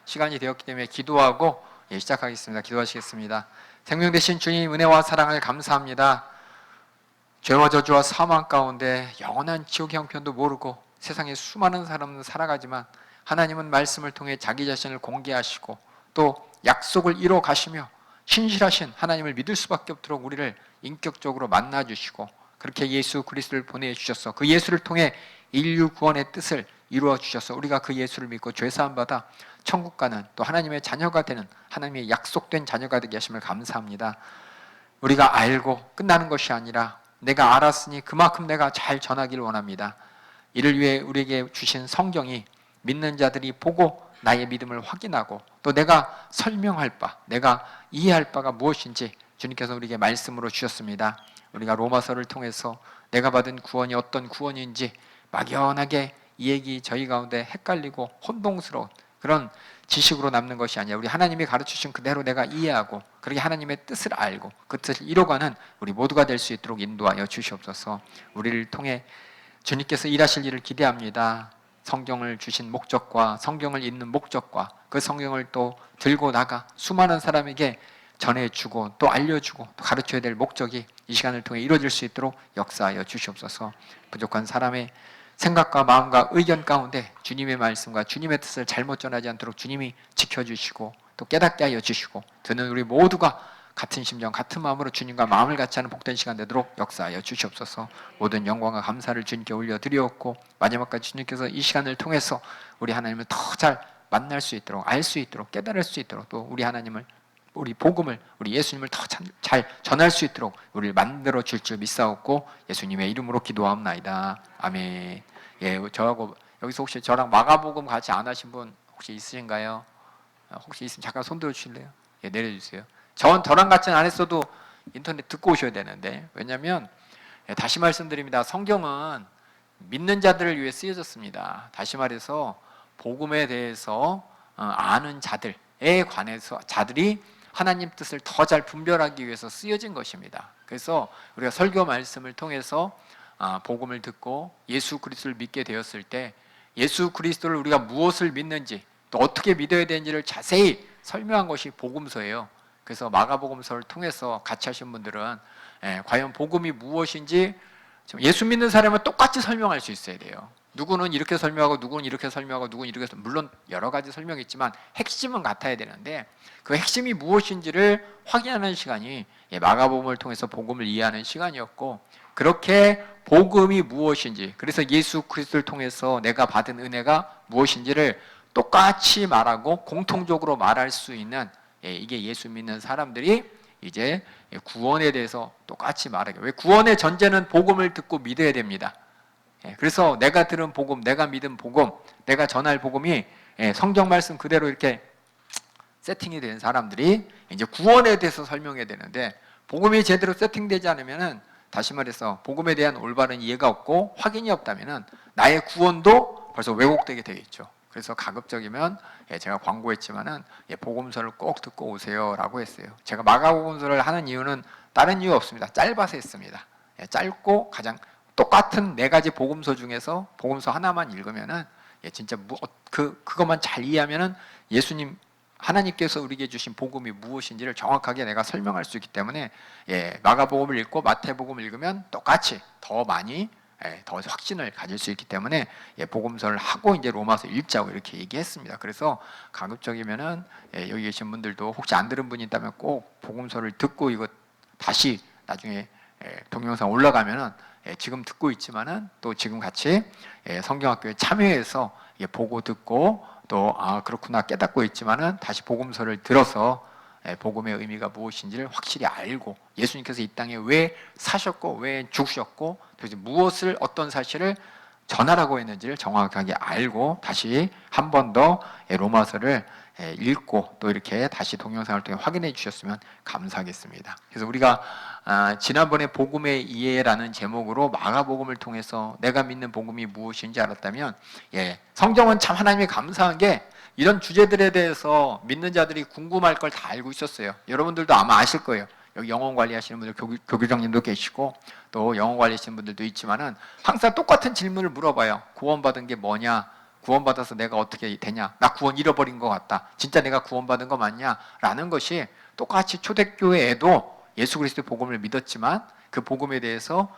시간이 되었기 때문에 기도하고 시작하겠습니다. 기도하시겠습니다. 생명 되신 주님, 은혜와 사랑을 감사합니다. 죄와 저주와 사망 가운데 영원한 지옥의 형편도 모르고 세상에 수많은 사람은 살아가지만 하나님은 말씀을 통해 자기 자신을 공개하시고 또 약속을 이뤄 가시며 신실하신 하나님을 믿을 수밖에 없도록 우리를 인격적으로 만나주시고 그렇게 예수 그리스도를 보내주셔서 그 예수를 통해 인류 구원의 뜻을 이루어 주셔서 우리가 그 예수를 믿고 죄사함 받아 천국 가는 또 하나님의 자녀가 되는 하나님의 약속된 자녀가 되게 하심을 감사합니다. 우리가 알고 끝나는 것이 아니라 내가 알았으니 그만큼 내가 잘 전하기를 원합니다. 이를 위해 우리에게 주신 성경이 믿는 자들이 보고 나의 믿음을 확인하고 또 내가 설명할 바, 내가 이해할 바가 무엇인지 주님께서 우리에게 말씀으로 주셨습니다. 우리가 로마서를 통해서 내가 받은 구원이 어떤 구원인지 막연하게 이 얘기 저희 가운데 헷갈리고 혼동스러운 그런 지식으로 남는 것이 아니라 우리 하나님이 가르치신 그대로 내가 이해하고 그렇게 하나님의 뜻을 알고 그 뜻을 이뤄가는 우리 모두가 될 수 있도록 인도하여 주시옵소서. 우리를 통해 주님께서 일하실 일을 기대합니다. 성경을 주신 목적과 성경을 읽는 목적과 그 성경을 또 들고 나가 수많은 사람에게 전해주고 또 알려주고 또 가르쳐야 될 목적이 이 시간을 통해 이루어질 수 있도록 역사하여 주시옵소서. 부족한 사람의 생각과 마음과 의견 가운데 주님의 말씀과 주님의 뜻을 잘못 전하지 않도록 주님이 지켜주시고 또 깨닫게 하여 주시고 듣는 우리 모두가 같은 심정 같은 마음으로 주님과 마음을 같이 하는 복된 시간 되도록 역사하여 주시옵소서. 모든 영광과 감사를 주님께 올려드리옵고 마지막까지 주님께서 이 시간을 통해서 우리 하나님을 더 잘 만날 수 있도록 알 수 있도록 깨달을 수 있도록 또 우리 하나님을 우리 복음을 우리 예수님을 더 잘 전할 수 있도록 우리를 만들어 줄 줄 믿사옵고 예수님의 이름으로 기도합나이다. 아멘. 저하고 여기서 혹시 저랑 마가복음 같이 안 하신 분 혹시 있으신가요? 혹시 있으면 잠깐 손 들어 주실래요? 내려주세요. 저랑 같이는 안 했어도 인터넷 듣고 오셔야 되는데 왜냐하면 다시 말씀드립니다. 성경은 믿는 자들을 위해 쓰여졌습니다. 다시 말해서 복음에 대해서 아는 자들에 관해서 자들이 하나님 뜻을 더 잘 분별하기 위해서 쓰여진 것입니다. 그래서 우리가 설교 말씀을 통해서 복음을 듣고 예수 그리스도를 믿게 되었을 때 예수 그리스도를 우리가 무엇을 믿는지 또 어떻게 믿어야 되는지를 자세히 설명한 것이 복음서예요. 그래서 마가복음서를 통해서 같이 하신 분들은 과연 복음이 무엇인지 예수 믿는 사람은 똑같이 설명할 수 있어야 돼요. 누구는 이렇게 설명하고 누구는 이렇게 설명하고 누구는 이렇게 물론 여러 가지 설명이 있지만 핵심은 같아야 되는데 그 핵심이 무엇인지를 확인하는 시간이 마가복음을 통해서 복음을 이해하는 시간이었고 그렇게 복음이 무엇인지 그래서 예수 그리스도를 통해서 내가 받은 은혜가 무엇인지를 똑같이 말하고 공통적으로 말할 수 있는 이게 예수 믿는 사람들이 이제 구원에 대해서 똑같이 말하게. 왜 구원의 전제는 복음을 듣고 믿어야 됩니다. 그래서 내가 들은 복음, 내가 믿은 복음, 내가 전할 복음이 성경 말씀 그대로 이렇게 세팅이 된 사람들이 이제 구원에 대해서 설명해야 되는데 복음이 제대로 세팅되지 않으면은 다시 말해서 복음에 대한 올바른 이해가 없고 확인이 없다면은 나의 구원도 벌써 왜곡되게 되겠죠. 그래서 가급적이면 제가 광고했지만은 복음서를 꼭 듣고 오세요라고 했어요. 제가 마가복음서를 하는 이유는 다른 이유 없습니다. 짧아서 했습니다. 짧고 가장 똑같은 네 가지 복음서 중에서 복음서 하나만 읽으면은 진짜 그것만 잘 이해하면은 예수님 하나님께서 우리에게 주신 복음이 무엇인지를 정확하게 내가 설명할 수 있기 때문에 마가복음을 읽고 마태복음을 읽으면 똑같이 더 많이 더 확신을 가질 수 있기 때문에 복음서를 하고 이제 로마서 읽자고 이렇게 얘기했습니다. 그래서 가급적이면은 여기 계신 분들도 혹시 안 들은 분이 있다면 꼭 복음서를 듣고 이거 다시 나중에 동영상 올라가면은 지금 듣고 있지만은 또 지금 같이 성경학교에 참여해서 보고 듣고 또 그렇구나 깨닫고 있지만은 다시 복음서를 들어서 복음의 의미가 무엇인지를 확실히 알고 예수님께서 이 땅에 왜 사셨고 왜 죽으셨고 도대체 무엇을 어떤 사실을 전하라고 했는지를 정확하게 알고 다시 한 번 더 로마서를 읽고 또 이렇게 다시 동영상을 통해 확인해 주셨으면 감사하겠습니다. 그래서 우리가 지난번에 복음의 이해라는 제목으로 마가복음을 통해서 내가 믿는 복음이 무엇인지 알았다면 성경은 참 하나님이 감사한 게 이런 주제들에 대해서 믿는 자들이 궁금할 걸 다 알고 있었어요. 여러분들도 아마 아실 거예요. 여기 영혼 관리하시는 분들 교교장님도 계시고 또 영혼 관리하시는 분들도 있지만은 항상 똑같은 질문을 물어봐요. 구원받은 게 뭐냐? 구원받아서 내가 어떻게 되냐? 나 구원 잃어버린 것 같다. 진짜 내가 구원받은 거 맞냐? 라는 것이 똑같이 초대교회에도 예수 그리스도의 복음을 믿었지만 그 복음에 대해서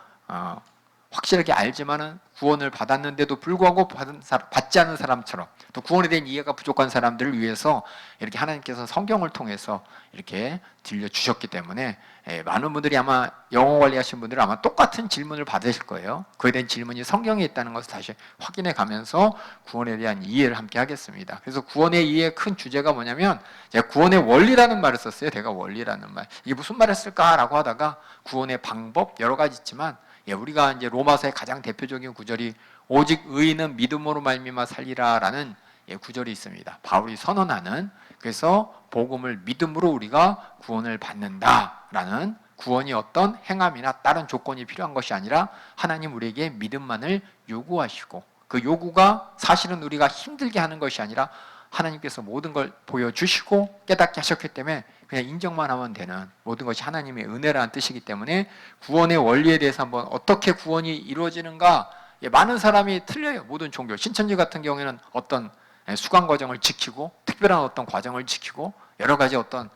확실하게 알지만은 구원을 받았는데도 불구하고 받지 않은 사람처럼 또 구원에 대한 이해가 부족한 사람들을 위해서 이렇게 하나님께서 성경을 통해서 이렇게 들려주셨기 때문에 많은 분들이 아마 영어 관리하신 분들은 아마 똑같은 질문을 받으실 거예요. 그에 대한 질문이 성경에 있다는 것을 다시 확인해 가면서 구원에 대한 이해를 함께 하겠습니다. 그래서 구원의 이해의 큰 주제가 뭐냐면 제가 구원의 원리라는 말을 썼어요. 제가 원리라는 말. 이게 무슨 말을 쓸까라고 하다가 구원의 방법 여러 가지 있지만 우리가 이제 로마서의 가장 대표적인 구절이 오직 의인은 믿음으로 말미암아 살리라라는 구절이 있습니다. 바울이 선언하는 그래서 복음을 믿음으로 우리가 구원을 받는다라는 구원이 어떤 행함이나 다른 조건이 필요한 것이 아니라 하나님 우리에게 믿음만을 요구하시고 그 요구가 사실은 우리가 힘들게 하는 것이 아니라 하나님께서 모든 걸 보여주시고 깨닫게 하셨기 때문에 그냥 인정만 하면 되는 모든 것이 하나님의 은혜라는 뜻이기 때문에 구원의 원리에 대해서 한번 어떻게 구원이 이루어지는가 많은 사람이 틀려요. 모든 종교. 신천지 같은 경우에는 어떤 수강 과정을 지키고 특별한 어떤 과정을 지키고 여러 가지 어떤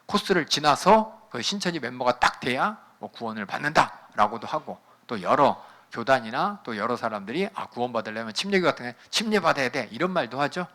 코스를 지나서 그 신천지 멤버가 딱 돼야 구원을 받는다라고도 하고 또 여러 교단이나 또 여러 사람들이 구원받으려면 침례교 같은 게 침례받아야 돼 이런 말도 하죠.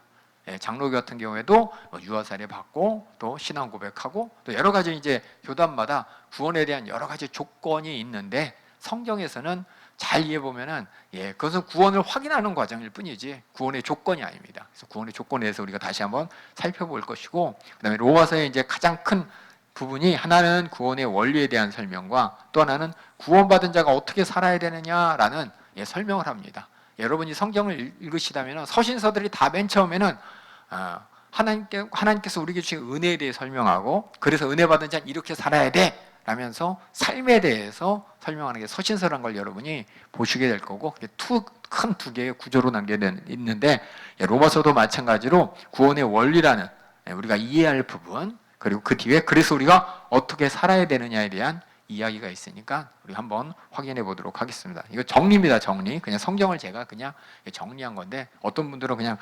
장로교 같은 경우에도 유아살례 받고 또 신앙 고백하고 또 여러 가지 이제 교단마다 구원에 대한 여러 가지 조건이 있는데 성경에서는 잘 이해해 보면은 그것은 구원을 확인하는 과정일 뿐이지 구원의 조건이 아닙니다. 그래서 구원의 조건에 대해서 우리가 다시 한번 살펴볼 것이고 그다음에 로마서의 이제 가장 큰 부분이 하나는 구원의 원리에 대한 설명과 또 하나는 구원받은 자가 어떻게 살아야 되느냐라는 설명을 합니다. 여러분이 성경을 읽으시다면 서신서들이 다 맨 처음에는 하나님께서 우리에게 주신 은혜에 대해 설명하고 그래서 은혜 받은 자는 이렇게 살아야 돼 라면서 삶에 대해서 설명하는 게 서신서라는 걸 여러분이 보시게 될 거고 큰 두 개의 구조로 있는데 로마서도 마찬가지로 구원의 원리라는 우리가 이해할 부분 그리고 그 뒤에 그래서 우리가 어떻게 살아야 되느냐에 대한 이야기가 있으니까 우리 한번 확인해 보도록 하겠습니다. 이거 정리입니다. 정리. 그냥 성경을 제가 그냥 정리한 건데 어떤 분들은 그냥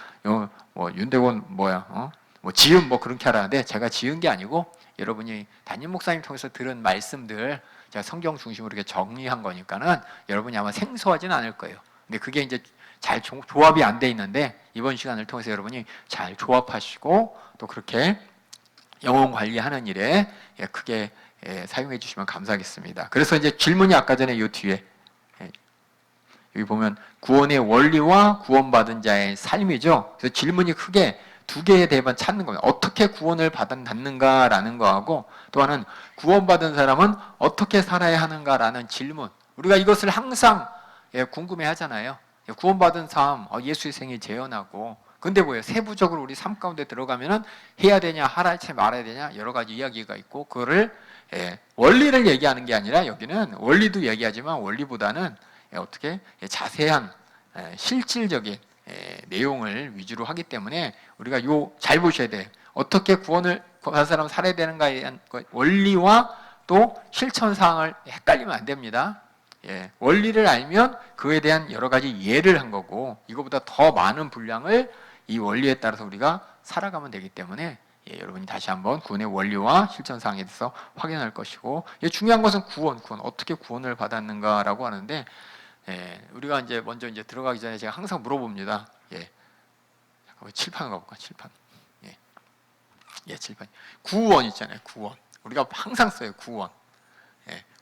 윤대건 지음 그렇게 하라는데 제가 지은 게 아니고 여러분이 담임 목사님 통해서 들은 말씀들 제가 성경 중심으로 이렇게 정리한 거니까는 여러분이 아마 생소하지는 않을 거예요. 근데 그게 이제 잘 조합이 안 돼 있는데 이번 시간을 통해서 여러분이 잘 조합하시고 또 그렇게 영혼 관리하는 일에 크게 사용해 주시면 감사하겠습니다. 그래서 이제 질문이 아까 전에 이 뒤에 여기 보면 구원의 원리와 구원받은 자의 삶이죠. 그래서 질문이 크게 두 개에 대해만 찾는 겁니다. 어떻게 구원을 받는가라는 거하고 또 하나는 구원받은 사람은 어떻게 살아야 하는가라는 질문. 우리가 이것을 항상 궁금해 하잖아요. 구원받은 삶, 예수의 생이 재현하고 근데 뭐예요? 세부적으로 우리 삶 가운데 들어가면은 해야 되냐, 하라지 말아야 되냐 여러 가지 이야기가 있고 그거를 원리를 얘기하는 게 아니라 여기는 원리도 얘기하지만 원리보다는 어떻게 자세한 실질적인 내용을 위주로 하기 때문에 우리가 잘 보셔야 돼요. 어떻게 구원을 받은 사람 살아야 되는가에 대한 원리와 또 실천 사항을 헷갈리면 안 됩니다. 원리를 알면 그에 대한 여러 가지 예를 한 거고 이거보다 더 많은 분량을 이 원리에 따라서 우리가 살아가면 되기 때문에 여러분이 다시 한번 구원의 원리와 실천 사항에 대해서 확인할 것이고 중요한 것은 구원 어떻게 구원을 받았는가라고 하는데 우리가 이제 먼저 이제 들어가기 전에 제가 항상 물어봅니다. 잠깐만 칠판 가볼까? 칠판. 칠판. 구원 있잖아요. 구원. 우리가 항상 써요. 구원.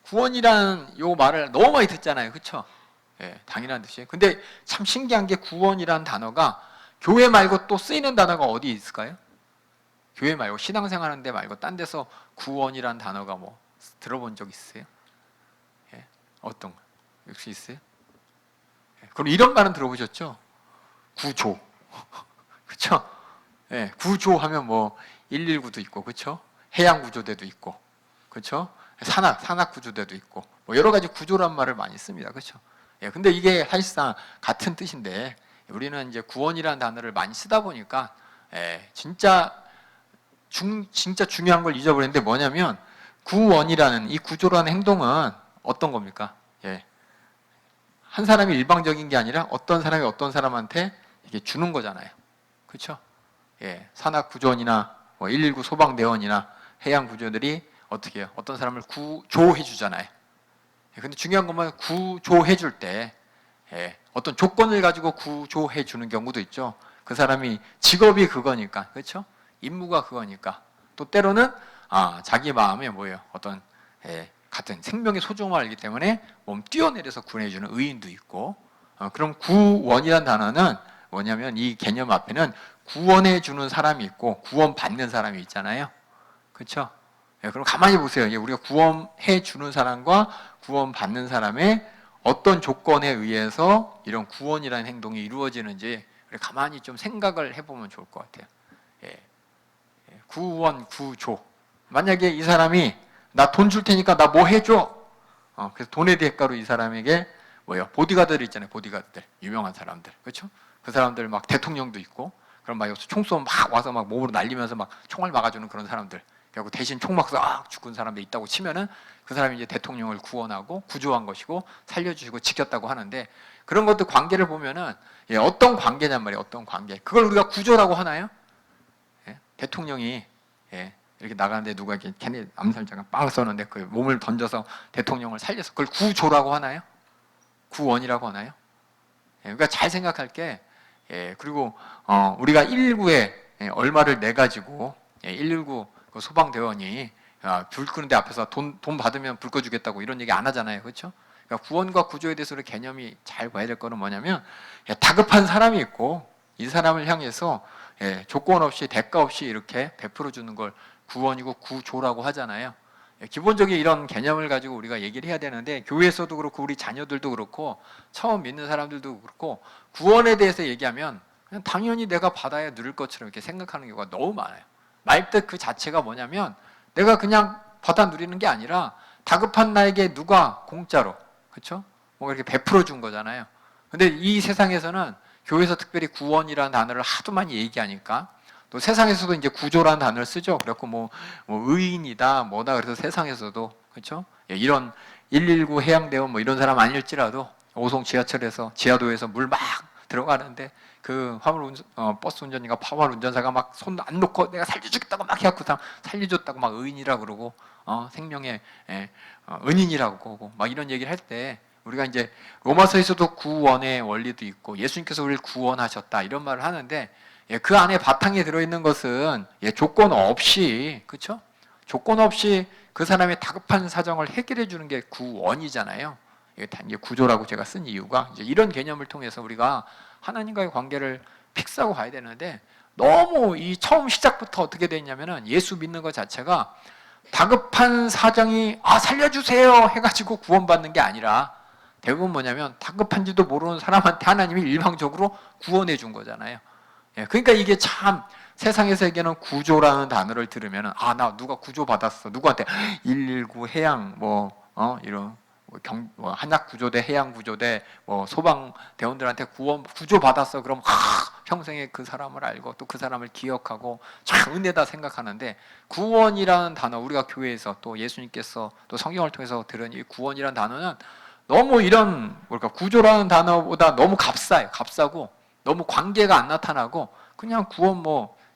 구원이라는 요 말을 너무 많이 듣잖아요. 그렇죠? 당연한 듯이. 근데 참 신기한 게 구원이라는 단어가 교회 말고 또 쓰이는 단어가 어디 있을까요? 교회 말고 신앙생활 하는데 말고 딴 데서 구원이라는 단어가 뭐 들어본 적 있으세요? 어떤 거? 역시 있어요? 그럼 이런 말은 들어보셨죠? 구조. 그렇죠? 구조하면 뭐 119도 있고 그렇죠? 해양 구조대도 있고 그렇죠? 산악 구조대도 있고 뭐 여러 가지 구조란 말을 많이 씁니다. 그렇죠? 근데 이게 사실상 같은 뜻인데 우리는 이제 구원이라는 단어를 많이 쓰다 보니까 진짜 중요한 걸 잊어버렸는데 뭐냐면 구원이라는 이 구조라는 행동은 어떤 겁니까? 한 사람이 일방적인 게 아니라 어떤 사람이 어떤 사람한테 이게 주는 거잖아요. 그렇죠? 예, 산악구조원이나 뭐 119 소방대원이나 해양구조들이 어떻게 해요? 어떤 사람을 구조해 주잖아요. 근데 중요한 것만 구조해 줄 때 어떤 조건을 가지고 구조해 주는 경우도 있죠. 그 사람이 직업이 그거니까, 그렇죠? 임무가 그거니까. 또 때로는 자기 마음에 뭐예요? 어떤 같은 생명의 소중함을 알기 때문에 몸 뛰어내려서 구해주는 의인도 있고. 그럼 구원이란 단어는 뭐냐면 이 개념 앞에는 구원해 주는 사람이 있고 구원 받는 사람이 있잖아요. 그렇죠? 그럼 가만히 보세요. 우리가 구원해 주는 사람과 구원 받는 사람의 어떤 조건에 의해서 이런 구원이라는 행동이 이루어지는지 가만히 좀 생각을 해보면 좋을 것 같아요. 구원, 구조. 만약에 이 사람이 나 돈 줄 테니까 나 뭐 해줘. 그래서 돈의 대가로 이 사람에게 뭐예요? 보디가드들 있잖아요. 보디가드들. 유명한 사람들. 그렇죠? 그 사람들 막 대통령도 있고 그럼 막 여기서 총 쏘면 막 와서 막 몸으로 날리면서 막 총알 막아주는 그런 사람들. 그리고 대신 총 맞서 죽은 사람들 있다고 치면은 그 사람이 이제 대통령을 구원하고 구조한 것이고 살려주시고 지켰다고 하는데 그런 것들 관계를 보면은 어떤 관계냔 말이에요. 어떤 관계. 그걸 우리가 구조라고 하나요? 대통령이 이렇게 나가는데 누가 이렇게 걔네 암살자가 빵 쏘는데 그 몸을 던져서 대통령을 살려서 그걸 구조라고 하나요? 구원이라고 하나요? 그러니까 잘 생각할 게 그리고 우리가 119에 얼마를 내 가지고 119 그 소방대원이 불 끄는데 앞에서 돈 받으면 불 꺼주겠다고 이런 얘기 안 하잖아요. 그렇죠? 그러니까 구원과 구조에 대해서 우리 개념이 잘 봐야 될 거는 뭐냐면 다급한 사람이 있고 이 사람을 향해서 조건 없이 대가 없이 이렇게 베풀어 주는 걸 구원이고 구조라고 하잖아요. 기본적인 이런 개념을 가지고 우리가 얘기를 해야 되는데 교회에서도 그렇고 우리 자녀들도 그렇고 처음 믿는 사람들도 그렇고 구원에 대해서 얘기하면 그냥 당연히 내가 받아야 누릴 것처럼 이렇게 생각하는 경우가 너무 많아요. 말뜻 그 자체가 뭐냐면 내가 그냥 받아 누리는 게 아니라 다급한 나에게 누가 공짜로 그렇죠? 뭔가 이렇게 베풀어 준 거잖아요. 근데 이 세상에서는 교회에서 특별히 구원이라는 단어를 하도 많이 얘기하니까 또 세상에서도 이제 구조라는 단어를 쓰죠. 그래갖고 뭐 의인이다 뭐다 그래서 세상에서도 그렇죠? 이런 119 해양대원 뭐 이런 사람 아닐지라도 오송 지하철에서 지하도에서 물 막 들어가는데 그 버스 운전인가 화물 운전사가 막 손 안 놓고 내가 살려주겠다고 막 해갖고 그 살려줬다고 막 의인이라고 그러고 생명의 은인이라고 그러고 막 이런 얘기를 할 때 우리가 이제 로마서에서도 구원의 원리도 있고 예수님께서 우리를 구원하셨다 이런 말을 하는데 그 안에 바탕에 들어있는 것은 조건 없이 그렇죠? 조건 없이 그 사람의 다급한 사정을 해결해 주는 게 구원이잖아요. 이게 구조라고 제가 쓴 이유가 이제 이런 개념을 통해서 우리가 하나님과의 관계를 픽스하고 가야 되는데 너무 이 처음 시작부터 어떻게 됐냐면은 예수 믿는 것 자체가 다급한 사정이 살려주세요 해가지고 구원받는 게 아니라 대부분 뭐냐면 다급한지도 모르는 사람한테 하나님이 일방적으로 구원해 준 거잖아요. 그러니까 이게 참 세상에서 얘기하는 구조라는 단어를 들으면 나 누가 구조 받았어 누구한테 119 해양 이런 한약 구조대 해양 구조대 소방 대원들한테 구조 받았어 그럼 평생에 그 사람을 알고 또 그 사람을 기억하고 참 은혜다 생각하는데 구원이라는 단어 우리가 교회에서 또 예수님께서 또 성경을 통해서 들은 이 구원이라는 단어는 너무 이런 구조라는 단어보다 너무 값싸고 너무 관계가 안 나타나고 그냥 구원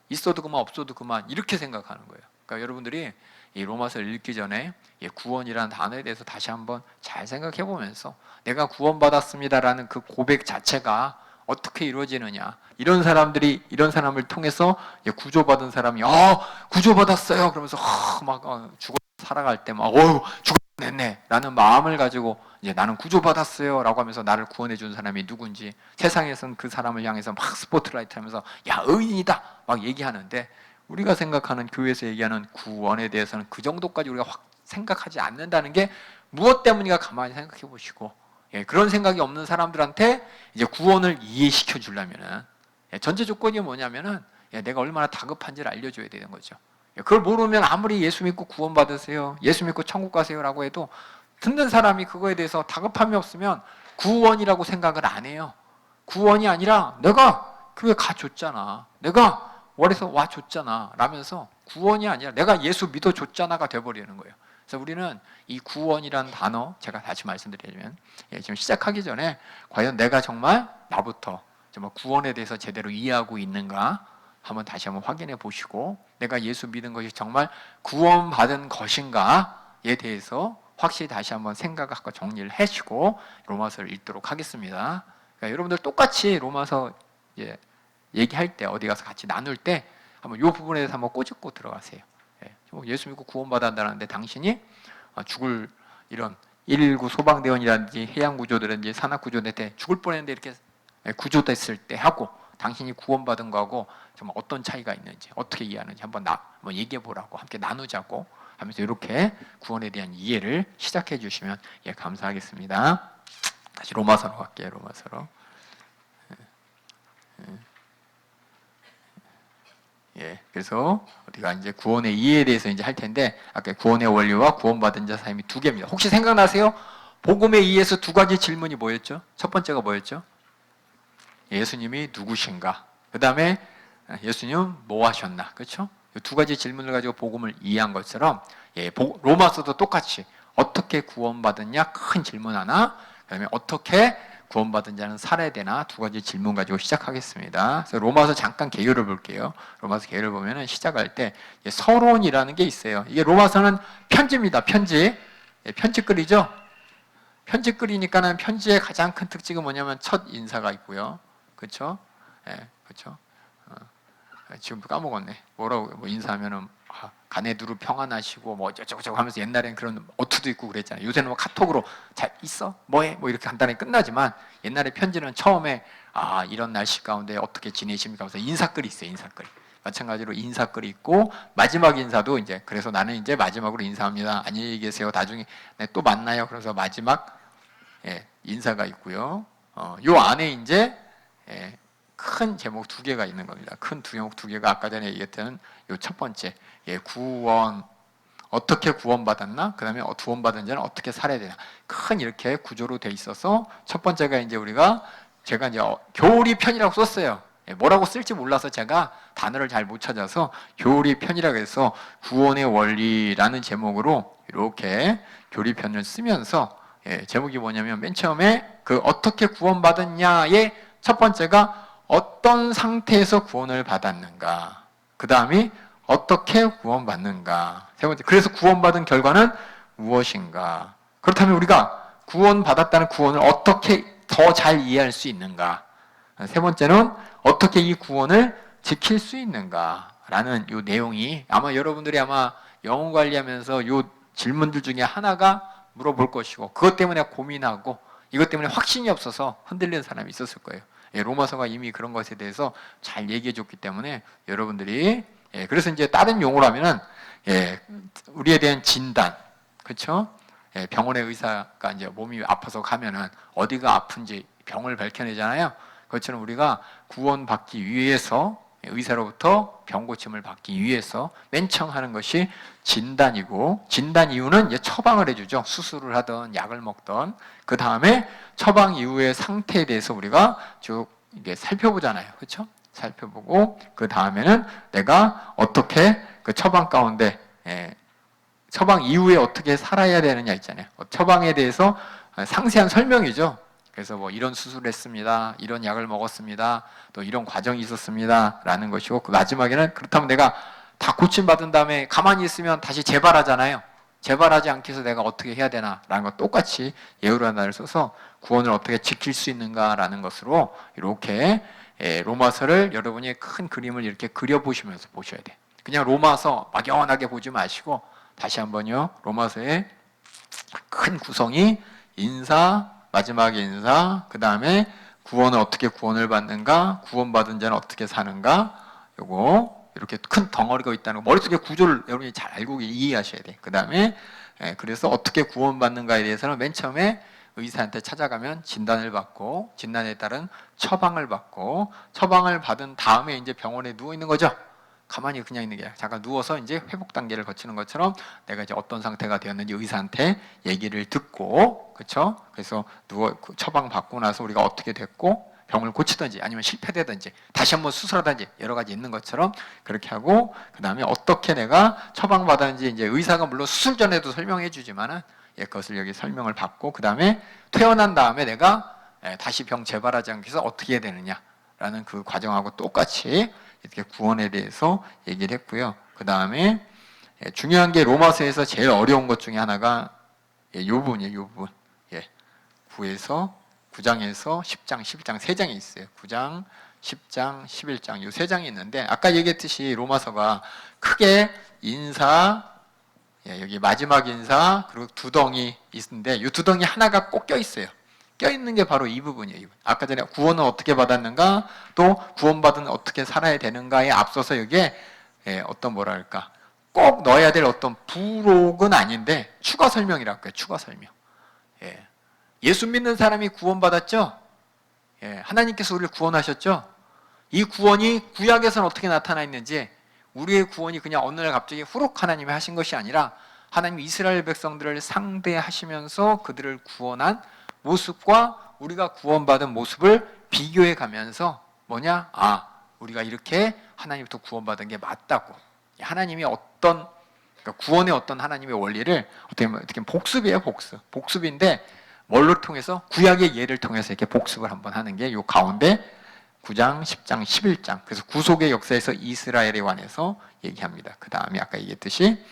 있어도 그만 없어도 그만 이렇게 생각하는 거예요. 그러니까 여러분들이 이 로마서를 읽기 전에 구원이라는 단어에 대해서 다시 한번 잘 생각해 보면서 내가 구원받았습니다라는 그 고백 자체가 어떻게 이루어지느냐 이런 사람을 통해서 구조받은 사람이 구조받았어요 그러면서 막 죽어 살아갈 때 막 죽었네 라는 마음을 가지고 이제 나는 구조받았어요 라고 하면서 나를 구원해 준 사람이 누군지 세상에선 그 사람을 향해서 막 스포트라이트 하면서 야 의인이다 막 얘기하는데 우리가 생각하는 교회에서 얘기하는 구원에 대해서는 그 정도까지 우리가 확 생각하지 않는다는 게 무엇 때문인가 가만히 생각해 보시고 그런 생각이 없는 사람들한테 이제 구원을 이해시켜 주려면은 전제 조건이 뭐냐면은 내가 얼마나 다급한지를 알려줘야 되는 거죠. 그걸 모르면 아무리 예수 믿고 구원 받으세요, 예수 믿고 천국 가세요라고 해도 듣는 사람이 그거에 대해서 다급함이 없으면 구원이라고 생각을 안 해요. 구원이 아니라 내가 교회 가줬잖아, 내가 월에서 와줬잖아 라면서 구원이 아니라 내가 예수 믿어줬잖아가 돼버리는 거예요. 그래서 우리는 이 구원이라는 단어 제가 다시 말씀드리자면 지금 시작하기 전에 과연 내가 정말 나부터 정말 구원에 대해서 제대로 이해하고 있는가 한번 다시 한번 확인해 보시고, 내가 예수 믿은 것이 정말 구원받은 것인가에 대해서 확실히 다시 한번 생각하고 정리를 하시고 로마서를 읽도록 하겠습니다. 그러니까 여러분들 똑같이 로마서 얘기할 때, 어디 가서 같이 나눌 때 한번 이 부분에 대해서 한번 꼬집고 들어가세요. 예수 믿고 구원받았다는데 당신이 죽을 이런 119 소방대원이라든지 해양구조대라든지 산악구조대 때 죽을 뻔했는데 이렇게 구조됐을 때 하고 당신이 구원받은 거하고 정말 어떤 차이가 있는지, 어떻게 이해하는지 한번 얘기해 보라고, 함께 나누자고 하면서 이렇게 구원에 대한 이해를 시작해 주시면 감사하겠습니다. 다시 로마서로 갈게요. 로마서로. 그래서 우리가 이제 구원의 이해에 대해서 이제 할 텐데, 아까 구원의 원리와 구원받은 자 사임이 두 개입니다. 혹시 생각나세요? 복음의 이해에서 두 가지 질문이 뭐였죠? 첫 번째가 뭐였죠? 예수님이 누구신가? 그 다음에 예수님은 뭐 하셨나? 그렇죠? 두 가지 질문을 가지고 복음을 이해한 것처럼 로마서도 똑같이 어떻게 구원받았냐? 큰 질문 하나, 그 다음에 어떻게 구원받은 자는 살아야 되나? 두 가지 질문 가지고 시작하겠습니다. 그래서 로마서 잠깐 개요를 볼게요. 로마서 개요를 보면은 시작할 때 서론이라는 게 있어요. 이게 로마서는 편지입니다. 편지. 편지글이죠. 편지글이니까는 편지의 가장 큰 특징은 뭐냐면 첫 인사가 있고요. 그렇죠? 그렇죠? 지금 까먹었네. 뭐라고 인사하면은 간에 두루 평안하시고 뭐 어쩌고저쩌고 하면서 옛날엔 그런 어투도 있고 그랬잖아요. 요새는 뭐 카톡으로 잘 있어? 뭐해? 뭐 이렇게 간단하게 끝나지만 옛날에 편지는 처음에 이런 날씨 가운데 어떻게 지내십니까? 하면서 인사글이 있어요. 인사글. 마찬가지로 인사글이 있고 마지막 인사도 이제 그래서 나는 이제 마지막으로 인사합니다. 안녕히 계세요. 나중에 또 만나요. 그래서 마지막 인사가 있고요. 요 안에 이제 큰 제목 두 개가 있는 겁니다. 큰 제목 두 개가 아까 전에 얘기했던 요 첫 번째 구원, 어떻게 구원받았나? 그 다음에 구원받은 자는 어떻게 살아야 되나? 큰 이렇게 구조로 돼 있어서 첫 번째가 이제 제가 이제 교리 편이라고 썼어요. 뭐라고 쓸지 몰라서 제가 단어를 잘 못 찾아서 교리 편이라고 해서 구원의 원리라는 제목으로 이렇게 교리편을 쓰면서 제목이 뭐냐면 맨 처음에 그 어떻게 구원받았냐의 첫 번째가 어떤 상태에서 구원을 받았는가, 그 다음이 어떻게 구원받는가, 세 번째 그래서 구원받은 결과는 무엇인가, 그렇다면 우리가 구원받았다는 구원을 어떻게 더 잘 이해할 수 있는가, 세 번째는 어떻게 이 구원을 지킬 수 있는가라는 이 내용이 아마 여러분들이 영혼 관리하면서 이 질문들 중에 하나가 물어볼 것이고, 그것 때문에 고민하고 이것 때문에 확신이 없어서 흔들리는 사람이 있었을 거예요. 로마서가 이미 그런 것에 대해서 잘 얘기해 줬기 때문에 여러분들이 그래서 이제 다른 용어로 하면은 우리에 대한 진단, 그렇죠? 병원의 의사가 이제 몸이 아파서 가면은 어디가 아픈지 병을 밝혀내잖아요. 그것처럼 우리가 구원받기 위해서 의사로부터 병고침을 받기 위해서 맨 처음 하는 것이 진단이고, 진단 이후는 이제 처방을 해주죠. 수술을 하던 약을 먹던 그 다음에 처방 이후의 상태에 대해서 우리가 쭉 이게 살펴보잖아요. 그렇죠? 살펴보고 그 다음에는 내가 어떻게 그 처방 가운데 처방 이후에 어떻게 살아야 되느냐 있잖아요. 처방에 대해서 상세한 설명이죠. 그래서 뭐 이런 수술을 했습니다. 이런 약을 먹었습니다. 또 이런 과정이 있었습니다. 라는 것이고, 그 마지막에는 그렇다면 내가 다 고침받은 다음에 가만히 있으면 다시 재발하잖아요. 재발하지 않기 위해서 내가 어떻게 해야 되나 라는 것 똑같이 예우라는 말을 써서 구원을 어떻게 지킬 수 있는가라는 것으로 이렇게 로마서를 여러분이 큰 그림을 이렇게 그려보시면서 보셔야 돼요. 그냥 로마서 막연하게 보지 마시고 다시 한번요. 로마서의 큰 구성이 인사, 마지막 인사, 그 다음에 구원을 어떻게 구원을 받는가, 구원받은 자는 어떻게 사는가, 요거 이렇게 큰 덩어리가 있다는 거 머릿속에 구조를 여러분이 잘 알고 이해하셔야 돼. 그 다음에 그래서 어떻게 구원받는가에 대해서는 맨 처음에 의사한테 찾아가면 진단을 받고 진단에 따른 처방을 받고 처방을 받은 다음에 이제 병원에 누워 있는 거죠. 가만히 그냥 있는 게 아니라 잠깐 누워서 이제 회복 단계를 거치는 것처럼 내가 이제 어떤 상태가 되었는지 의사한테 얘기를 듣고, 그렇죠? 그래서 처방 받고 나서 우리가 어떻게 됐고 병을 고치든지 아니면 실패되든지 다시 한번 수술하든지 여러 가지 있는 것처럼 그렇게 하고, 그 다음에 어떻게 내가 처방받았는지 이제 의사가 물론 수술 전에도 설명해 주지만은 그것을 여기 설명을 받고, 그 다음에 퇴원한 다음에 내가 다시 병 재발하지 않기 위해서 어떻게 해야 되느냐, 라는 그 과정하고 똑같이 이렇게 구원에 대해서 얘기를 했고요. 그 다음에 중요한 게 로마서에서 제일 어려운 것 중에 하나가 이 부분이에요. 이 부분. 9에서 9장에서 10장, 11장 세 장이 있어요. 9장, 10장, 11장 이 세 장이 있는데 아까 얘기했듯이 로마서가 크게 인사, 여기 마지막 인사 그리고 두덩이 있는데 이 두덩이 하나가 꼭 껴있어요. 껴있는 게 바로 이 부분이에요. 아까 전에 구원은 어떻게 받았는가 또 구원받은 어떻게 살아야 되는가에 앞서서 여기에 어떤 뭐랄까 꼭 넣어야 될 어떤 부록은 아닌데 추가 설명이라고 해요. 추가 설명. 예수 믿는 사람이 구원받았죠? 하나님께서 우리를 구원하셨죠? 이 구원이 구약에서는 어떻게 나타나 있는지 우리의 구원이 그냥 어느 날 갑자기 후룩 하나님이 하신 것이 아니라 하나님이 이스라엘 백성들을 상대하시면서 그들을 구원한 모습과 우리가 구원받은 모습을 비교해 가면서 뭐냐? 우리가 이렇게 하나님부터 구원받은 게 맞다고. 하나님이 어떤 그러니까 구원의 어떤 하나님의 원리를 어떻게 복습이에요, 복습. 복습인데 뭘로 통해서 구약의 예를 통해서 이렇게 복습을 한번 하는 게 요 가운데 9장, 10장, 11장. 그래서 구속의 역사에서 이스라엘에 관해서 얘기합니다. 그 다음에 아까 얘기했듯이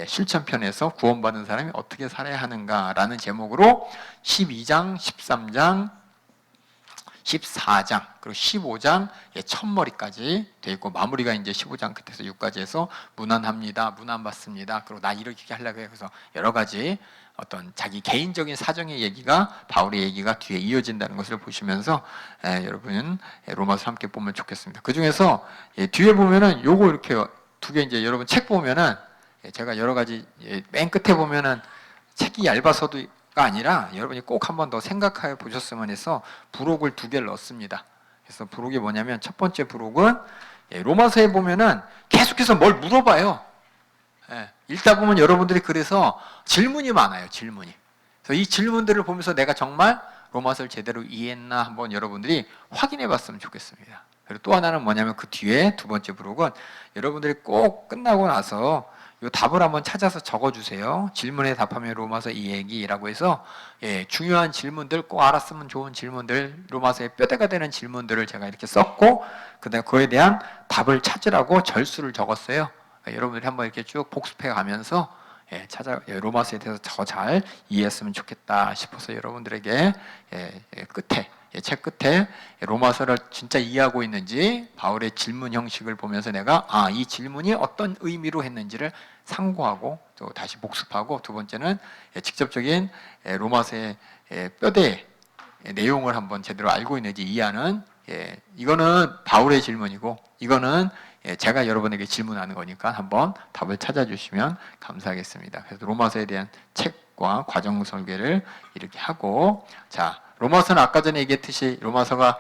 실천편에서 구원받은 사람이 어떻게 살아야 하는가라는 제목으로 12장, 13장, 14장 그리고 15장 첫머리까지 돼 있고 마무리가 이제 15장 끝에서 6까지 해서 무난합니다. 무난받습니다. 그리고 나 이렇게 하려고 해요. 그래서 여러 가지 어떤 자기 개인적인 사정의 얘기가 바울의 얘기가 뒤에 이어진다는 것을 보시면서 여러분 로마서 함께 보면 좋겠습니다. 그 중에서 뒤에 보면은 요거 이렇게 두 개 이제 여러분 책 보면은 제가 여러 가지 맨 끝에 보면은 책이 얇아서도 가 아니라 여러분이 꼭 한 번 더 생각해 보셨으면 해서 부록을 두 개를 넣습니다. 그래서 부록이 뭐냐면 첫 번째 부록은 로마서에 보면은 계속해서 뭘 물어봐요. 읽다 보면 여러분들이 그래서 질문이 많아요. 질문이. 그래서 이 질문들을 보면서 내가 정말 로마서를 제대로 이해했나 한번 여러분들이 확인해 봤으면 좋겠습니다. 그리고 또 하나는 뭐냐면 그 뒤에 두 번째 부록은 여러분들이 꼭 끝나고 나서 이 답을 한번 찾아서 적어주세요. 질문에 답하면 로마서 이 얘기라고 해서 중요한 질문들 꼭 알았으면 좋은 질문들 로마서의 뼈대가 되는 질문들을 제가 이렇게 썼고 그다음에 그에 대한 답을 찾으라고 절수를 적었어요. 여러분들이 한번 이렇게 쭉 복습해 가면서 로마서에 대해서 더 잘 이해했으면 좋겠다 싶어서 여러분들에게 끝에 책 끝에 로마서를 진짜 이해하고 있는지 바울의 질문 형식을 보면서 내가 이 질문이 어떤 의미로 했는지를 상고하고 또 다시 복습하고 두 번째는 직접적인 로마서의 뼈대 내용을 한번 제대로 알고 있는지 이해하는 이거는 바울의 질문이고 이거는 제가 여러분에게 질문하는 거니까 한번 답을 찾아주시면 감사하겠습니다. 그래서 로마서에 대한 책과 과정 설계를 이렇게 하고 자 로마서는 아까 전에 얘기했듯이 로마서가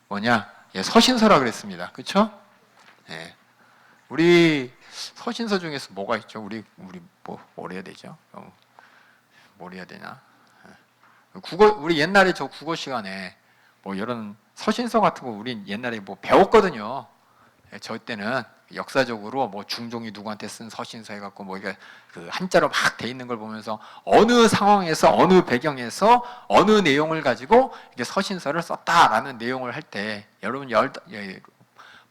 뭐냐 서신서라 그랬습니다. 그렇죠? 우리 서신서 중에서 뭐가 있죠? 우리 뭘 해야 되죠? 뭘 해야 되나? 우리 옛날에 저 국어 시간에 뭐 이런 서신서 같은 거 우리 옛날에 뭐 배웠거든요. 저 때는 역사적으로 뭐 중종이 누구한테 쓴 서신서 해갖고 뭐 이게 그 한자로 막 돼 있는 걸 보면서 어느 상황에서 어느 배경에서 어느 내용을 가지고 이게 서신서를 썼다라는 내용을 할 때 여러분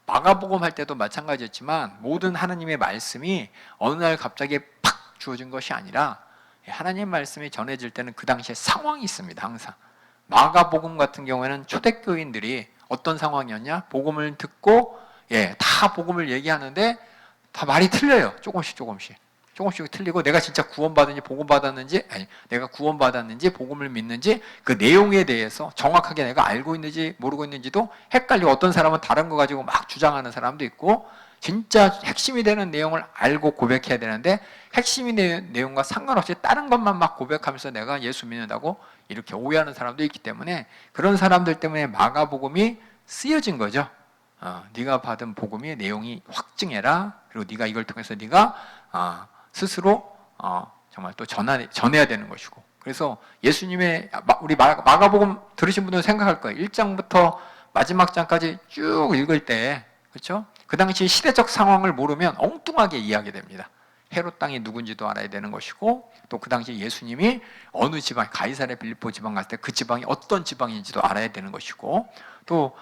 마가복음 할 때도 마찬가지였지만 모든 하나님의 말씀이 어느 날 갑자기 팍 주어진 것이 아니라 하나님 말씀이 전해질 때는 그 당시에 상황이 있습니다. 항상 마가복음 같은 경우에는 초대교인들이 어떤 상황이었냐? 복음을 듣고 다 복음을 얘기하는데 다 말이 틀려요. 조금씩 틀리고 내가 진짜 구원받았는지 복음받았는지 아니 내가 구원받았는지 복음을 믿는지 그 내용에 대해서 정확하게 내가 알고 있는지 모르고 있는지도 헷갈리고 어떤 사람은 다른 거 가지고 막 주장하는 사람도 있고 진짜 핵심이 되는 내용을 알고 고백해야 되는데 핵심이 되는 내용과 상관없이 다른 것만 막 고백하면서 내가 예수 믿는다고 이렇게 오해하는 사람도 있기 때문에 그런 사람들 때문에 마가복음이 쓰여진 거죠. 네가 받은 복음의 내용이 확증해라. 그리고 네가 이걸 통해서 네가 스스로 정말 또 전해야 되는 것이고. 그래서 예수님의 우리 마가복음 들으신 분들은 생각할 거예요. 1장부터 마지막 장까지 쭉 읽을 때 그렇죠? 그 당시 시대적 상황을 모르면 엉뚱하게 이해하게 됩니다. 헤롯 땅이 누군지도 알아야 되는 것이고 또 그 당시 예수님이 어느 지방 가이사랴 빌립보 지방 갔을 때 그 지방이 어떤 지방인지도 알아야 되는 것이고 또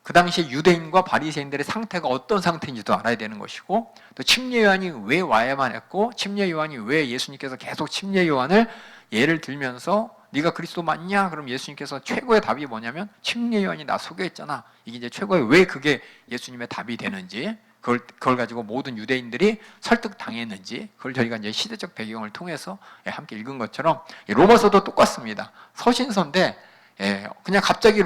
그 당시에 유대인과 바리새인들의 상태가 어떤 상태인지도 알아야 되는 것이고, 또 침례 요한이 왜 와야만 했고, 침례 요한이 왜 예수님께서 계속 침례 요한을 예를 들면서 네가 그리스도 맞냐? 그럼 예수님께서 최고의 답이 뭐냐면 침례 요한이 나 소개했잖아. 이게 이제 최고의, 왜 그게 예수님의 답이 되는지, 그걸 가지고 모든 유대인들이 설득당했는지, 그걸 저희가 이제 시대적 배경을 통해서 함께 읽은 것처럼, 로마서도 똑같습니다. 서신서인데 그냥 갑자기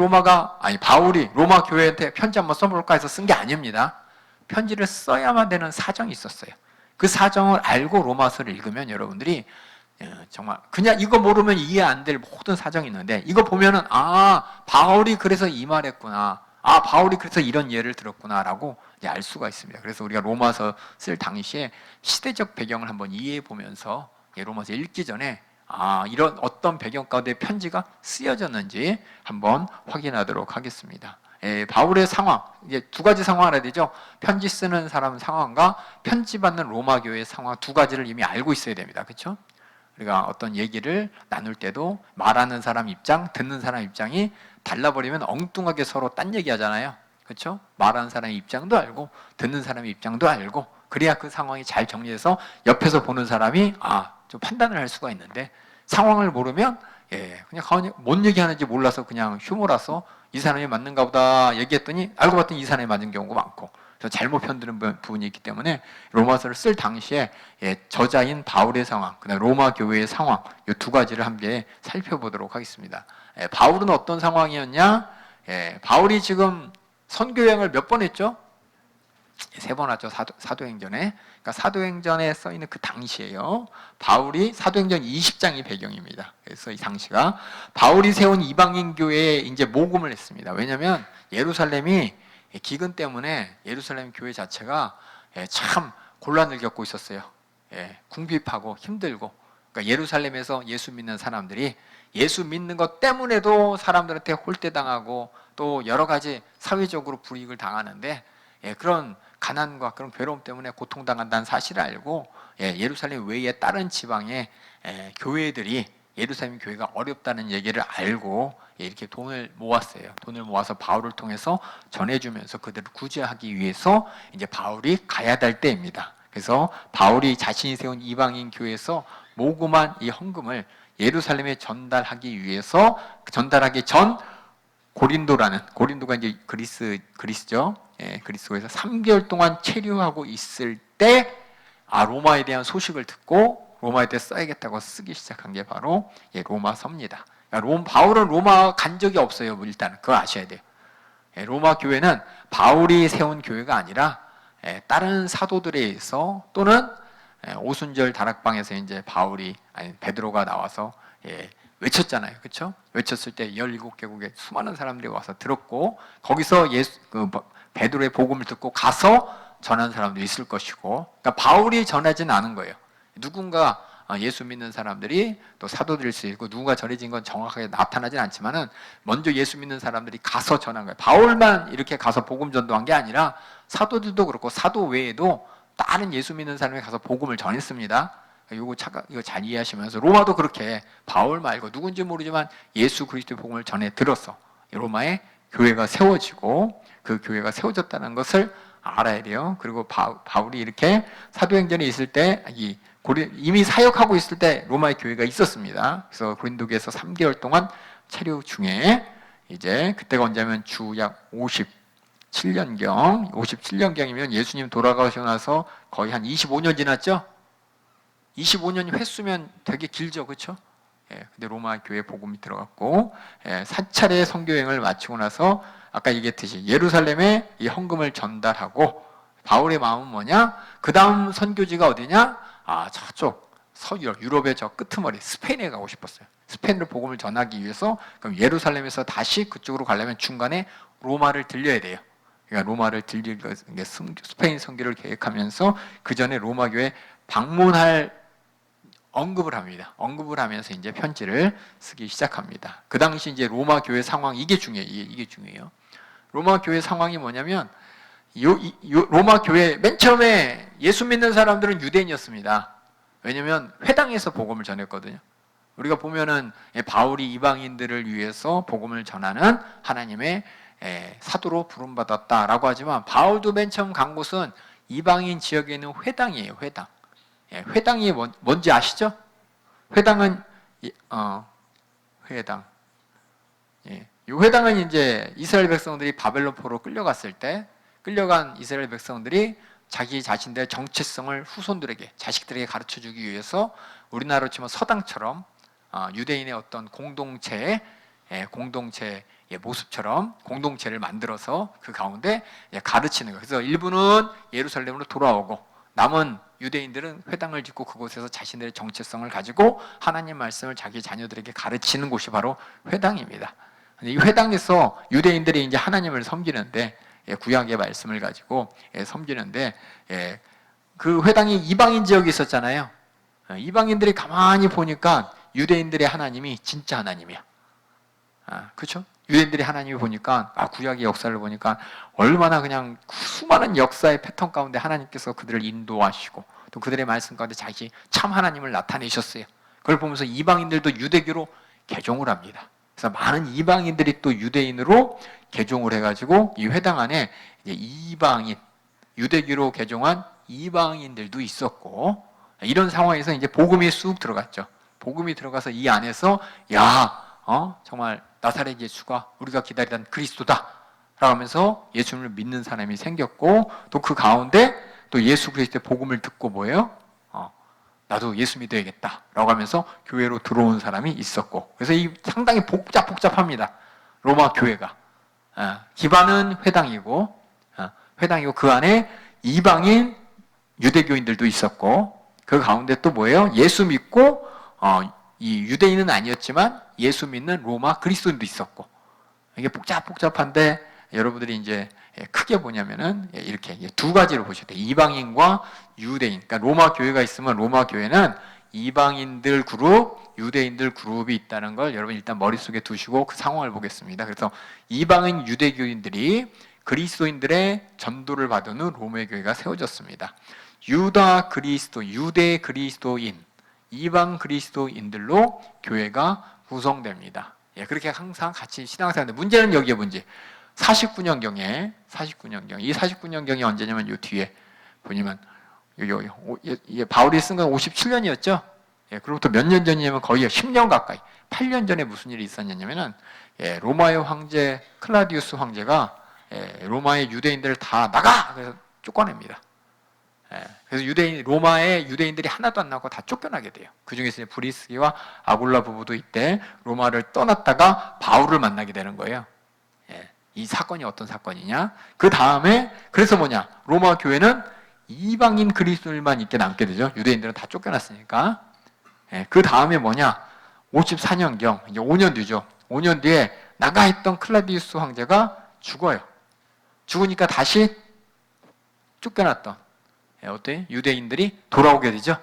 바울이 로마 교회한테 편지 한번 써볼까 해서 쓴 게 아닙니다. 편지를 써야만 되는 사정이 있었어요. 그 사정을 알고 로마서를 읽으면 여러분들이 정말 그냥 이거 모르면 이해 안 될 모든 사정이 있는데, 이거 보면은 바울이 그래서 이 말했구나, 바울이 그래서 이런 예를 들었구나 라고 알 수가 있습니다. 그래서 우리가 로마서 쓸 당시에 시대적 배경을 한번 이해해 보면서 로마서 읽기 전에 이런 어떤 배경 가운데 편지가 쓰여졌는지 한번 확인하도록 하겠습니다. 바울의 상황, 이제 두 가지 상황을 알아야 되죠. 편지 쓰는 사람 상황과 편지 받는 로마 교회의 상황, 두 가지를 이미 알고 있어야 됩니다. 그렇죠? 우리가 어떤 얘기를 나눌 때도 말하는 사람 입장, 듣는 사람 입장이 달라버리면 엉뚱하게 서로 딴 얘기 하잖아요. 그렇죠? 말하는 사람의 입장도 알고 듣는 사람의 입장도 알고, 그래야 그 상황이 잘 정리돼서 옆에서 보는 사람이 좀 판단을 할 수가 있는데, 상황을 모르면 그냥 뭔 얘기하는지 몰라서 그냥 휴머라서 이 사람이 맞는가 보다 얘기했더니 알고 봤더니 이 사람이 맞은 경우가 많고, 잘못 편드는 부분이 있기 때문에 로마서를 쓸 당시에 저자인 바울의 상황, 그다음에 로마 교회의 상황, 이 두 가지를 함께 살펴보도록 하겠습니다. 바울은 어떤 상황이었냐? 바울이 지금 선교여행을 몇 번 했죠? 3번 하죠. 사도행전에. 그러니까 사도행전에 써 있는 그 당시에요. 바울이 사도행전 20장이 배경입니다. 그래서 이 당시가 바울이 세운 이방인 교회에 이제 모금을 했습니다. 왜냐하면 예루살렘이 기근 때문에 예루살렘 교회 자체가 참 곤란을 겪고 있었어요. 궁핍하고 힘들고, 그러니까 예루살렘에서 예수 믿는 사람들이 예수 믿는 것 때문에도 사람들한테 홀대당하고 또 여러 가지 사회적으로 불이익을 당하는데, 그런 가난과 그런 괴로움 때문에 고통당한다는 사실을 알고 예루살렘 외에 다른 지방의 교회들이 예루살렘 교회가 어렵다는 얘기를 알고 이렇게 돈을 모았어요. 돈을 모아서 바울을 통해서 전해주면서 그들을 구제하기 위해서 이제 바울이 가야 될 때입니다. 그래서 바울이 자신이 세운 이방인 교회에서 모금한 이 헌금을 예루살렘에 전달하기 위해서, 전달하기 전 고린도가 이제 그리스죠. 그리스도에서 3개월 동안 체류하고 있을 때 로마에 대한 소식을 듣고 로마에 대해 써야겠다고 쓰기 시작한 게 바로 로마서입니다. 그러니까 바울은 로마 간 적이 없어요. 일단 그거 아셔야 돼요. 로마 교회는 바울이 세운 교회가 아니라 다른 사도들에 의해서, 또는 오순절 다락방에서 이제 베드로가 나와서 외쳤잖아요. 그렇죠? 외쳤을 때 17개국의 수많은 사람들이 와서 들었고, 거기서 베드로의 복음을 듣고 가서 전한 사람도 있을 것이고, 그러니까 바울이 전하진 않은 거예요. 누군가 예수 믿는 사람들이 또 사도들일 수 있고, 누군가 전해진 건 정확하게 나타나진 않지만은 먼저 예수 믿는 사람들이 가서 전한 거예요. 바울만 이렇게 가서 복음 전도한 게 아니라 사도들도 그렇고 사도 외에도 다른 예수 믿는 사람이 가서 복음을 전했습니다. 이거 잘 이해하시면서, 로마도 그렇게 바울 말고 누군지 모르지만 예수 그리스도의 복음을 전해 들었어. 로마에 교회가 세워지고 그 교회가 세워졌다는 것을 알아야 돼요. 그리고 바울이 이렇게 사도행전에 있을 때 이미 사역하고 있을 때 로마의 교회가 있었습니다. 그래서 고린도교에서 3개월 동안 체류 중에, 이제 그때가 언제냐면 주약 57년경이면 예수님 돌아가시고 나서 거의 한 25년 지났죠? 25년 횟수면 되게 길죠, 그렇죠? 근데 로마 교회 복음이 들어갔고, 4차례 선교여행을 마치고 나서 아까 얘기했듯이 예루살렘에 이 헌금을 전달하고, 바울의 마음은 뭐냐? 그 다음 선교지가 어디냐? 저쪽 유럽의 저 끄트머리 스페인에 가고 싶었어요. 스페인으로 복음을 전하기 위해서, 그럼 예루살렘에서 다시 그쪽으로 가려면 중간에 로마를 들려야 돼요. 그러니까 로마를 스페인 선교를 계획하면서 그 전에 로마 교회 방문할 언급을 합니다. 언급을 하면서 이제 편지를 쓰기 시작합니다. 그 당시 이제 로마 교회 상황, 이게 중요해요. 로마 교회 상황이 뭐냐면, 로마 교회 맨 처음에 예수 믿는 사람들은 유대인이었습니다. 왜냐면 회당에서 복음을 전했거든요. 우리가 보면은 바울이 이방인들을 위해서 복음을 전하는 하나님의 사도로 부름받았다라고 하지만 바울도 맨 처음 간 곳은 이방인 지역에 있는 회당이에요. 회당. 회당이 뭔지 아시죠? 회당은 회당. 이 회당은 이제 이스라엘 백성들이 바벨론 포로 끌려갔을 때 끌려간 이스라엘 백성들이 자기 자신들의 정체성을 후손들에게 자식들에게 가르쳐주기 위해서 우리나라로 치면 서당처럼 유대인의 어떤 공동체의 모습처럼 공동체를 만들어서 그 가운데 가르치는 거예요. 그래서 일부는 예루살렘으로 돌아오고 남은 유대인들은 회당을 짓고 그곳에서 자신들의 정체성을 가지고 하나님 말씀을 자기 자녀들에게 가르치는 곳이 바로 회당입니다. 이 회당에서 유대인들이 이제 하나님을 섬기는데 구약의 말씀을 가지고 섬기는데 그 회당이 이방인 지역에 있었잖아요. 이방인들이 가만히 보니까 유대인들의 하나님이 진짜 하나님이야. 그렇죠? 유대인들이 하나님을 보니까 구약의 역사를 보니까 얼마나 그냥 수많은 역사의 패턴 가운데 하나님께서 그들을 인도하시고 또 그들의 말씀 가운데 자기 참 하나님을 나타내셨어요. 그걸 보면서 이방인들도 유대교로 개종을 합니다. 그래서 많은 이방인들이 또 유대인으로 개종을 해가지고 이 회당 안에 이제 이방인, 유대교로 개종한 이방인들도 있었고 이런 상황에서 이제 복음이 쑥 들어갔죠. 복음이 들어가서 이 안에서 정말 나사렛 예수가 우리가 기다리던 그리스도다 라고 하면서 예수님을 믿는 사람이 생겼고 또 그 가운데 또 예수 그리스도의 복음을 듣고 뭐예요? 나도 예수 믿어야겠다 라고 하면서 교회로 들어온 사람이 있었고 그래서 이 상당히 복잡합니다. 로마 교회가 기반은 회당이고 그 안에 이방인 유대교인들도 있었고 그 가운데 또 뭐예요? 예수 믿고 이 유대인은 아니었지만 예수 믿는 로마 그리스도인도 있었고 이게 복잡한데 여러분들이 이제 크게 보냐면은 이렇게 두 가지로 보셔야 돼요. 이방인과 유대인. 그러니까 로마 교회가 있으면 로마 교회는 이방인들 그룹, 유대인들 그룹이 있다는 걸 여러분 일단 머릿속에 두시고 그 상황을 보겠습니다. 그래서 이방인 유대교인들이 그리스도인들의 전도를 받은 후 로마 교회가 세워졌습니다. 유대 그리스도인, 이방 그리스도인들로 교회가 구성됩니다. 그렇게 항상 같이 신앙생활하는데 문제는 여기에 문제. 49년경에 이 49년경이 언제냐면 요 뒤에 보시면 바울이 쓴 건 57년이었죠. 그로부터 몇 년 전이냐면 거의 10년 가까이 8년 전에 무슨 일이 있었냐면은 로마의 황제 클라디우스 황제가 로마의 유대인들을 다 나가 그래서 쫓아냅니다. 그래서 로마의 유대인들이 하나도 안 남고 다 쫓겨나게 돼요. 그 중에서 브리스기와 아굴라 부부도 이때 로마를 떠났다가 바울을 만나게 되는 거예요. 이 사건이 어떤 사건이냐? 그 다음에 그래서 뭐냐? 로마 교회는 이방인 그리스도인만 있게 남게 되죠. 유대인들은 다 쫓겨났으니까. 그 다음에 뭐냐? 54년경 이제 5년 뒤죠. 5년 뒤에 나가있던 클라디우스 황제가 죽어요. 죽으니까 다시 쫓겨났던 어때? 유대인들이 돌아오게 되죠.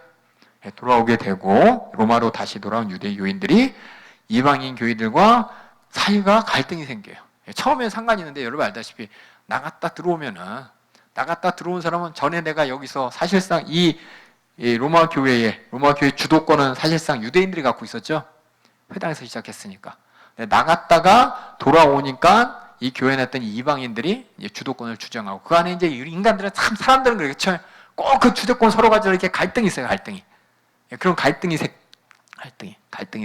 돌아오게 되고 로마로 다시 돌아온 유대교인들이 이방인 교인들과 사이가 갈등이 생겨요. 처음엔 상관이 있는데 여러분 알다시피 나갔다 들어온 사람은 전에 내가 여기서 사실상 이 로마 교회의 주도권은 사실상 유대인들이 갖고 있었죠. 회당에서 시작했으니까. 나갔다가 돌아오니까 이 교회에 냈던 이방인들이 이제 주도권을 주장하고 그 안에 이제 인간들은 참 사람들은 그렇죠. 꼭 그 주도권 서로 가지고 이렇게 갈등이 있어요. 그런 갈등이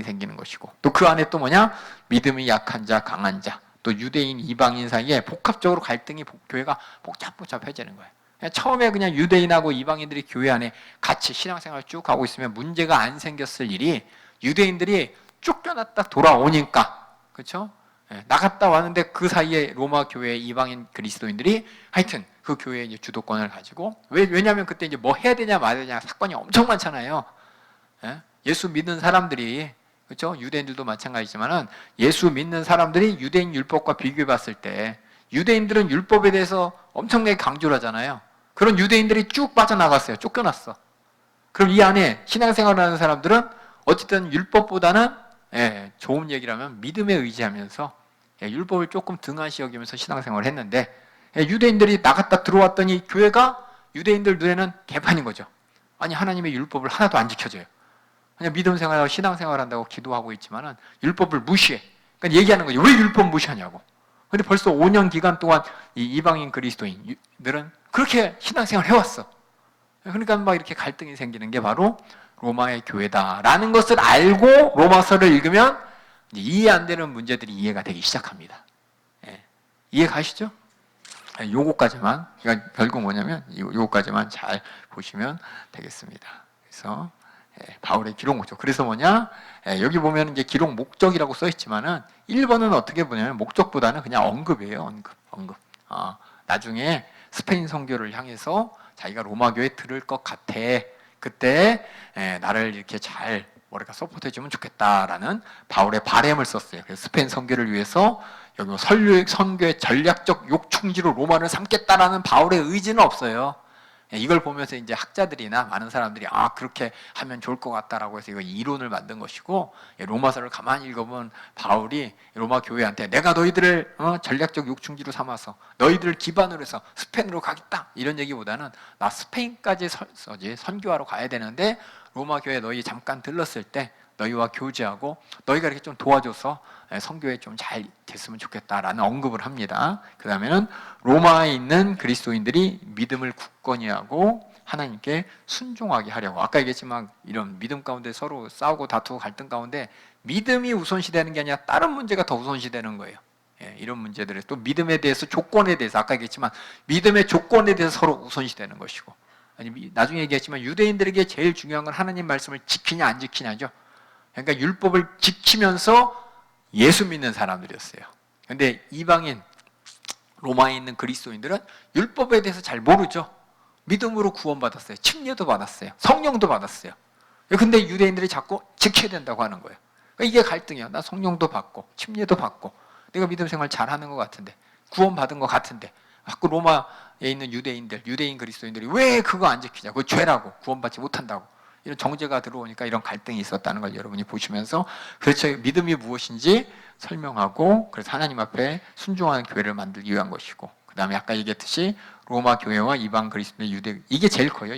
생기는 것이고 또 그 안에 또 뭐냐? 믿음이 약한 자, 강한 자 또 유대인, 이방인 사이에 복합적으로 갈등이 교회가 복잡해지는 거예요. 처음에 그냥 유대인하고 이방인들이 교회 안에 같이 신앙생활을 쭉 하고 있으면 문제가 안 생겼을 일이 유대인들이 쫓겨났다 돌아오니까 그렇죠? 나갔다 왔는데 그 사이에 로마 교회 이방인 그리스도인들이 하여튼 그 교회의 이제 주도권을 가지고 왜냐하면 그때 이제 뭐 해야 되냐 말아야 되냐 사건이 엄청 많잖아요. 예수 믿는 사람들이 그렇죠? 유대인들도 마찬가지지만은 예수 믿는 사람들이 유대인 율법과 비교해 봤을 때 유대인들은 율법에 대해서 엄청나게 강조를 하잖아요. 그런 유대인들이 쭉 빠져나갔어요. 쫓겨났어. 그럼 이 안에 신앙생활을 하는 사람들은 어쨌든 율법보다는 좋은 얘기라면 믿음에 의지하면서 율법을 조금 등한시 여기면서 신앙생활을 했는데 유대인들이 나갔다 들어왔더니 교회가 유대인들 눈에는 개판인 거죠. 아니 하나님의 율법을 하나도 안 지켜줘요. 그냥 믿음 생활하고 신앙 생활한다고 기도하고 있지만은 율법을 무시해. 그러니까 얘기하는 거죠. 왜 율법 무시하냐고. 근데 벌써 5년 기간 동안 이 이방인 그리스도인들은 그렇게 신앙생활을 해왔어. 그러니까 막 이렇게 갈등이 생기는 게 바로 로마의 교회다라는 것을 알고 로마서를 읽으면 이해 안 되는 문제들이 이해가 되기 시작합니다. 예. 이해 가시죠? 요거까지만, 그러니까 결국 뭐냐면 요거까지만 잘 보시면 되겠습니다. 그래서 바울의 기록 목적. 그래서 뭐냐? 여기 보면 이제 기록 목적이라고 써 있지만은 1번은 어떻게 보냐면 목적보다는 그냥 언급이에요. 언급. 나중에 스페인 선교를 향해서 자기가 로마 교회 들을 것 같아. 그때 나를 이렇게 잘 뭐랄까 서포트해주면 좋겠다라는 바울의 바램을 썼어요. 그래서 스페인 선교를 위해서 여기 선교의 전략적 욕충지로 로마를 삼겠다라는 바울의 의지는 없어요. 이걸 보면서 이제 학자들이나 많은 사람들이 그렇게 하면 좋을 것 같다라고 해서 이거 이론을 만든 것이고, 로마서를 가만히 읽어보면 바울이 로마 교회한테 내가 너희들을 전략적 욕충지로 삼아서 너희들을 기반으로 해서 스페인으로 가겠다 이런 얘기보다는 나 스페인까지 선교하러 가야 되는데 로마 교회 너희 잠깐 들렀을 때 너희와 교제하고 너희가 이렇게 좀 도와줘서 선교에 좀 잘 됐으면 좋겠다라는 언급을 합니다. 그 다음에는 로마에 있는 그리스도인들이 믿음을 굳건히 하고 하나님께 순종하게 하려고, 아까 얘기했지만 이런 믿음 가운데 서로 싸우고 다투고 갈등 가운데 믿음이 우선시되는 게 아니라 다른 문제가 더 우선시되는 거예요. 이런 문제들을 또 믿음에 대해서 조건에 대해서 아까 얘기했지만 믿음의 조건에 대해서 서로 우선시되는 것이고, 아니 나중에 얘기했지만 유대인들에게 제일 중요한 건 하나님 말씀을 지키냐 안 지키냐죠. 그러니까 율법을 지키면서 예수 믿는 사람들이었어요. 근데 이방인 로마에 있는 그리스도인들은 율법에 대해서 잘 모르죠. 믿음으로 구원받았어요. 침례도 받았어요. 성령도 받았어요. 근데 유대인들이 자꾸 지켜야 된다고 하는 거예요. 그러니까 이게 갈등이야. 나 성령도 받고 침례도 받고 내가 믿음 생활 잘하는 것 같은데 구원받은 것 같은데 자꾸 로마에 있는 유대인 그리스도인들이 왜 그거 안 지키냐. 그거 죄라고, 구원받지 못한다고. 이런 정죄가 들어오니까 이런 갈등이 있었다는 걸 여러분이 보시면서 그렇죠. 믿음이 무엇인지 설명하고 그래서 하나님 앞에 순종하는 교회를 만들기 위한 것이고, 그 다음에 아까 얘기했듯이 로마 교회와 이방 그리스도 유대, 이게 제일 커요.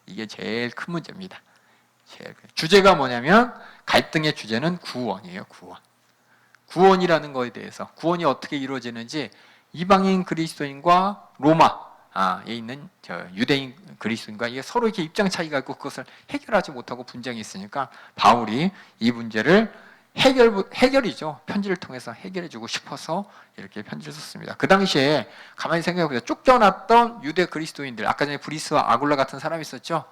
이게 제일 큰 문제입니다. 주제가 뭐냐면 갈등의 주제는 구원이에요. 구원이라는 거에 대해서 구원이 어떻게 이루어지는지 이방인 그리스도인과 로마에 있는 유대인 그리스도인과 이게 서로 이렇게 입장 차이가 있고 그것을 해결하지 못하고 분쟁이 있으니까 바울이 이 문제를 해결이죠. 편지를 통해서 해결해주고 싶어서 이렇게 편지를 썼습니다. 그 당시에 가만히 생각해보세요. 쫓겨났던 유대 그리스도인들, 아까 전에 브리스와 아굴라 같은 사람이 있었죠.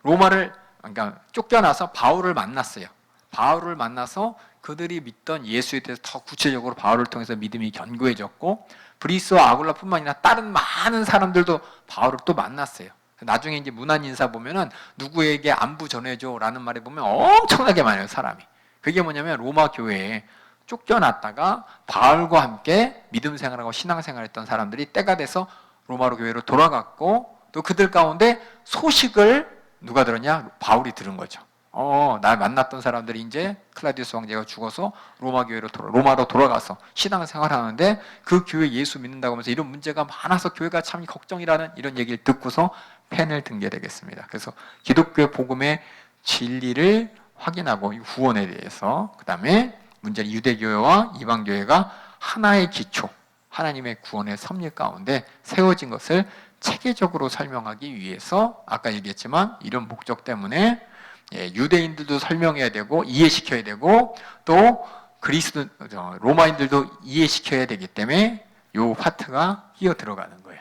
그러니까 쫓겨나서 바울을 만났어요. 바울을 만나서 그들이 믿던 예수에 대해서 더 구체적으로 바울을 통해서 믿음이 견고해졌고, 브리스와 아굴라뿐만 아니라 다른 많은 사람들도 바울을 또 만났어요. 나중에 이제 문안 인사 보면은 누구에게 안부 전해줘라는 말에 보면 엄청나게 많아요, 사람이. 그게 뭐냐면 로마 교회에 쫓겨났다가 바울과 함께 믿음 생활하고 신앙 생활했던 사람들이 때가 돼서 로마로 교회로 돌아갔고, 또 그들 가운데 소식을 누가 들었냐? 바울이 들은 거죠. 날 만났던 사람들이 이제 클라디우스 황제가 죽어서 로마로 돌아가서 신앙 생활하는데 그 교회 예수 믿는다고 하면서 이런 문제가 많아서 교회가 참 걱정이라는 이런 얘기를 듣고서 펜을 든 게 되겠습니다. 그래서 기독교 복음의 진리를 확인하고 구원에 대해서, 그 다음에 문제는 유대교회와 이방교회가 하나의 기초, 하나님의 구원의 섭리 가운데 세워진 것을 체계적으로 설명하기 위해서 아까 얘기했지만 이런 목적 때문에 유대인들도 설명해야 되고 이해시켜야 되고 또 로마인들도 이해시켜야 되기 때문에 이 파트가 끼어 들어가는 거예요.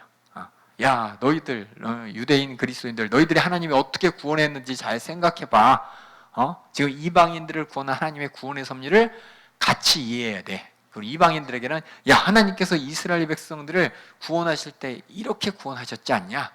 야, 너희들 유대인 그리스도인들 너희들이 하나님이 어떻게 구원했는지 잘 생각해봐. 지금 이방인들을 구원한 하나님의 구원의 섭리를 같이 이해해야 돼. 그리고 이방인들에게는 야, 하나님께서 이스라엘 백성들을 구원하실 때 이렇게 구원하셨지 않냐?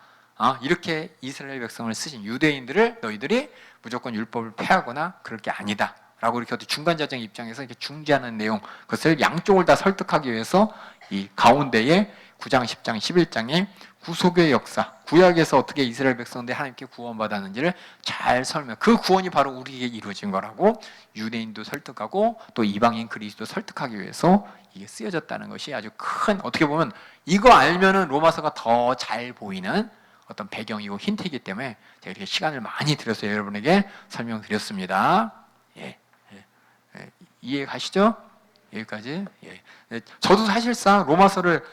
이렇게 이스라엘 백성을 쓰신 유대인들을 너희들이 무조건 율법을 폐하거나 그럴 게 아니다 라고 이렇게 중간자적 입장에서 이렇게 중재하는 내용, 그것을 양쪽을 다 설득하기 위해서 이 가운데에 9장, 10장, 11장에 구속의 역사, 구약에서 어떻게 이스라엘 백성들이 하나님께 구원받았는지를 잘 설명, 그 구원이 바로 우리에게 이루어진 거라고 유대인도 설득하고 또 이방인 그리스도 설득하기 위해서 이게 쓰여졌다는 것이 아주 큰, 어떻게 보면 이거 알면은 로마서가 더 잘 보이는 어떤 배경이고 힌트이기 때문에 제가 이렇게 시간을 많이 들여서 여러분에게 설명드렸습니다. 이해 가시죠? 여기까지. 예. 저도 사실상 로마서를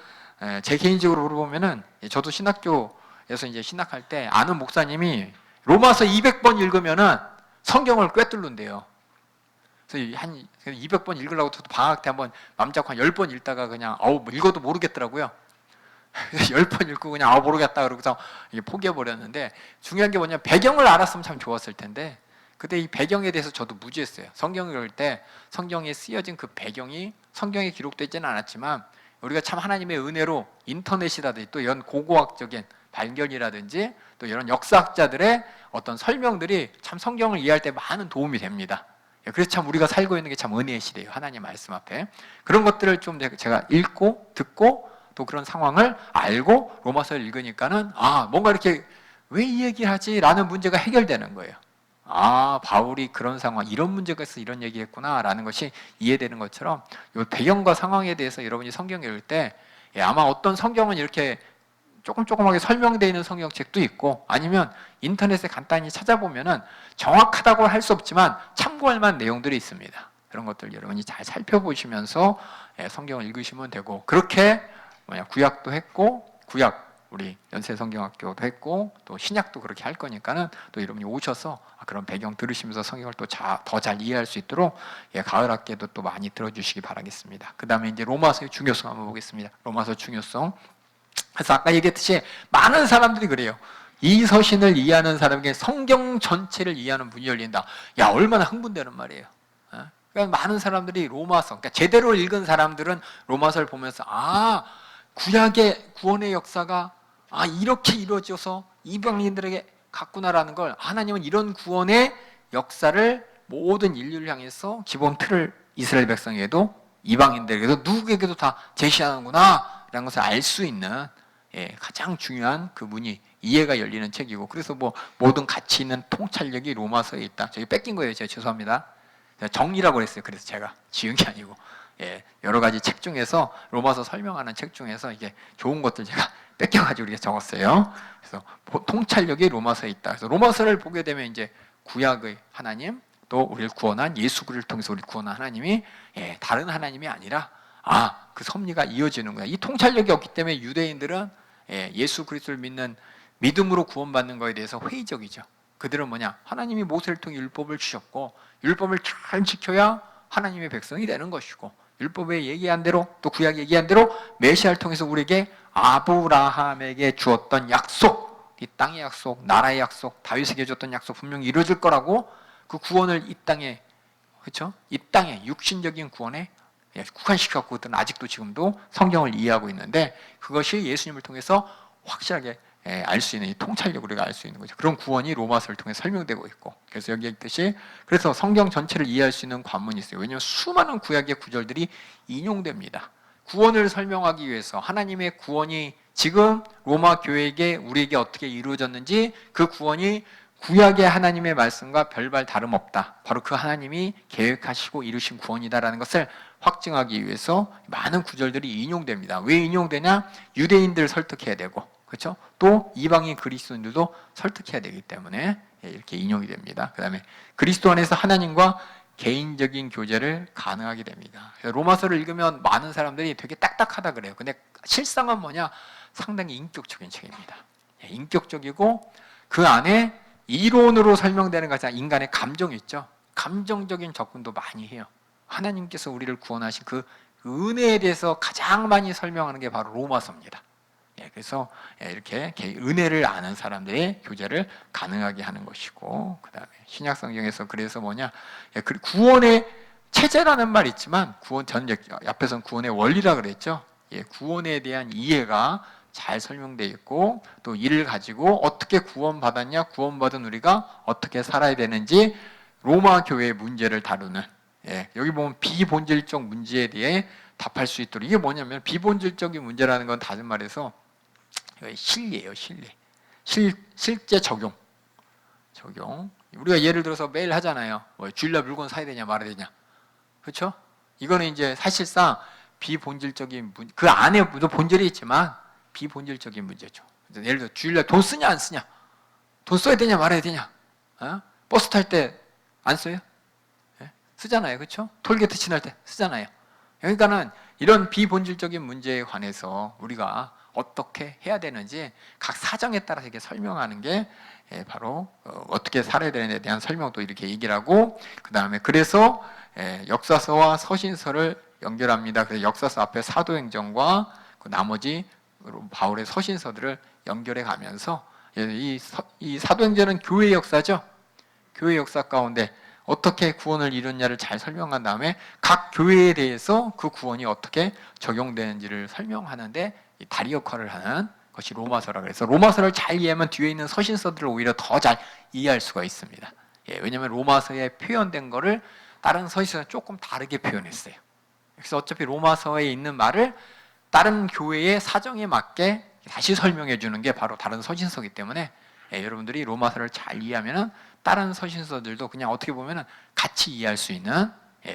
제 개인적으로 물어보면은 저도 신학교에서 이제 신학할 때 아는 목사님이 로마서 200번 읽으면은 성경을 꿰뚫는데요. 그래서 한 200번 읽으려고 저도 방학 때 한번 맘 잡고 한 10번 읽다가 그냥 뭐 읽어도 모르겠더라고요. 10번 읽고 그냥 모르겠다 그러고서 포기해버렸는데, 중요한 게 뭐냐면 배경을 알았으면 참 좋았을 텐데 그때 이 배경에 대해서 저도 무지했어요. 성경을 읽을 때 성경에 쓰여진 그 배경이 성경에 기록되지는 않았지만 우리가 참 하나님의 은혜로 인터넷이라든지 또 이런 고고학적인 발견이라든지 또 이런 역사학자들의 어떤 설명들이 참 성경을 이해할 때 많은 도움이 됩니다. 그래서 참 우리가 살고 있는 게 참 은혜의 시대예요. 하나님 말씀 앞에. 그런 것들을 좀 제가 읽고 듣고 또 그런 상황을 알고 로마서를 읽으니까는 뭔가 이렇게 왜 이 얘기를 하지? 라는 문제가 해결되는 거예요. 바울이 그런 상황, 이런 문제가 있어서 이런 얘기했구나 라는 것이 이해되는 것처럼 이 배경과 상황에 대해서 여러분이 성경 읽을 때 아마 어떤 성경은 이렇게 조금하게 설명되어 있는 성경책도 있고 아니면 인터넷에 간단히 찾아보면은 정확하다고 할 수 없지만 참고할 만한 내용들이 있습니다. 그런 것들 여러분이 잘 살펴보시면서 성경을 읽으시면 되고, 그렇게 구약도 했고, 구약 우리 연세성경학교도 했고 또 신약도 그렇게 할 거니까는 또 여러분이 오셔서 그런 배경 들으시면서 성경을 또 더 잘 이해할 수 있도록 가을 학기에도 또 많이 들어주시기 바라겠습니다. 그 다음에 이제 로마서의 중요성 한번 보겠습니다. 로마서 중요성. 그래서 아까 얘기했듯이 많은 사람들이 그래요. 이 서신을 이해하는 사람에게 성경 전체를 이해하는 문이 열린다. 얼마나 흥분되는 말이에요. 그러니까 많은 사람들이 로마서, 그러니까 제대로 읽은 사람들은 로마서를 보면서 구약의 구원의 역사가 이렇게 이루어져서 이방인들에게 갔구나라는 걸, 하나님은 이런 구원의 역사를 모든 인류를 향해서 기본 틀을 이스라엘 백성에게도 이방인들에게도 누구에게도 다 제시하는구나 라는 것을 알 수 있는 가장 중요한 그 문이 이해가 열리는 책이고, 그래서 모든 가치 있는 통찰력이 로마서에 있다. 저기 뺏긴 거예요. 제가 죄송합니다. 정리라고 했어요. 그래서 제가 지은 게 아니고 여러 가지 책 중에서 로마서 설명하는 책 중에서 이게 좋은 것들 제가 뺏겨가지고 이렇게 적었어요. 그래서 통찰력이 로마서에 있다. 그래서 로마서를 보게 되면 이제 구약의 하나님, 또 우리를 구원한 예수 그리스도를 통해서 우리를 구원한 하나님이 다른 하나님이 아니라 그 섭리가 이어지는구나. 이 통찰력이 없기 때문에 유대인들은 예수 그리스도를 믿는 믿음으로 구원받는 것에 대해서 회의적이죠. 그들은 뭐냐? 하나님이 모세를 통해 율법을 주셨고 율법을 잘 지켜야 하나님의 백성이 되는 것이고, 율법에 얘기한 대로 또 구약에 얘기한 대로 메시아를 통해서 우리에게 아브라함에게 주었던 약속, 이 땅의 약속, 나라의 약속, 다윗에게 줬던 약속 분명히 이루어질 거라고, 그 구원을 이 땅에, 그렇죠? 이 땅에 육신적인 구원에 국한시켰고 그들은 아직도 지금도 성경을 이해하고 있는데 그것이 예수님을 통해서 확실하게 알 수 있는 이 통찰력으로 우리가 알 수 있는 거죠. 그런 구원이 로마서를 통해 설명되고 있고, 그래서 여기 있듯이 그래서 성경 전체를 이해할 수 있는 관문이 있어요. 왜냐하면 수많은 구약의 구절들이 인용됩니다. 구원을 설명하기 위해서 하나님의 구원이 지금 로마 교회에게 우리에게 어떻게 이루어졌는지, 그 구원이 구약의 하나님의 말씀과 별반 다름없다. 바로 그 하나님이 계획하시고 이루신 구원이다라는 것을 확증하기 위해서 많은 구절들이 인용됩니다. 왜 인용되냐? 유대인들 설득해야 되고, 그렇죠? 또 이방인 그리스도인들도 설득해야 되기 때문에 이렇게 인용이 됩니다. 그 다음에 그리스도 안에서 하나님과 개인적인 교제를 가능하게 됩니다. 로마서를 읽으면 많은 사람들이 되게 딱딱하다 그래요. 근데 실상은 뭐냐? 상당히 인격적인 책입니다. 인격적이고 그 안에 이론으로 설명되는 것이 아니라 인간의 감정이 있죠. 감정적인 접근도 많이 해요. 하나님께서 우리를 구원하신 그 은혜에 대해서 가장 많이 설명하는 게 바로 로마서입니다. 그래서 이렇게 은혜를 아는 사람들의 교제를 가능하게 하는 것이고, 그 다음에 신약 성경에서 그래서 뭐냐, 구원의 체제라는 말이 있지만 전 앞에서는 구원의 원리라 그랬죠. 구원에 대한 이해가 잘 설명되어 있고, 또 이를 가지고 어떻게 구원받았냐, 구원받은 우리가 어떻게 살아야 되는지 로마 교회의 문제를 다루는, 여기 보면 비본질적 문제에 대해 답할 수 있도록, 이게 뭐냐면 비본질적인 문제라는 건 다른 말해서 실리예요. 실제 적용. 우리가 예를 들어서 매일 하잖아요. 주일날 물건 사야 되냐 말아야 되냐, 그렇죠? 이거는 이제 사실상 비본질적인 그 안에 본질이 있지만 비본질적인 문제죠. 예를 들어 주일날 돈 쓰냐 안 쓰냐, 돈 써야 되냐 말아야 되냐, 버스 탈 때 안 써요? 쓰잖아요, 그렇죠? 톨게이트 지날 때 쓰잖아요. 그러니까는 이런 비본질적인 문제에 관해서 우리가 어떻게 해야 되는지 각 사정에 따라서 이렇게 설명하는 게 바로 어떻게 살아야 되는지에 대한 설명도 이렇게 얘기를 하고, 그 다음에 그래서 역사서와 서신서를 연결합니다. 그래서 역사서 앞에 사도행전과 그 나머지 바울의 서신서들을 연결해 가면서 이 사도행전은 교회 역사죠. 교회 역사 가운데 어떻게 구원을 이루느냐를 잘 설명한 다음에 각 교회에 대해서 그 구원이 어떻게 적용되는지를 설명하는데 다리 역할을 하는 것이 로마서라 그래서 로마서를 잘 이해하면 뒤에 있는 서신서들을 오히려 더 잘 이해할 수가 있습니다. 왜냐하면 로마서에 표현된 거를 다른 서신서는 조금 다르게 표현했어요. 그래서 어차피 로마서에 있는 말을 다른 교회의 사정에 맞게 다시 설명해 주는 게 바로 다른 서신서이기 때문에 여러분들이 로마서를 잘 이해하면 다른 서신서들도 그냥 어떻게 보면 같이 이해할 수 있는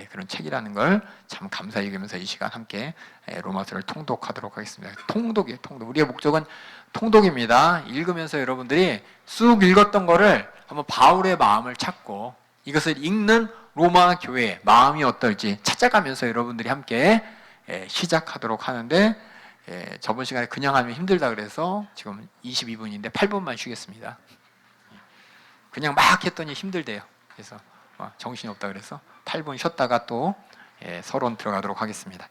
그런 책이라는 걸 참 감사히 여기면서 이 시간 함께 로마서를 통독하도록 하겠습니다. 통독이에요, 통독. 우리의 목적은 통독입니다. 읽으면서 여러분들이 쑥 읽었던 거를 한번 바울의 마음을 찾고 이것을 읽는 로마 교회의 마음이 어떨지 찾아가면서 여러분들이 함께 시작하도록 하는데, 저번 시간에 그냥 하면 힘들다 그래서 지금 22분인데 8분만 쉬겠습니다. 그냥 막 했더니 힘들대요. 그래서 정신이 없다 그래서 8분 쉬었다가 또 서론 들어가도록 하겠습니다.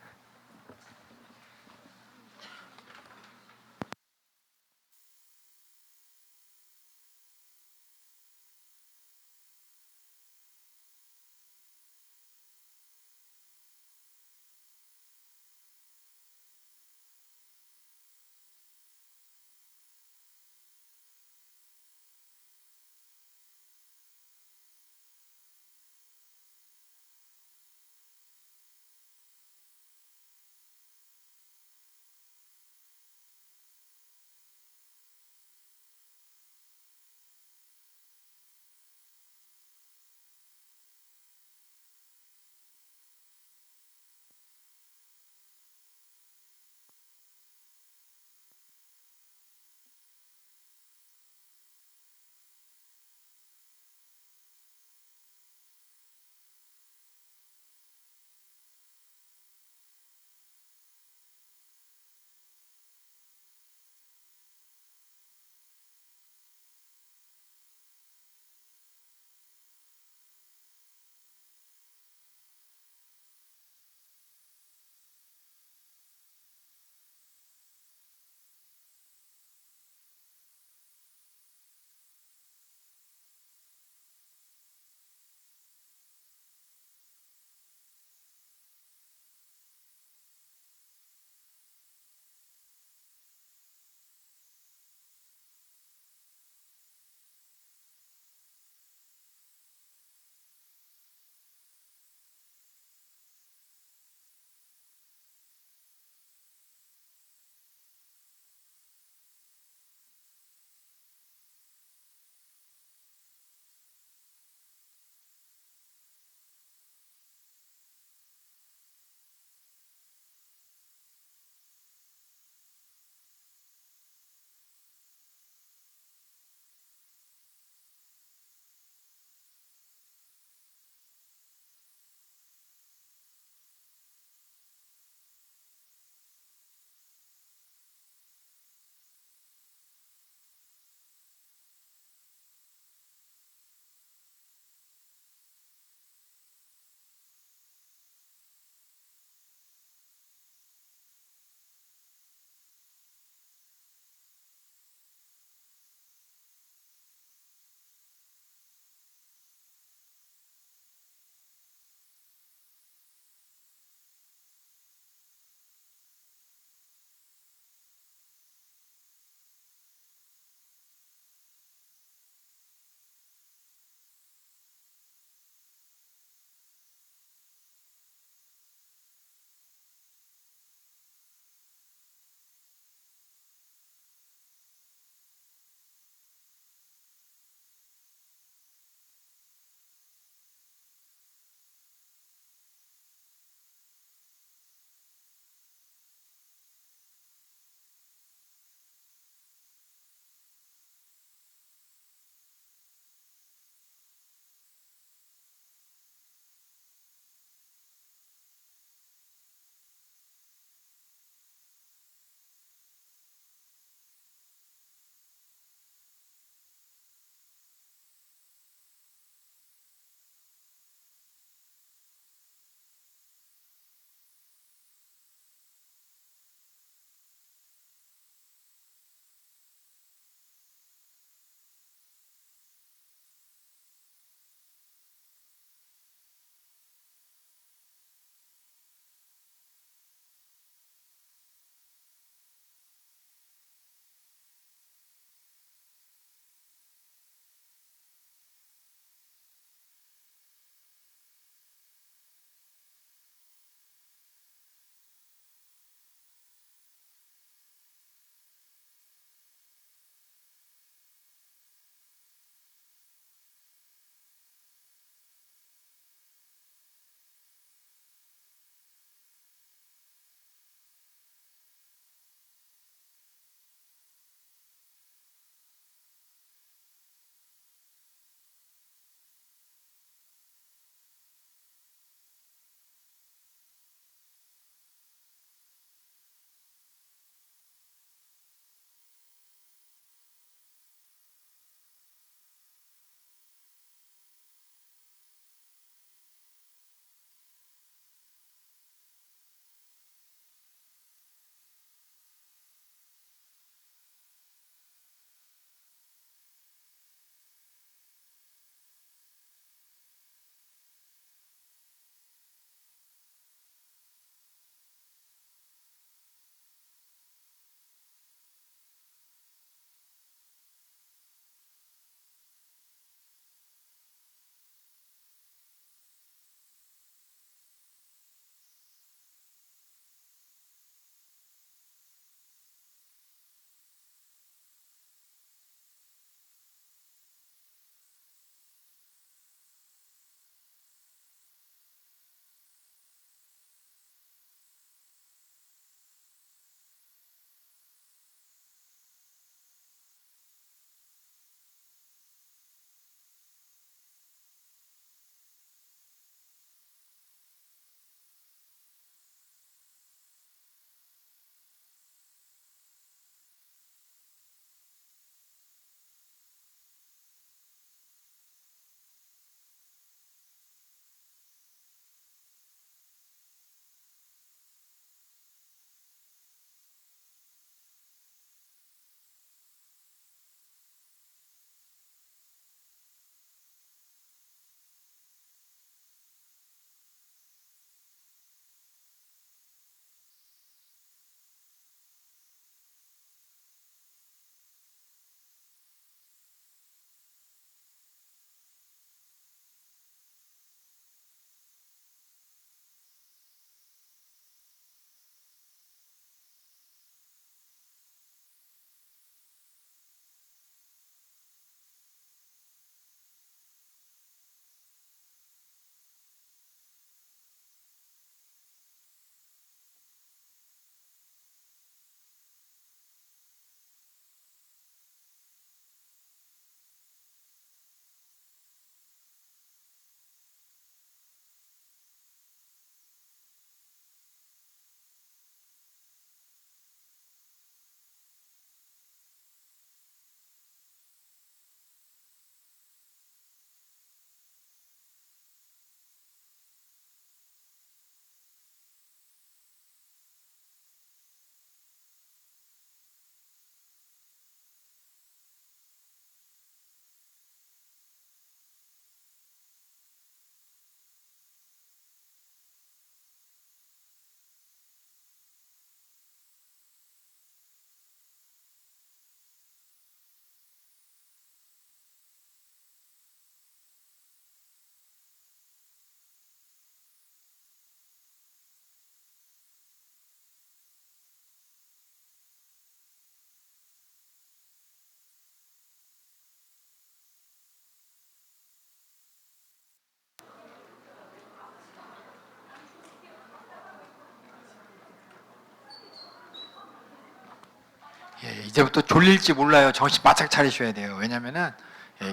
이제부터 졸릴지 몰라요. 정신 바짝 차리셔야 돼요. 왜냐면은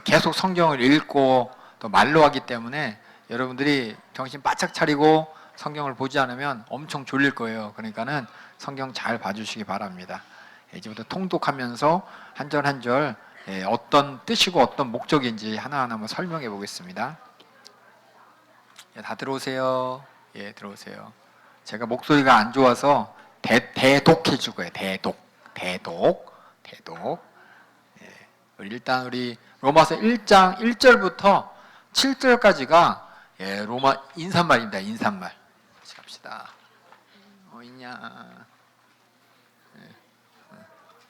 계속 성경을 읽고 또 말로 하기 때문에 여러분들이 정신 바짝 차리고 성경을 보지 않으면 엄청 졸릴 거예요. 그러니까는 성경 잘 봐주시기 바랍니다. 이제부터 통독하면서 한 절 한 절 어떤 뜻이고 어떤 목적인지 하나하나 한번 설명해 보겠습니다. 다 들어오세요. 예, 들어오세요. 제가 목소리가 안 좋아서 대독해 줄 거예요. 대독. 예, 일단 우리 로마서 1장 1절부터 7절까지가 로마 인사말입니다. 인사말. 같이 갑시다. 있냐?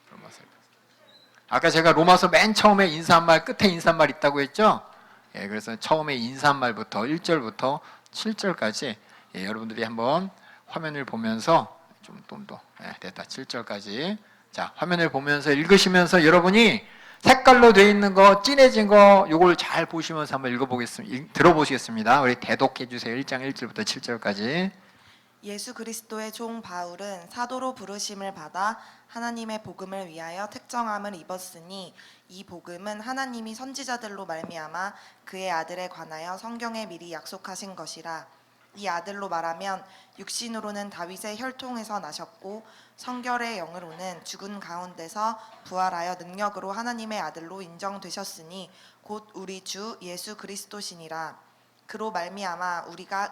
로마서. 아까 제가 로마서 맨 처음에 인사말, 끝에 인사말 있다고 했죠? 그래서 처음에 인사말부터 1절부터 7절까지 여러분들이 한번 화면을 보면서 좀 더 됐다. 7절까지. 자, 화면을 보면서 읽으시면서 여러분이 색깔로 되어 있는 거, 진해진 거 요걸 잘 보시면서 한번 들어보시겠습니다. 우리 대독해 주세요. 1장 1절부터 7절까지. 예수 그리스도의 종 바울은 사도로 부르심을 받아 하나님의 복음을 위하여 택정함을 입었으니 이 복음은 하나님이 선지자들로 말미암아 그의 아들에 관하여 성경에 미리 약속하신 것이라. 이 아들로 말하면 육신으로는 다윗의 혈통에서 나셨고 성결의 영으로는 죽은 가운데서 부활하여 능력으로 하나님의 아들로 인정되셨으니 곧 우리 주 예수 그리스도시니라. 그로 말미암아 우리가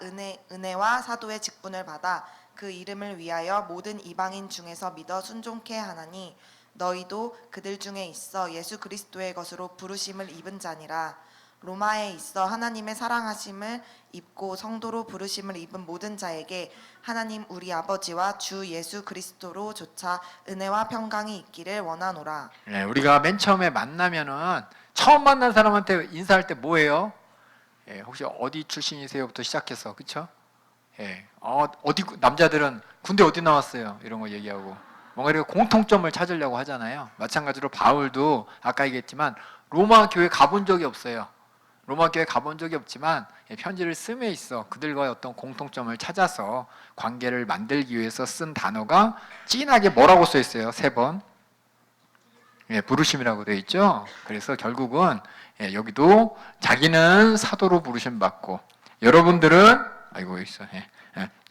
은혜와 사도의 직분을 받아 그 이름을 위하여 모든 이방인 중에서 믿어 순종케 하나니 너희도 그들 중에 있어 예수 그리스도의 것으로 부르심을 입은 자니라. 로마에 있어 하나님의 사랑하심을 입고 성도로 부르심을 입은 모든 자에게 하나님 우리 아버지와 주 예수 그리스도로 조차 은혜와 평강이 있기를 원하노라. 우리가 맨 처음에 만나면은 처음 만난 사람한테 인사할 때 뭐예요? 혹시 어디 출신이세요부터 시작해서 그렇죠? 어디 남자들은 군대 어디 나왔어요? 이런 거 얘기하고 뭔가 이렇게 공통점을 찾으려고 하잖아요. 마찬가지로 바울도 아까 얘기했지만 로마 교회 가본 적이 없어요. 로마 교회 가본 적이 없지만 편지를 씀에 있어 그들과의 어떤 공통점을 찾아서 관계를 만들기 위해서 쓴 단어가 진하게 뭐라고 써 있어요? 3번. 부르심이라고 되어 있죠. 그래서 결국은 여기도 자기는 사도로 부르심 받고 여러분들은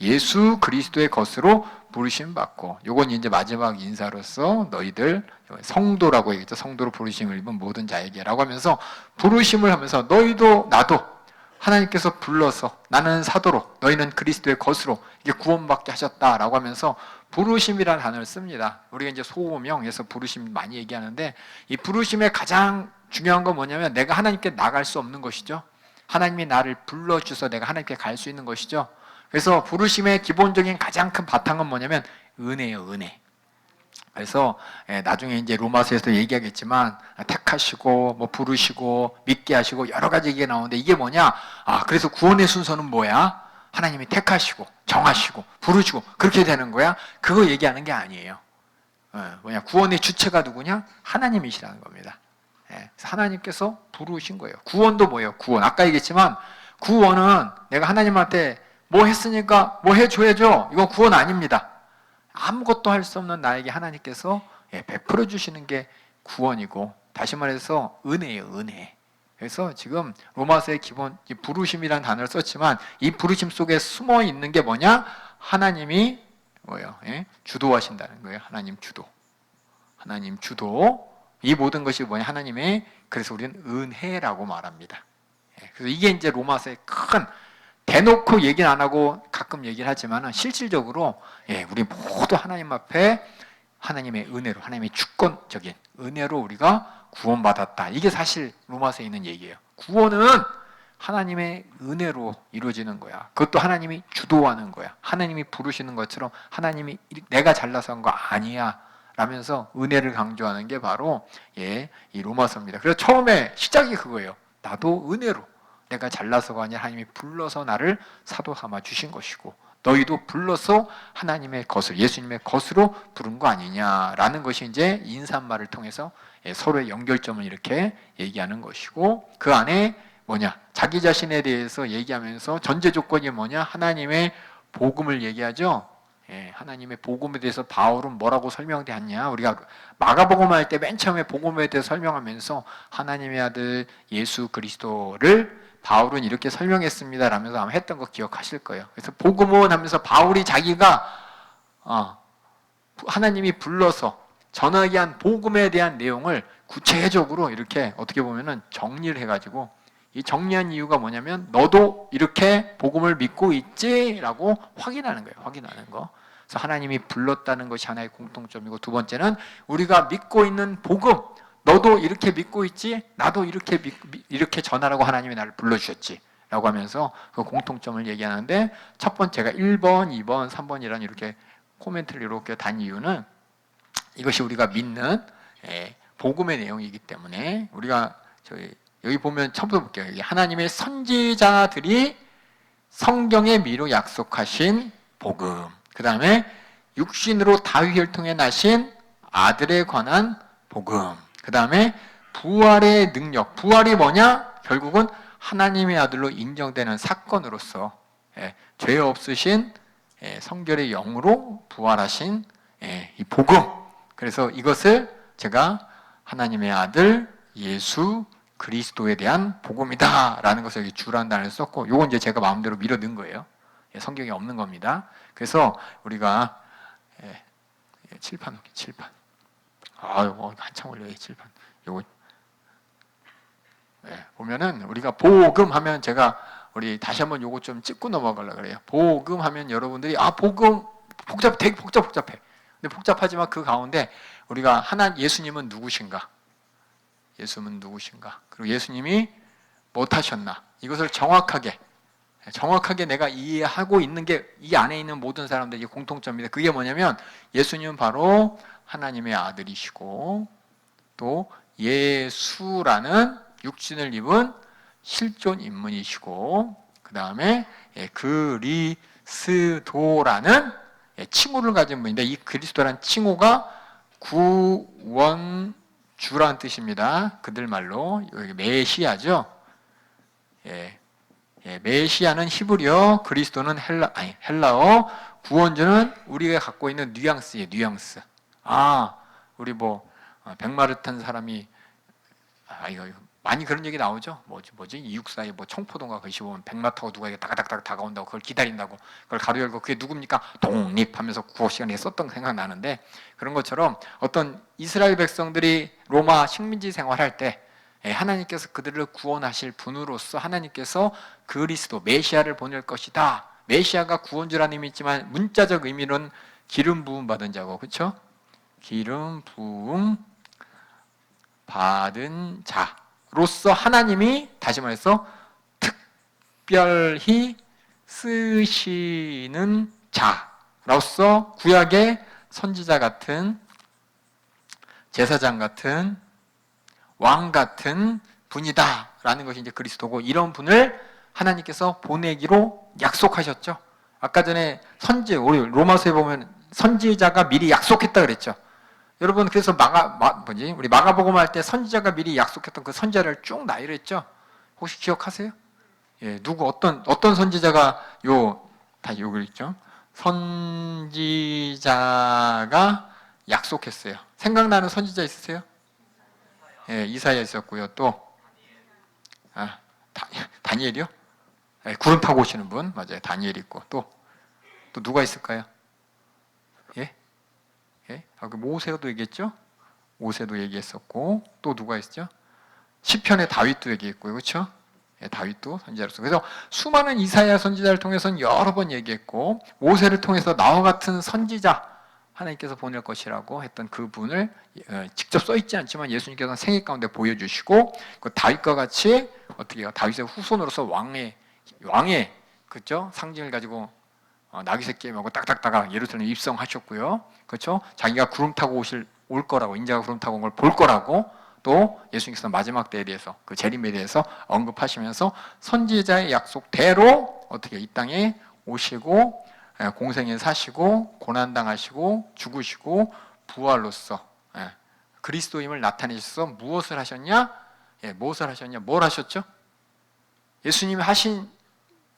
예수 그리스도의 것으로 부르심 받고 요건 이제 마지막 인사로서 너희들 성도라고 얘기했죠. 성도로 부르심을 입은 모든 자에게라고 하면서 부르심을 하면서 너희도 나도 하나님께서 불러서 나는 사도로 너희는 그리스도의 것으로 이게 구원받게 하셨다라고 하면서 부르심이라는 단어를 씁니다. 우리가 이제 소명에서 부르심 많이 얘기하는데 이 부르심의 가장 중요한 건 뭐냐면 내가 하나님께 나갈 수 없는 것이죠. 하나님이 나를 불러주셔서 내가 하나님께 갈 수 있는 것이죠. 그래서 부르심의 기본적인 가장 큰 바탕은 뭐냐면 은혜예요. 은혜. 그래서 나중에 이제 로마서에서 얘기하겠지만 택하시고 뭐 부르시고 믿게 하시고 여러 가지 얘기가 나오는데 이게 뭐냐? 그래서 구원의 순서는 뭐야? 하나님이 택하시고 정하시고 부르시고 그렇게 되는 거야? 그거 얘기하는 게 아니에요. 구원의 주체가 누구냐? 하나님이시라는 겁니다. 그래서 하나님께서 부르신 거예요. 구원도 뭐예요? 구원. 아까 얘기했지만 구원은 내가 하나님한테 뭐 했으니까 뭐 해줘야죠. 이건 구원 아닙니다. 아무것도 할 수 없는 나에게 하나님께서 베풀어 주시는 게 구원이고 다시 말해서 은혜예요. 은혜. 그래서 지금 로마서의 기본 부르심이라는 단어를 썼지만 이 부르심 속에 숨어 있는 게 뭐냐? 하나님이 뭐예요? 주도하신다는 거예요. 하나님 주도. 하나님 주도. 이 모든 것이 뭐냐? 하나님의 그래서 우리는 은혜라고 말합니다. 그래서 이게 이제 로마서의 큰 대놓고 얘기는 안 하고 가끔 얘기를 하지만 실질적으로 우리 모두 하나님 앞에 하나님의 은혜로 하나님의 주권적인 은혜로 우리가 구원받았다. 이게 사실 로마서에 있는 얘기예요. 구원은 하나님의 은혜로 이루어지는 거야. 그것도 하나님이 주도하는 거야. 하나님이 부르시는 것처럼 하나님이 내가 잘나서 한 거 아니야 라면서 은혜를 강조하는 게 바로 이 로마서입니다. 그래서 처음에 시작이 그거예요. 나도 은혜로 내가 잘나서가 아니라 하나님이 불러서 나를 사도 삼아 주신 것이고 너희도 불러서 하나님의 것을 예수님의 것으로 부른 거 아니냐라는 것이 이제 인사말을 통해서 서로의 연결점을 이렇게 얘기하는 것이고 그 안에 뭐냐 자기 자신에 대해서 얘기하면서 전제 조건이 뭐냐 하나님의 복음을 얘기하죠. 하나님의 복음에 대해서 바울은 뭐라고 설명되었냐? 우리가 마가복음 할 때 맨 처음에 복음에 대해서 설명하면서 하나님의 아들 예수 그리스도를 바울은 이렇게 설명했습니다 라면서 아마 했던 거 기억하실 거예요. 그래서 복음은 하면서 바울이 자기가 하나님이 불러서 전하게 한 복음에 대한 내용을 구체적으로 이렇게 어떻게 보면은 정리를 해가지고, 이 정리한 이유가 뭐냐면 너도 이렇게 복음을 믿고 있지라고 확인하는 거예요. 확인하는 거. 그래서 하나님이 불렀다는 것이 하나의 공통점이고, 두 번째는 우리가 믿고 있는 복음, 너도 이렇게 믿고 있지, 나도 이렇게 전하라고 하나님이 나를 불러주셨지 라고 하면서 그 공통점을 얘기하는데, 첫 번째가 1번, 2번, 3번이라는 이렇게 코멘트를 이렇게 단 이유는 이것이 우리가 믿는 복음의 내용이기 때문에, 우리가 여기 보면 처음부터 볼게요. 여기 하나님의 선지자들이 성경에 미루 약속하신 복음, 그 다음에 육신으로 다윗을 통해 나신 아들에 관한 복음, 그 다음에 부활의 능력, 부활이 뭐냐? 결국은 하나님의 아들로 인정되는 사건으로서 죄 없으신 성결의 영으로 부활하신 이 복음, 그래서 이것을 제가 하나님의 아들 예수 그리스도에 대한 복음이다 라는 것을 여기 주라는 단어를 썼고, 이건 이제 제가 마음대로 밀어 넣은 거예요. 성경에 없는 겁니다. 그래서 우리가 칠판 한참 올려요. 칠판 요거 보면은 우리가 복음 하면, 제가 우리 다시 한번 요거 좀 찍고 넘어가려고 그래요. 복음 하면 여러분들이 복음 되게 복잡해. 근데 복잡하지만 그 가운데 우리가 예수님은 누구신가? 예수님은 누구신가? 그리고 예수님이 못하셨나? 이것을 정확하게 내가 이해하고 있는 게 이 안에 있는 모든 사람들의 공통점입니다. 그게 뭐냐면 예수님은 바로 하나님의 아들이시고, 또 예수라는 육신을 입은 실존 인물이시고, 그 다음에 그리스도라는 칭호를 가진 분인데, 이 그리스도라는 칭호가 구원주라는 뜻입니다. 그들 말로 여기 메시아죠. 메시아는 히브리어, 그리스도는 헬라어, 구원주는 우리가 갖고 있는 뉘앙스예요. 뉘앙스. 우리 백마를 탄 사람이 이거 많이 그런 얘기 나오죠. 뭐지? 이육사에 청포동가 글씨 보면 백마 타고 누가 다가닥 다가온다고 그걸 기다린다고, 그걸 가로 열고 그게 누굽니까? 독립하면서 구호 시간에 썼던 거 생각나는데, 그런 것처럼 어떤 이스라엘 백성들이 로마 식민지 생활할 때 하나님께서 그들을 구원하실 분으로서 하나님께서 그리스도 메시아를 보낼 것이다. 메시아가 구원주라는 의미 있지만 문자적 의미는 기름 부음 받은 자고, 그렇죠? 기름 부음 받은 자로서 하나님이 다시 말해서 특별히 쓰시는 자로서 구약의 선지자 같은, 제사장 같은, 왕 같은 분이다라는 것이 이제 그리스도고, 이런 분을 하나님께서 보내기로 약속하셨죠. 아까 전에 우리 로마서에 보면 선지자가 미리 약속했다 그랬죠. 여러분, 그래서 우리 마가복음 할 때 선지자가 미리 약속했던 그 선지자를 쭉 나열했죠. 혹시 기억하세요? 누구 어떤 선지자가 다시 여기 있죠. 선지자가 약속했어요. 생각나는 선지자 있으세요? 이사야 있었고요. 또 다니엘이요? 구름 타고 오시는 분, 맞아요. 다니엘 있고, 또 누가 있을까요? 모세도 얘기했죠? 모세도 얘기했었고, 또 누가 있죠? 시편에 다윗도 얘기했고요. 그렇죠? 다윗도 선지자로서. 그래서 수많은 이사야 선지자를 통해서는 여러 번 얘기했고, 모세를 통해서 나와 같은 선지자 하나님께서 보낼 것이라고 했던 그 분을 직접 써있지 않지만 예수님께서는 생애 가운데 보여주시고, 그 다윗과 같이 어떻게 해요? 다윗의 후손으로서 왕의 그렇죠? 상징을 가지고 나귀 새끼하고 딱딱딱딱 예루살렘에 입성하셨고요. 그렇죠? 자기가 구름 타고 올 거라고, 인자가 구름 타고 온 걸 볼 거라고, 또 예수님께서 마지막 때에 대해서, 그 재림에 대해서 언급하시면서 선지자의 약속대로 어떻게 이 땅에 오시고 공생에 사시고 고난당하시고 죽으시고 부활로서 그리스도임을 나타내셔서 무엇을 하셨냐? 뭘 하셨죠? 예수님이 하신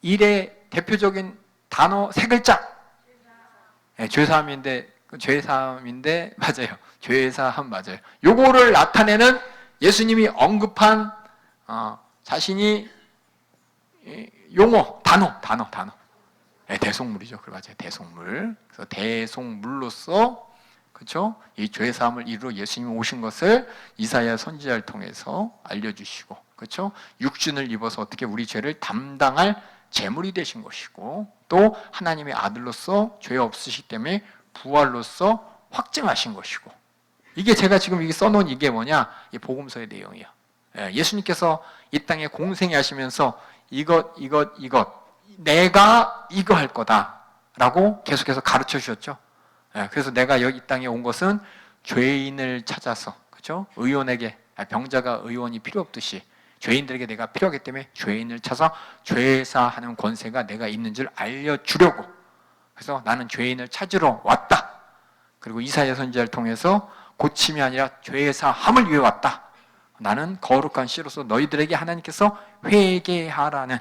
일의 대표적인 단어 세 글자. 죄사함인데 맞아요. 죄사함 맞아요. 요거를 나타내는 예수님이 언급한 자신이 용어, 단어. 대속물이죠. 그 맞아요. 대속물. 그래서 대속물로서 그렇죠? 이 죄 사함을 이루러 예수님이 오신 것을 이사야 선지자를 통해서 알려주시고, 그렇죠? 육신을 입어서 어떻게 우리 죄를 담당할 제물이 되신 것이고, 또 하나님의 아들로서 죄 없으시기 때문에 부활로서 확증하신 것이고, 이게 제가 지금 이게 써놓은 이게 뭐냐? 이 복음서의 내용이에요. 예수님께서 이 땅에 공생애 하시면서 이것 내가 이거 할 거다라고 계속해서 가르쳐 주셨죠. 그래서 내가 여기 이 땅에 온 것은 죄인을 찾아서, 그렇죠? 의원에게, 병자가 의원이 필요 없듯이 죄인들에게 내가 필요하기 때문에 죄인을 찾아 죄사하는 권세가 내가 있는 줄 알려주려고, 그래서 나는 죄인을 찾으러 왔다. 그리고 이사야 선지자를 통해서 고침이 아니라 죄사함을 위해 왔다. 나는 거룩한 씨로서 너희들에게 하나님께서 회개하라는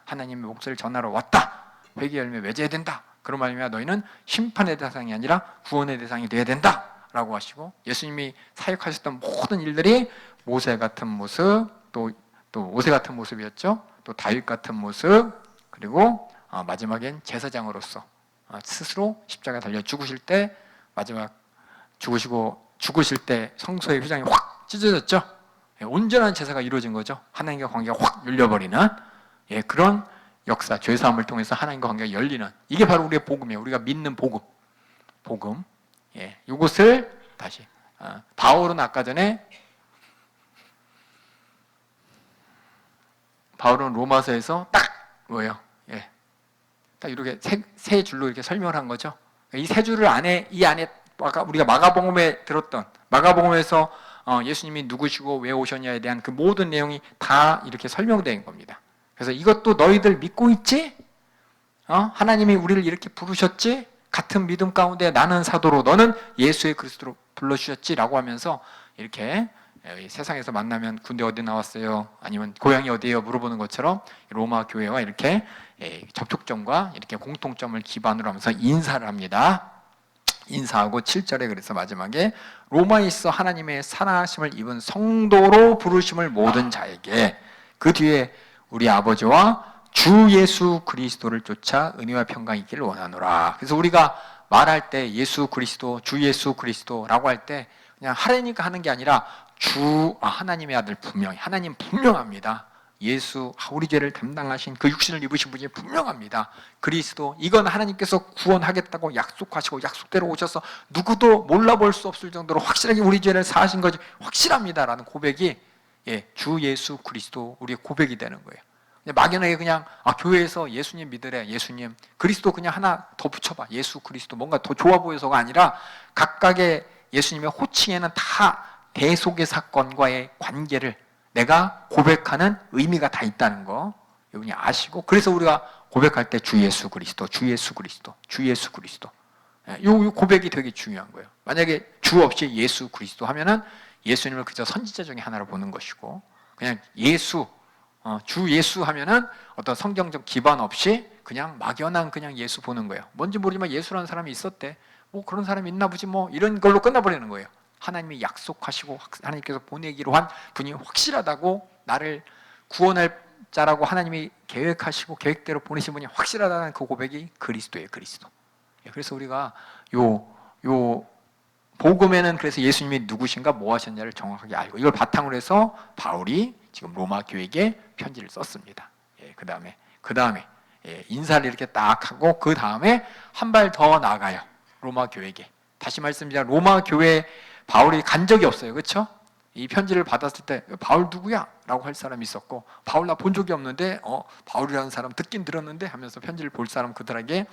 하나님의 목소리를 전하러 왔다. 회개 열매 맺어야 된다. 그런 말이면 너희는 심판의 대상이 아니라 구원의 대상이 되어야 된다 라고 하시고, 예수님이 사역하셨던 모든 일들이 모세 같은 모습, 또 모세 같은 모습이었죠. 또 다윗 같은 모습, 그리고 마지막엔 제사장으로서 스스로 십자가에 달려 죽으실 때, 마지막 죽으실 때 성소의 휘장이 확 찢어졌죠. 온전한 제사가 이루어진 거죠. 하나님과 관계가 확 열려버리는 그런 역사, 죄사함을 통해서 하나님과 관계가 열리는, 이게 바로 우리의 복음이에요. 우리가 믿는 복음. 이것을 다시 바울은 아까 전에 바울은 로마서에서 딱 뭐예요? 딱 이렇게 세 줄로 이렇게 설명을 한 거죠. 이 세 줄을 이 안에 우리가 마가복음에 들었던, 마가복음에서 예수님이 누구시고 왜 오셨냐에 대한 그 모든 내용이 다 이렇게 설명된 겁니다. 그래서 이것도 너희들 믿고 있지? 하나님이 우리를 이렇게 부르셨지? 같은 믿음 가운데 나는 사도로 너는 예수의 그리스도로 불러주셨지라고 하면서 이렇게 세상에서 만나면 군대 어디 나왔어요? 아니면 고향이 어디예요? 물어보는 것처럼 로마 교회와 이렇게 접촉점과 이렇게 공통점을 기반으로 하면서 인사를 합니다. 인사하고 7절에 그래서 마지막에 로마에 있어 하나님의 사랑하심을 입은 성도로 부르심을 모든 자에게, 그 뒤에 우리 아버지와 주 예수 그리스도를 쫓아 은혜와 평강이 있기를 원하노라. 그래서 우리가 말할 때 예수 그리스도, 주 예수 그리스도라고 할 때 그냥 하려니까 하는 게 아니라 하나님의 아들 분명히, 하나님 분명합니다. 예수, 우리 죄를 담당하신 그 육신을 입으신 분이 분명합니다. 그리스도, 이건 하나님께서 구원하겠다고 약속하시고 약속대로 오셔서 누구도 몰라볼 수 없을 정도로 확실하게 우리 죄를 사하신 것이 확실합니다라는 고백이 주 예수 그리스도 우리의 고백이 되는 거예요. 막연하게 그냥 교회에서 예수님 믿으래, 예수님, 그리스도 그냥 하나 더 붙여봐, 예수 그리스도, 뭔가 더 좋아 보여서가 아니라 각각의 예수님의 호칭에는 다 대속의 사건과의 관계를 내가 고백하는 의미가 다 있다는 거 여러분이 아시고, 그래서 우리가 고백할 때 주 예수 그리스도, 주 예수 그리스도, 주 예수 그리스도, 이 고백이 되게 중요한 거예요. 만약에 주 없이 예수 그리스도 하면은 예수님을 그저 선지자 중에 하나로 보는 것이고, 그냥 예수, 주 예수 하면은 어떤 성경적 기반 없이 그냥 막연한 그냥 예수 보는 거예요. 뭔지 모르지만 예수라는 사람이 있었대. 뭐 그런 사람이 있나 보지 뭐, 이런 걸로 끝나버리는 거예요. 하나님이 약속하시고 하나님께서 보내기로 한 분이 확실하다고, 나를 구원할 자라고 하나님이 계획하시고 계획대로 보내신 분이 확실하다는 그 고백이 그리스도예요, 그리스도. 그래서 우리가 요 복음에는 그래서 예수님이 누구신가 뭐 하셨냐를 정확하게 알고, 이걸 바탕으로 해서 바울이 지금 로마 교회에게 편지를 썼습니다. 그 다음에 인사를 이렇게 딱 하고 그 다음에 한 발 더 나아가요. 로마 교회에게. 다시 말씀드리자, 로마 교회 바울이 간 적이 없어요. 그렇죠? 이 편지를 받았을 때 바울 누구야? 라고 할 사람이 있었고, 바울 나 본 적이 없는데 바울이라는 사람 듣긴 들었는데 하면서 편지를 볼 사람 그들에게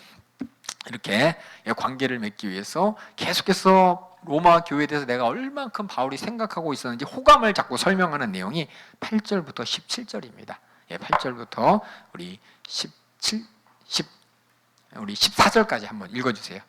이렇게 관계를 맺기 위해서 계속해서 로마 교회에 대해서 내가 얼만큼 바울이 생각하고 있었는지 호감을 잡고 설명하는 내용이 8절부터 17절입니다. 8절부터 우리 14절까지 한번 읽어주세요.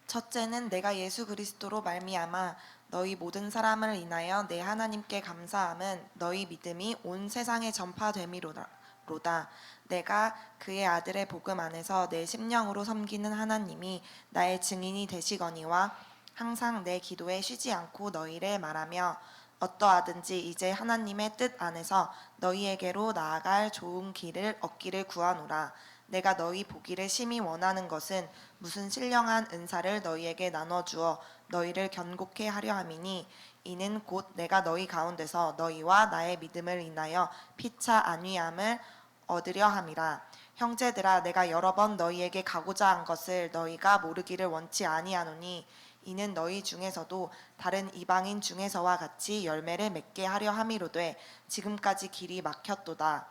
첫째는 내가 예수 그리스도로 말미암아 너희 모든 사람을 인하여 내 하나님께 감사함은 너희 믿음이 온 세상에 전파됨이로라. 하미로다. 내가 그의 아들의 복음 안에서 내 심령으로 섬기는 하나님이 나의 증인이 되시거니와 항상 내 기도에 쉬지 않고 너희를 말하며 어떠하든지 이제 하나님의 뜻 안에서 너희에게로 나아갈 좋은 길을 얻기를 구하노라. 내가 너희 보기를 심히 원하는 것은 무슨 신령한 은사를 너희에게 나눠주어 너희를 견고케 하려 함이니 이는 곧 내가 너희 가운데서 너희와 나의 믿음을 인하여 피차 안위함을 얻으려 함이라. 형제들아, 내가 여러 번 너희에게 가고자 한 것을 너희가 모르기를 원치 아니하노니 이는 너희 중에서도 다른 이방인 중에서와 같이 열매를 맺게 하려 함이로되 지금까지 길이 막혔도다.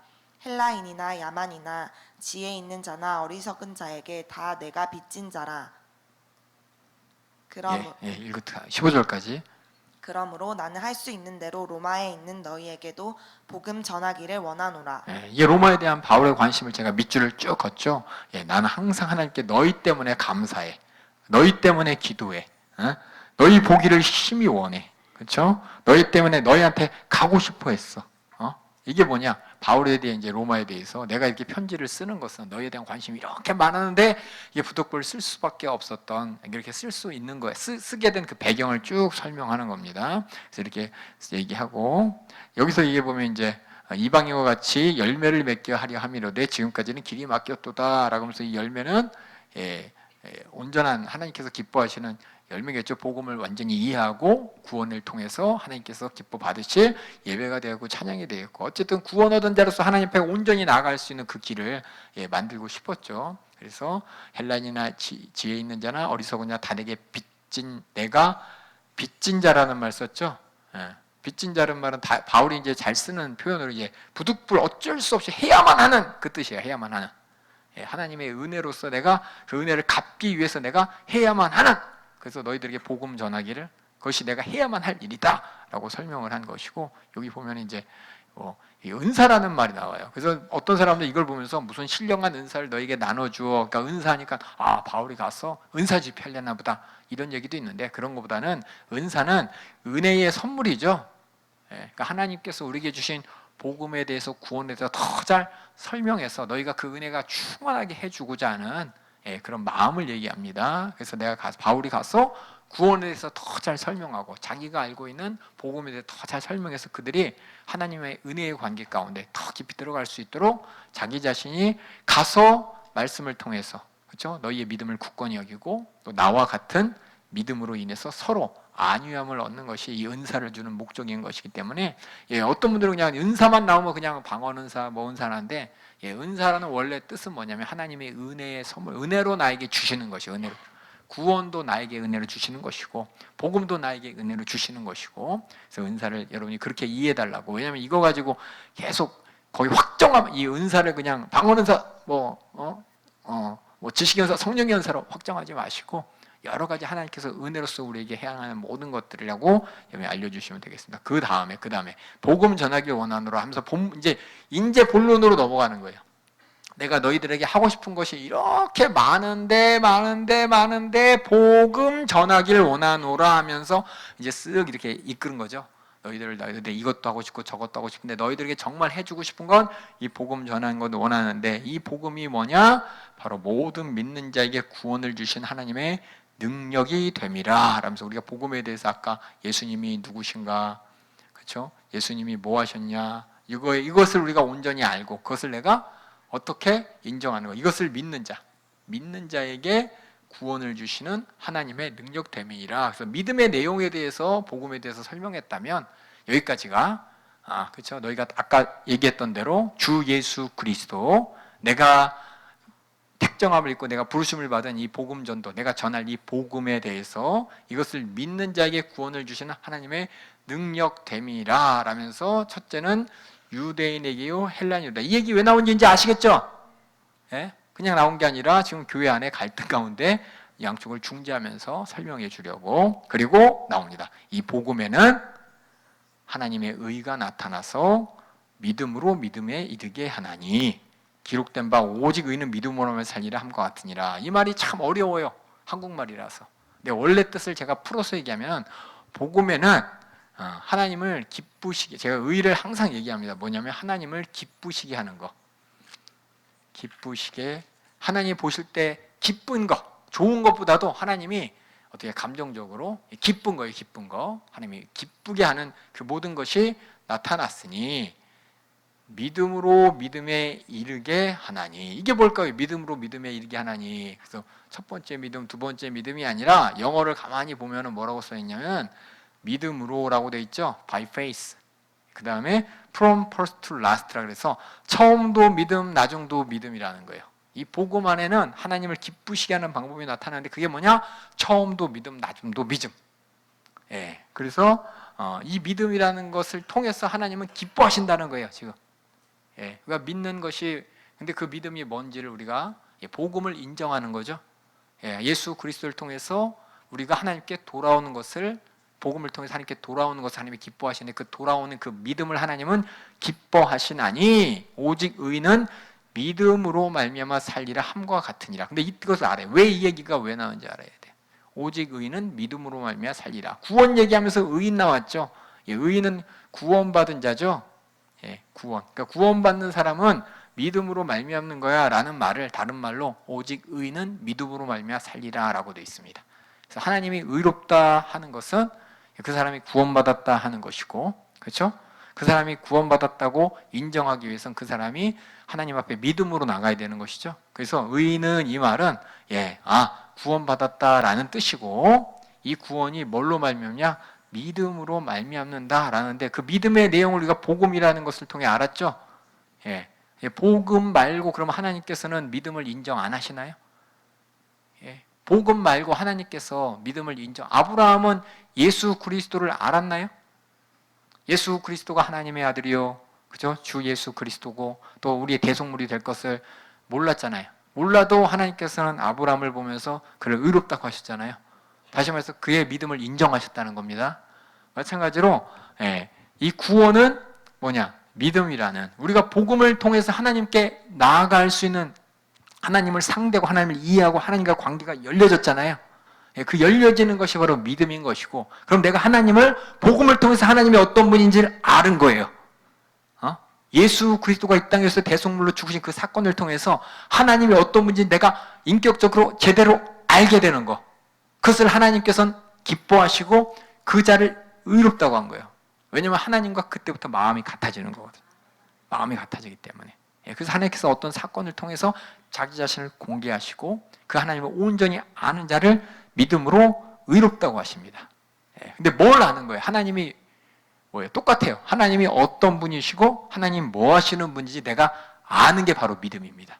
헬라인이나 야만이나 지혜 있는 자나 어리석은 자에게 다 내가 빚진 자라. 읽어 15절까지. 그러므로 나는 할 수 있는 대로 로마에 있는 너희에게도 복음 전하기를 원하노라. 이게 로마에 대한 바울의 관심을 제가 밑줄을 쭉 걷죠. 나는 항상 하나님께 너희 때문에 감사해. 너희 때문에 기도해. 너희 보기를 심히 원해. 그렇죠? 너희 때문에 너희한테 가고 싶어 했어. 이게 뭐냐? 바울에 대해 이제 로마에 대해서 내가 이렇게 편지를 쓰는 것은 너희에 대한 관심이 이렇게 많았는데 이게 부독글을 쓸 수밖에 없었던, 이렇게 쓸 수 있는 거예요. 쓰게 된 그 배경을 쭉 설명하는 겁니다. 그래서 이렇게 얘기하고 여기서 이게 보면 이제 이방인과 같이 열매를 맺게 하려 함이로되 지금까지는 길이 막혔도다 라고 하면서 이 열매는 온전한 하나님께서 기뻐하시는 열매겠죠. 복음을 완전히 이해하고 구원을 통해서 하나님께서 기뻐 받으실 예배가 되었고 찬양이 되었고 어쨌든 구원 얻은 자로서 하나님 앞에 온전히 나아갈 수 있는 그 길을 만들고 싶었죠. 그래서 헬라인이나 지혜 있는 자나 어리석은 자 다 내게 빚진, 내가 빚진 자라는 말 썼죠. 빚진 자라는 말은 바울이 이제 잘 쓰는 표현으로 이제 부득불 어쩔 수 없이 해야만 하는 그 뜻이에요. 해야만 하는. 하나님의 은혜로서 내가 그 은혜를 갚기 위해서 내가 해야만 하는, 그래서 너희들에게 복음 전하기를 그것이 내가 해야만 할 일이다 라고 설명을 한 것이고, 여기 보면 이제 이 은사라는 말이 나와요. 그래서 어떤 사람들 이걸 보면서 무슨 신령한 은사를 너에게 나눠주어, 그러니까 은사하니까 바울이 가서 은사 집회하려나 보다 이런 얘기도 있는데, 그런 것보다는 은사는 은혜의 선물이죠. 그러니까 하나님께서 우리에게 주신 복음에 대해서, 구원에 대해서 더 잘 설명해서 너희가 그 은혜가 충만하게 해주고자 하는 그런 마음을 얘기합니다. 그래서 바울이 가서 구원에 대해서 더 잘 설명하고 자기가 알고 있는 복음에 대해서 더 잘 설명해서 그들이 하나님의 은혜의 관계 가운데 더 깊이 들어갈 수 있도록 자기 자신이 가서 말씀을 통해서, 그렇죠? 너희의 믿음을 굳건히 여기고 또 나와 같은 믿음으로 인해서 서로 안위함을 얻는 것이 이 은사를 주는 목적인 것이기 때문에 어떤 분들은 그냥 은사만 나오면 그냥 방언 은사, 뭐 은사라는데 은사라는 원래 뜻은 뭐냐면 하나님의 은혜의 선물, 은혜로 나에게 주시는 것이, 은혜로 구원도 나에게 은혜로 주시는 것이고 복음도 나에게 은혜로 주시는 것이고, 그래서 은사를 여러분이 그렇게 이해해달라고. 왜냐하면 이거 가지고 계속 거의 확정하면 이 은사를 그냥 방언 은사, 뭐 지식 연사, 성령 연사로 확정하지 마시고 여러 가지 하나님께서 은혜로서 우리에게 해양하는 모든 것들이라고 알려주시면 되겠습니다. 그 다음에 복음 전하기 원하노라 하면서 이제 본론으로 넘어가는 거예요. 내가 너희들에게 하고 싶은 것이 이렇게 많은데 복음 전하기를 원하노라 하면서 이제 쓱 이렇게 이끄는 거죠. 너희들 이것도 하고 싶고 저것도 하고 싶은데 너희들에게 정말 해주고 싶은 건 이 복음 전하는 건 원하는데, 이 복음이 뭐냐? 바로 모든 믿는 자에게 구원을 주신 하나님의 능력이 됨이라 라면서, 우리가 복음에 대해서 아까 예수님이 누구신가, 그렇죠? 예수님이 뭐 하셨냐, 이것을 우리가 온전히 알고 그것을 내가 어떻게 인정하는 거, 이것을 믿는 자에게 구원을 주시는 하나님의 능력됨이라. 그래서 믿음의 내용에 대해서, 복음에 대해서 설명했다면 여기까지가 그렇죠? 너희가 아까 얘기했던 대로 주 예수 그리스도, 내가 택정함을 입고 내가 부르심을 받은 이 복음 전도, 내가 전할 이 복음에 대해서 이것을 믿는 자에게 구원을 주시는 하나님의 능력됨이라 라면서, 첫째는 유대인에게요 헬라인이다. 이 얘기 왜 나온지 이제 아시겠죠? 그냥 나온 게 아니라 지금 교회 안에 갈등 가운데 양쪽을 중재하면서 설명해 주려고, 그리고 나옵니다. 이 복음에는 하나님의 의가 나타나서 믿음으로 믿음에 이르게 하나니, 기록된 바 오직 의는 믿음으로 하며 살리라 함과 같으니라. 이 말이 참 어려워요, 한국말이라서. 근데 원래 뜻을 제가 풀어서 얘기하면, 복음에는 하나님을 기쁘시게, 제가 의를 항상 얘기합니다. 뭐냐면 하나님을 기쁘시게 하는 거. 기쁘시게, 하나님 보실 때 기쁜 것, 좋은 것보다도 하나님이 어떻게 감정적으로 기쁜 거예요. 기쁜 거, 하나님이 기쁘게 하는 그 모든 것이 나타났으니 믿음으로 믿음에 이르게 하나니. 이게 뭘까요? 믿음으로 믿음에 이르게 하나니. 그래서 첫 번째 믿음, 두 번째 믿음이 아니라 영어를 가만히 보면 뭐라고 써 있냐면 믿음으로라고 돼 있죠. by faith. 그 다음에 from first to last라 그래서 처음도 믿음, 나중도 믿음이라는 거예요. 이 복음 안에는 하나님을 기쁘시게 하는 방법이 나타나는데 그게 뭐냐? 처음도 믿음, 나중도 믿음. 예, 그래서 이 믿음이라는 것을 통해서 하나님은 기뻐하신다는 거예요. 지금. 예, 우리가 믿는 것이, 근데 그 믿음이 뭔지를 우리가 복음을 인정하는 거죠. 예, 예수 그리스도를 통해서 우리가 하나님께 돌아오는 것을, 복음을 통해서 하나님께 돌아오는 것을 하나님이 기뻐하시는데 그 돌아오는 그 믿음을 하나님은 기뻐하시나니 오직 의인은 믿음으로 말미암아 살리라 함과 같으니라. 근데 이것을 알아요. 왜 이 얘기가 왜 나오는지 알아야 돼. 오직 의인은 믿음으로 말미암아 살리라. 구원 얘기하면서 의인 나왔죠. 예, 의인은 구원받은 자죠. 예, 구원. 그러니까 구원받는 사람은 믿음으로 말미암는 거야라는 말을 다른 말로 오직 의인은 믿음으로 말미암아 살리라라고 되어 있습니다. 그래서 하나님이 의롭다 하는 것은 그 사람이 구원받았다 하는 것이고, 그렇죠? 그 사람이 구원받았다고 인정하기 위해서는 그 사람이 하나님 앞에 믿음으로 나가야 되는 것이죠. 그래서 의인은 이 말은 구원받았다라는 뜻이고, 이 구원이 뭘로 말미암냐? 믿음으로 말미암는다라는데 그 믿음의 내용을 우리가 복음이라는 것을 통해 알았죠. 예, 복음 말고 그러면 하나님께서는 믿음을 인정 안 하시나요? 예, 복음 말고 하나님께서 믿음을 인정. 아브라함은 예수 그리스도를 알았나요? 예수 그리스도가 하나님의 아들이요, 그죠? 주 예수 그리스도고 또 우리의 대속물이 될 것을 몰랐잖아요. 몰라도 하나님께서는 아브라함을 보면서 그를 의롭다고 하셨잖아요. 다시 말해서 그의 믿음을 인정하셨다는 겁니다. 마찬가지로 이 구원은 뭐냐? 믿음이라는, 우리가 복음을 통해서 하나님께 나아갈 수 있는, 하나님을 상대하고 하나님을 이해하고 하나님과 관계가 열려졌잖아요. 그 열려지는 것이 바로 믿음인 것이고, 그럼 내가 하나님을 복음을 통해서 하나님이 어떤 분인지를 아는 거예요. 예수 그리스도가 이 땅에서 대속물로 죽으신 그 사건을 통해서 하나님이 어떤 분인지 내가 인격적으로 제대로 알게 되는 거, 그것을 하나님께서는 기뻐하시고 그 자를 의롭다고 한 거예요. 왜냐하면 하나님과 그때부터 마음이 같아지는 거거든요. 마음이 같아지기 때문에. 그래서 하나님께서 어떤 사건을 통해서 자기 자신을 공개하시고 그 하나님을 온전히 아는 자를 믿음으로 의롭다고 하십니다. 근데 뭘 아는 거예요? 하나님이 뭐예요? 똑같아요. 하나님이 어떤 분이시고 하나님 뭐 하시는 분인지 내가 아는 게 바로 믿음입니다.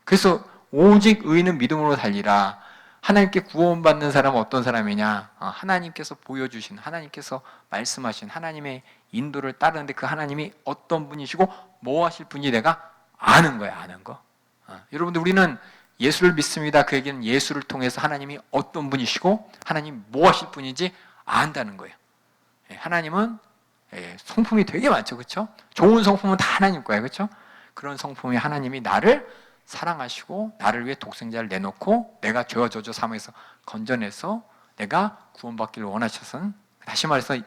그래서 오직 의인은 믿음으로 살리라. 하나님께 구원받는 사람은 어떤 사람이냐? 하나님께서 보여주신, 하나님께서 말씀하신 하나님의 인도를 따르는데 그 하나님이 어떤 분이시고 뭐 하실 분인지 내가 아는 거예요. 아는 거. 여러분들, 우리는 예수를 믿습니다. 그 얘기는 예수를 통해서 하나님이 어떤 분이시고 하나님 뭐 하실 분인지 안다는 거예요. 하나님은 성품이 되게 많죠. 그렇죠? 좋은 성품은 다 하나님 거예요. 그렇죠? 그런 성품이 하나님이 나를 사랑하시고 나를 위해 독생자를 내놓고 내가 죄와 저주 사망에서 건져내서 내가 구원받기를 원하셔서는, 다시 말해서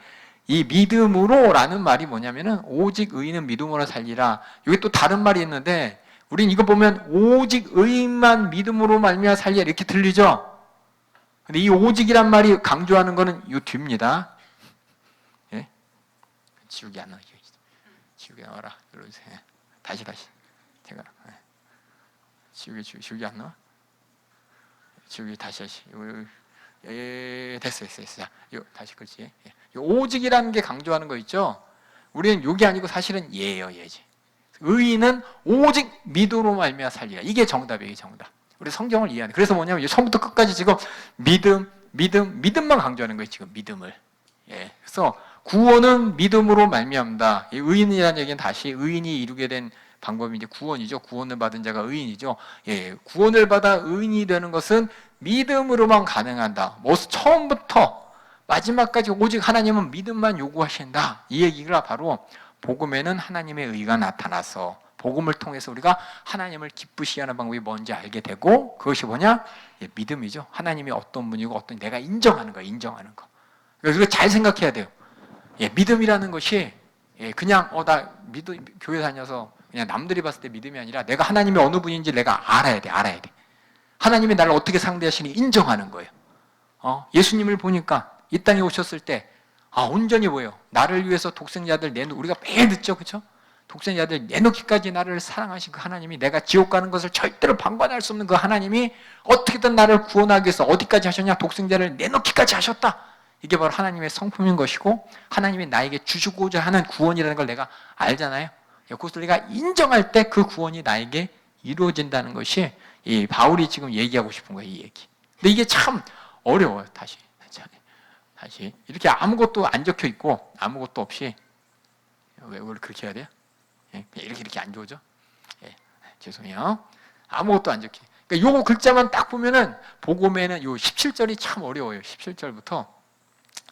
이 믿음으로라는 말이 뭐냐면은 오직 의인은 믿음으로 살리라. 여기 또 다른 말이 있는데 우린 이거 보면 오직 의인만 믿음으로 말미암아 살리라 이렇게 들리죠? 근데 이 오직이란 말이 강조하는 거는 이 뒤입니다. 예? 지우개 안 나와. 지우개 나와라. 다시. 제가. 지우개 안 나와? 지우개 다시. 됐어. 자, 이거 다시 그렇지. 오직이라는 게 강조하는 거 있죠? 우리는 요게 아니고 사실은 예지. 의인은 오직 믿음으로 말미암아 살리라. 이게 정답이에요, 정답. 우리 성경을 이해하는. 그래서 뭐냐면 처음부터 끝까지 지금 믿음만 강조하는 거예요, 지금 믿음을. 그래서 구원은 믿음으로 말미암다. 이 의인이라는 얘기는 다시 의인이 이루게 된 방법이 이제 구원이죠. 구원을 받은 자가 의인이죠. 구원을 받아 의인이 되는 것은 믿음으로만 가능한다. 처음부터 마지막까지 오직 하나님은 믿음만 요구하신다. 이 얘기가 바로 복음에는 하나님의 의가 나타나서 복음을 통해서 우리가 하나님을 기쁘시게 하는 방법이 뭔지 알게 되고, 그것이 뭐냐? 믿음이죠. 하나님이 어떤 분이고 어떤, 내가 인정하는 거. 그래서 잘 생각해야 돼요. 믿음이라는 것이 예, 그냥 나 교회 다녀서 그냥 남들이 봤을 때 믿음이 아니라 내가 하나님이 어느 분인지 내가 알아야 돼. 하나님이 나를 어떻게 상대하시니 인정하는 거예요. 예수님을 보니까 이 땅에 오셨을 때 온전히 뭐예요? 나를 위해서 독생자들 우리가 매일 듣죠, 그렇죠? 독생자들 내놓기까지 나를 사랑하신 그 하나님이, 내가 지옥 가는 것을 절대로 방관할 수 없는 그 하나님이 어떻게든 나를 구원하기 위해서 어디까지 하셨냐? 독생자를 내놓기까지 하셨다. 이게 바로 하나님의 성품인 것이고, 하나님이 나에게 주시고자 하는 구원이라는 걸 내가 알잖아요. 그것을 내가 인정할 때 그 구원이 나에게 이루어진다는 것이 이 바울이 지금 얘기하고 싶은 거예요, 이 얘기. 근데 이게 참 어려워요. 다시 이렇게 아무것도 안 적혀 있고 아무것도 없이, 왜 그렇게 해야 돼요? 이렇게 안 좋으죠? 죄송해요. 아무것도 안 적혀. 그러니까 요 글자만 딱 보면은, 복음에는 요 17절이 참 어려워요. 17절부터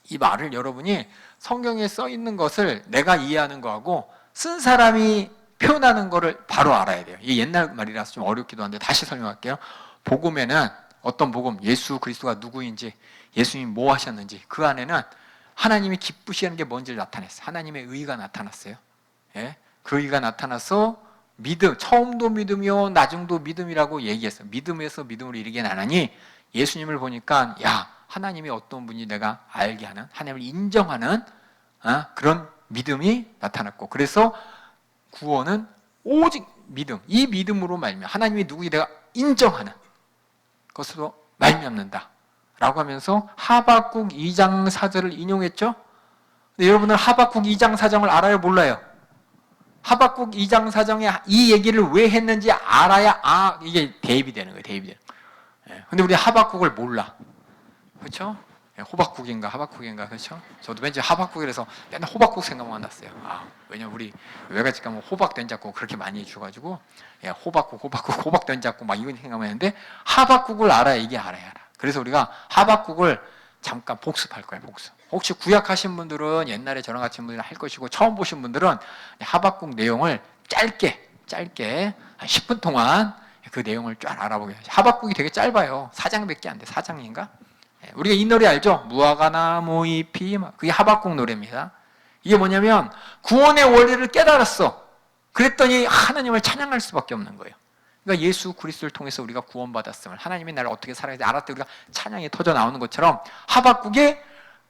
이 말을 여러분이 성경에 써 있는 것을 내가 이해하는 거하고 쓴 사람이 표현하는 거를 바로 알아야 돼요. 이게 옛날 말이라서 좀 어렵기도 한데 다시 설명할게요. 복음에는 어떤 복음, 예수 그리스도가 누구인지, 예수님이 뭐 하셨는지, 그 안에는 하나님이 기쁘시는 게 뭔지를 나타냈어요. 하나님의 의가 나타났어요. 그 의가 나타나서 믿음, 처음도 믿음이요 나중도 믿음이라고 얘기했어요. 믿음에서 믿음으로 이르게 나나니, 예수님을 보니까 하나님이 어떤 분이 내가 알게 하는, 하나님을 인정하는 그런 믿음이 나타났고, 그래서 구원은 오직 믿음, 이 믿음으로 말미암아 하나님이 누구이 내가 인정하는 것으로 말미암는다 라고 하면서 하박국 2장 4절을 인용했죠. 근데 여러분은 하박국 2장 4장을 알아요, 몰라요? 하박국 2장 4장에 이 얘기를 왜 했는지 알아야 이게 대입이 되는 거예요. 대입이 되는 거예요. 근데 우리 하박국을 몰라. 그렇죠? 호박국인가 하박국인가, 그렇죠? 저도 왠지 하박국이라서 맨날 호박국 생각만 났어요. 왜냐면 우리 외갓집 가면 호박 된장국 그렇게 많이 해줘가지고 호박 된장국 막 이런 생각만 했는데, 하박국을 알아야 이게 알아야. 그래서 우리가 하박국을 잠깐 복습할 거예요. 복습. 혹시 구약하신 분들은 옛날에 저랑 같은 분들은 할 것이고, 처음 보신 분들은 하박국 내용을 짧게 한 10분 동안 그 내용을 쫙 알아보게. 하박국이 되게 짧아요. 4장밖에 안 돼. 4장인가? 우리가 이 노래 알죠? 무화과나 모잎이, 그게 하박국 노래입니다. 이게 뭐냐면 구원의 원리를 깨달았어. 그랬더니 하나님을 찬양할 수밖에 없는 거예요. 그러니까 예수 그리스도를 통해서 우리가 구원받았음을, 하나님이 나를 어떻게 살아야지 알았을 때 우리가 찬양이 터져 나오는 것처럼, 하박국에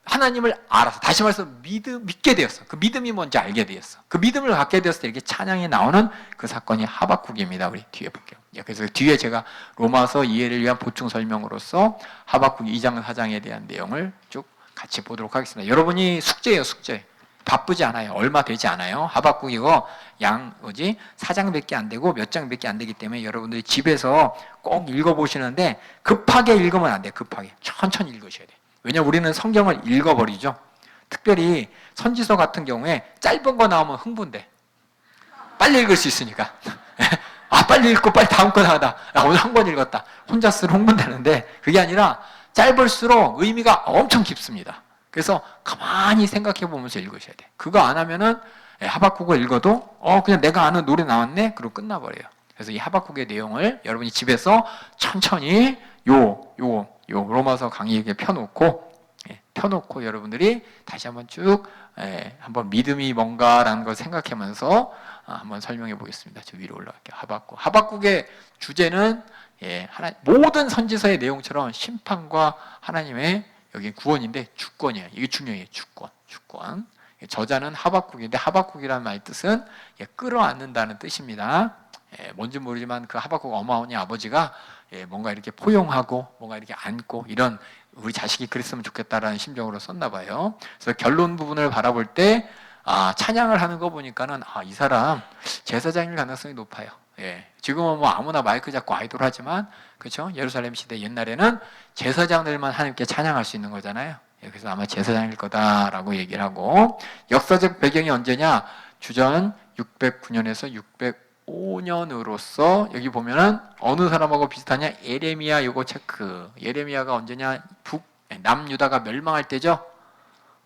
하나님을 알아서, 다시 말해서 믿게 되었어. 그 믿음이 뭔지 알게 되었어. 그 믿음을 갖게 되었을 때 이렇게 찬양이 나오는 그 사건이 하박국입니다. 우리 뒤에 볼게요. 그래서 뒤에 제가 로마서 이해를 위한 보충 설명으로서 하박국 2장 4장에 대한 내용을 쭉 같이 보도록 하겠습니다. 여러분이 숙제예요, 숙제. 바쁘지 않아요. 얼마 되지 않아요. 하박국 이거 4장밖에 안 되고 몇 장밖에 안 되기 때문에 여러분들이 집에서 꼭 읽어보시는데, 급하게 읽으면 안 돼요. 급하게. 천천히 읽으셔야 돼요. 왜냐면 우리는 성경을 읽어버리죠. 특별히 선지서 같은 경우에 짧은 거 나오면 흥분돼. 빨리 읽을 수 있으니까. 빨리 읽고 빨리 다음 거 나가다. 오늘 한 권 읽었다. 혼자 쓰러 흥분되는데, 그게 아니라 짧을수록 의미가 엄청 깊습니다. 그래서 가만히 생각해 보면서 읽으셔야 돼. 그거 안 하면은 하박국을 읽어도 그냥 내가 아는 노래 나왔네? 그리고 끝나버려요. 그래서 이 하박국의 내용을 여러분이 집에서 천천히 로마서 강의에 펴놓고 여러분들이 다시 한번 쭉 한번 믿음이 뭔가라는 걸 생각하면서 한번 설명해 보겠습니다. 저 위로 올라갈게요. 하박국의 주제는 모든 선지서의 내용처럼 심판과 하나님의 여기 구원인데, 주권이에요. 이게 중요해요. 주권. 저자는 하박국인데, 하박국이라는 말의 뜻은 끌어안는다는 뜻입니다. 뭔지 모르지만 그 하박국 어머니 아버지가 뭔가 이렇게 포용하고 뭔가 이렇게 안고, 이런 우리 자식이 그랬으면 좋겠다라는 심정으로 썼나 봐요. 그래서 결론 부분을 바라볼 때 찬양을 하는 거 보니까는 이 사람 제사장일 가능성이 높아요. 지금은 뭐 아무나 마이크 잡고 아이돌 하지만, 그렇죠? 예루살렘 시대 옛날에는 제사장들만 하나님께 찬양할 수 있는 거잖아요. 그래서 아마 제사장일 거다라고 얘기를 하고, 역사적 배경이 언제냐? 주전 609년에서 605년으로서 여기 보면은 어느 사람하고 비슷하냐? 예레미야 요거 체크. 예레미야가 언제냐? 남유다가 멸망할 때죠.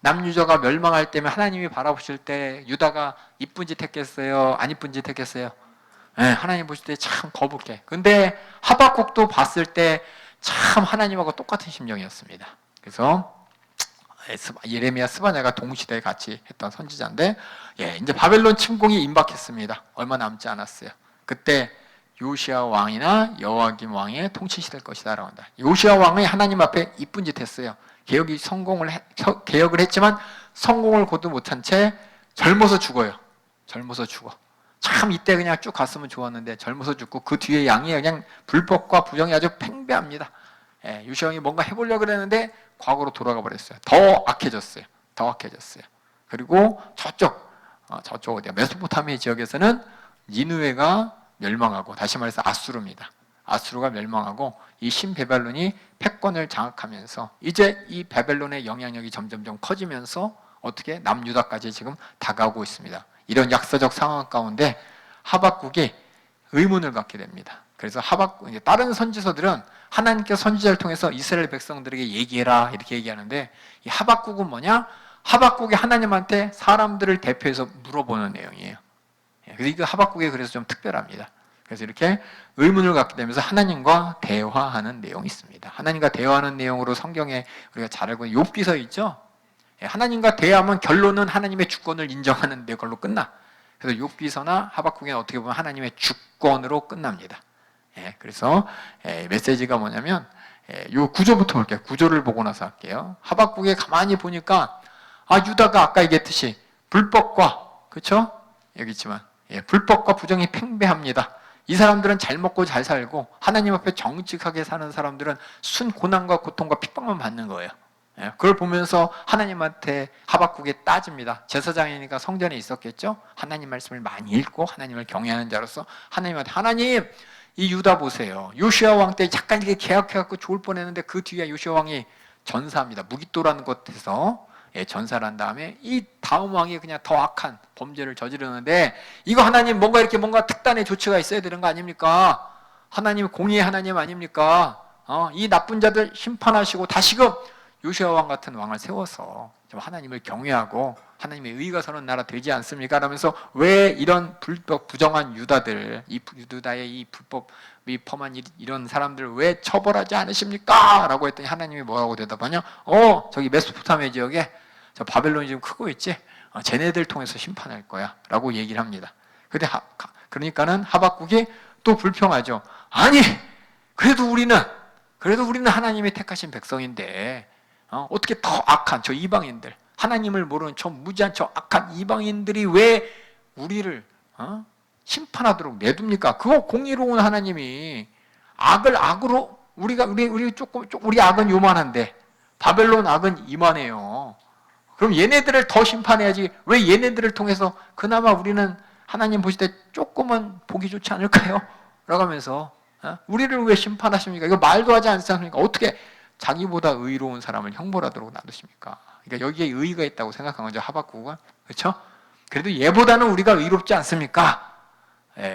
남유다가 멸망할 때면 하나님이 바라보실 때 유다가 이쁜 짓 했겠어요? 안 이쁜 짓 했겠어요? 하나님 보실 때 참 거북해. 근데 하박국도 봤을 때 참 하나님하고 똑같은 심정이었습니다. 그래서 예레미야, 스바냐가 동시대에 같이 했던 선지자인데, 이제 바벨론 침공이 임박했습니다. 얼마 남지 않았어요. 그때 요시야 왕이나 여호와김 왕의 통치 시대일 것이다라고 한다. 요시야 왕이 하나님 앞에 이쁜 짓 했어요. 개혁을 했지만 성공을 거두 못한 채 젊어서 죽어요. 젊어서 죽어. 참 이때 그냥 쭉 갔으면 좋았는데 젊어서 죽고 그 뒤에 양이 그냥 불법과 부정이 아주 팽배합니다. 요시야 왕이 뭔가 해보려고 그랬는데 과거로 돌아가 버렸어요. 더 악해졌어요. 그리고 저쪽 어디야? 메소포타미아 지역에서는 니느웨가 멸망하고, 다시 말해서 아수르입니다. 아수르가 멸망하고 이 신바벨론이 패권을 장악하면서 이제 이 바벨론의 영향력이 점점점 커지면서 어떻게 남유다까지 지금 다가오고 있습니다. 이런 역사적 상황 가운데 하박국이 의문을 갖게 됩니다. 그래서 다른 선지서들은 하나님께서 선지자를 통해서 이스라엘 백성들에게 얘기해라 이렇게 얘기하는데, 이 하박국은 뭐냐? 하박국이 하나님한테 사람들을 대표해서 물어보는 내용이에요. 그래서 이거 하박국이 그래서 좀 특별합니다. 그래서 이렇게 의문을 갖게 되면서 하나님과 대화하는 내용이 있습니다. 하나님과 대화하는 내용으로 성경에 우리가 잘 알고 있는 욥기서 있죠. 하나님과 대화하면 결론은 하나님의 주권을 인정하는 데 걸로 끝나. 그래서 욥기서나 하박국에는 어떻게 보면 하나님의 주권으로 끝납니다. 그래서 메시지가 뭐냐면 요 구조부터 볼게요. 구조를 보고 나서 할게요. 하박국에 가만히 보니까 유다가 아까 얘기했듯이 불법과, 그렇죠? 여기 있지만 불법과 부정이 팽배합니다. 이 사람들은 잘 먹고 잘 살고 하나님 앞에 정직하게 사는 사람들은 순 고난과 고통과 핍박만 받는 거예요. 그걸 보면서 하나님한테 하박국이 따집니다. 제사장이니까 성전에 있었겠죠? 하나님 말씀을 많이 읽고 하나님을 경외하는 자로서 하나님한테, 하나님 이 유다 보세요. 요시야 왕 때 잠깐 이렇게 개혁해갖고 좋을 뻔했는데 그 뒤에 요시야 왕이 전사합니다. 무깃도라는 곳에서 전사를 한 다음에 이 다음 왕이 그냥 더 악한 범죄를 저지르는데, 이거 하나님 뭔가 특단의 조치가 있어야 되는 거 아닙니까? 하나님 공의의 하나님 아닙니까? 이 나쁜 자들 심판하시고 다시금 요시야 왕 같은 왕을 세워서 좀 하나님을 경외하고 하나님의 의가 서는 나라 되지 않습니까? 라면서 왜 이런 불법 부정한 유다들, 이 유다의 이 불법 위험한 이런 사람들 왜 처벌하지 않으십니까? 라고 했더니 하나님이 뭐라고 대답하냐? 저기 메소포타미아 지역에 저 바벨론이 지금 크고 있지? 쟤네들 통해서 심판할 거야 라고 얘기를 합니다. 근데 그러니까는 하박국이 또 불평하죠. 아니 그래도 우리는 하나님이 택하신 백성인데 어떻게 더 악한 저 이방인들, 하나님을 모르는 저 무지한 저 악한 이방인들이 왜 우리를 심판하도록 내둡니까? 그거 공의로운 하나님이 악을 악으로, 우리 악은 요만한데 바벨론 악은 이만해요. 그럼 얘네들을 더 심판해야지. 왜 얘네들을 통해서 그나마 우리는 하나님 보실 때 조금은 보기 좋지 않을까요? 라고 하면서 우리를 왜 심판하십니까? 이거 말도 하지 않습니까? 어떻게 자기보다 의로운 사람을 형벌하도록 놔두십니까? 그러니까 여기에 의의가 있다고 생각한 거죠, 하박국은. 그렇죠? 그래도 얘보다는 우리가 의롭지 않습니까?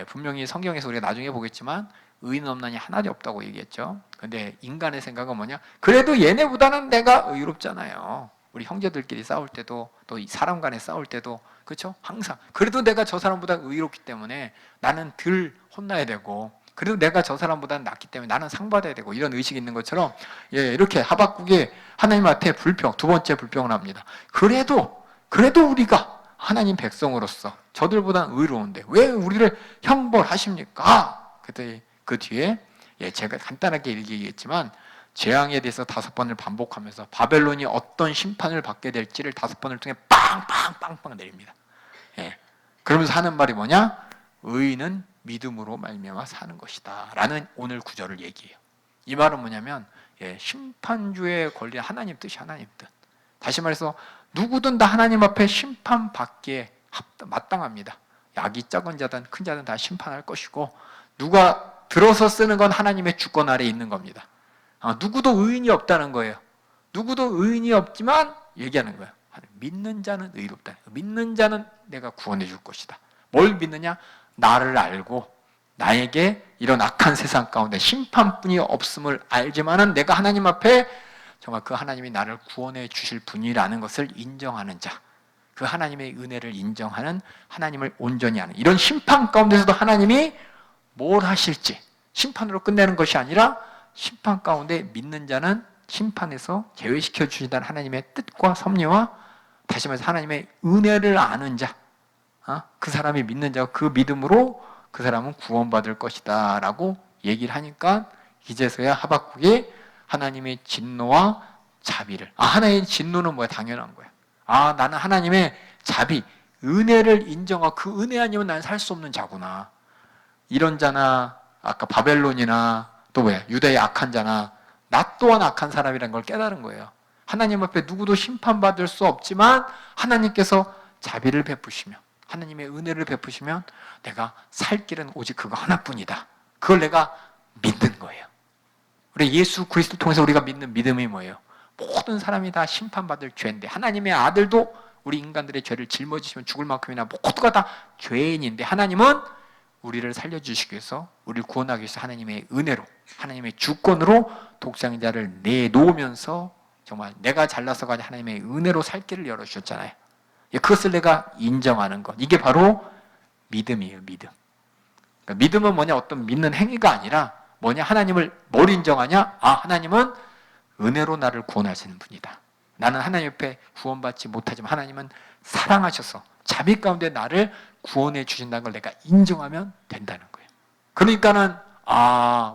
분명히 성경에서 우리가 나중에 보겠지만 의인 없나니 하나도 없다고 얘기했죠. 근데 인간의 생각은 뭐냐? 그래도 얘네보다는 내가 의롭잖아요. 우리 형제들끼리 싸울 때도 또 사람 간에 싸울 때도, 그렇죠? 항상 그래도 내가 저 사람보다 의롭기 때문에 나는 덜 혼나야 되고, 그래도 내가 저 사람보다는 낫기 때문에 나는 상 받아야 되고, 이런 의식이 있는 것처럼 이렇게 하박국이 하나님한테 두 번째 불평을 합니다. 그래도 우리가 하나님 백성으로서 저들보다 의로운데 왜 우리를 형벌하십니까? 그때 그 뒤에 제가 간단하게 얘기했지만 재앙에 대해서 5번을 반복하면서 바벨론이 어떤 심판을 받게 될지를 5번을 통해 빵빵빵빵 내립니다. 그러면서 하는 말이 뭐냐? 의인은 믿음으로 말미암아 사는 것이다 라는 오늘 구절을 얘기해요. 이 말은 뭐냐면 심판주에 걸린 하나님 뜻이 하나님 뜻. 다시 말해서 누구든 다 하나님 앞에 심판받기에 마땅합니다. 약이 적은 자든 큰 자든 다 심판할 것이고, 누가 들어서 쓰는 건 하나님의 주권 아래에 있는 겁니다. 누구도 의인이 없다는 거예요. 누구도 의인이 없지만 얘기하는 거예요. 믿는 자는 의롭다. 믿는 자는 내가 구원해 줄 것이다. 뭘 믿느냐? 나를 알고 나에게 이런 악한 세상 가운데 심판뿐이 없음을 알지만은 내가 하나님 앞에 정말 그 하나님이 나를 구원해 주실 분이라는 것을 인정하는 자, 그 하나님의 은혜를 인정하는, 하나님을 온전히 아는, 이런 심판 가운데서도 하나님이 뭘 하실지 심판으로 끝내는 것이 아니라 심판 가운데 믿는 자는 심판에서 제외시켜 주신다는 하나님의 뜻과 섭리와 다시 말해서 하나님의 은혜를 아는 자, 그 사람이 믿는 자, 그 믿음으로 그 사람은 구원받을 것이다 라고 얘기를 하니까 이제서야 하박국이 하나님의 진노와 자비를, 하나님의 진노는 뭐야? 당연한 거야. 나는 하나님의 자비, 은혜를 인정하고 그 은혜 아니면 난 살 수 없는 자구나. 이런 자나 아까 바벨론이나 또 뭐야? 유다의 악한 자나 나 또한 악한 사람이라는 걸 깨달은 거예요. 하나님 앞에 누구도 심판받을 수 없지만 하나님께서 자비를 베푸시며 하나님의 은혜를 베푸시면 내가 살 길은 오직 그거 하나뿐이다. 그걸 내가 믿는 거예요. 우리 예수 그리스도 통해서 우리가 믿는 믿음이 뭐예요? 모든 사람이 다 심판받을 죄인데 하나님의 아들도 우리 인간들의 죄를 짊어지시면 죽을 만큼이나 모두가 다 죄인인데 하나님은 우리를 살려주시기 위해서 우리를 구원하기 위해서 하나님의 은혜로 하나님의 주권으로 독생자를 내놓으면서 정말 내가 잘나서가 아니라 하나님의 은혜로 살 길을 열어주셨잖아요. 그것을 내가 인정하는 것, 이게 바로 믿음이에요. 믿음. 그러니까 믿음은 뭐냐? 어떤 믿는 행위가 아니라 뭐냐? 하나님을 뭘 인정하냐? 하나님은 은혜로 나를 구원하시는 분이다. 나는 하나님 옆에 구원받지 못하지만 하나님은 사랑하셔서 자비 가운데 나를 구원해 주신다는 걸 내가 인정하면 된다는 거예요. 그러니까는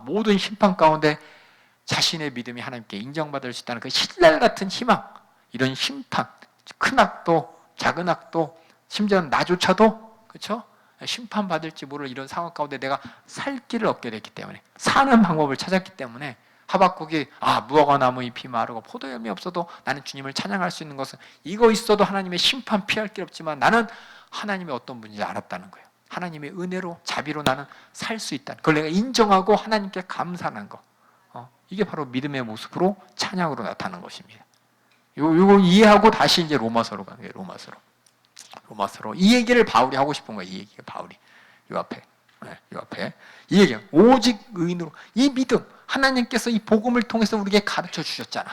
모든 심판 가운데 자신의 믿음이 하나님께 인정받을 수 있다는 그 신랄 같은 희망, 이런 심판, 큰 악도 작은 악도 심지어는 나조차도 그렇죠? 심판받을지 모를 이런 상황 가운데 내가 살 길을 얻게 됐기 때문에 사는 방법을 찾았기 때문에 하박국이 무화과 나무 잎이 마르고 포도열매 없어도 나는 주님을 찬양할 수 있는 것은 이거 있어도 하나님의 심판 피할 길 없지만 나는 하나님의 어떤 분인지 알았다는 거예요. 하나님의 은혜로 자비로 나는 살 수 있다는 그걸 내가 인정하고 하나님께 감사하는 거. 이게 바로 믿음의 모습으로 찬양으로 나타나는 것입니다. 이거 이해하고 다시 이제 로마서로 가는 거예요. 로마서로 이 얘기를 바울이 하고 싶은 거예요. 이 얘기가 바울이 이 앞에 이 얘기 오직 의인으로 이 믿음 하나님께서 이 복음을 통해서 우리에게 가르쳐 주셨잖아.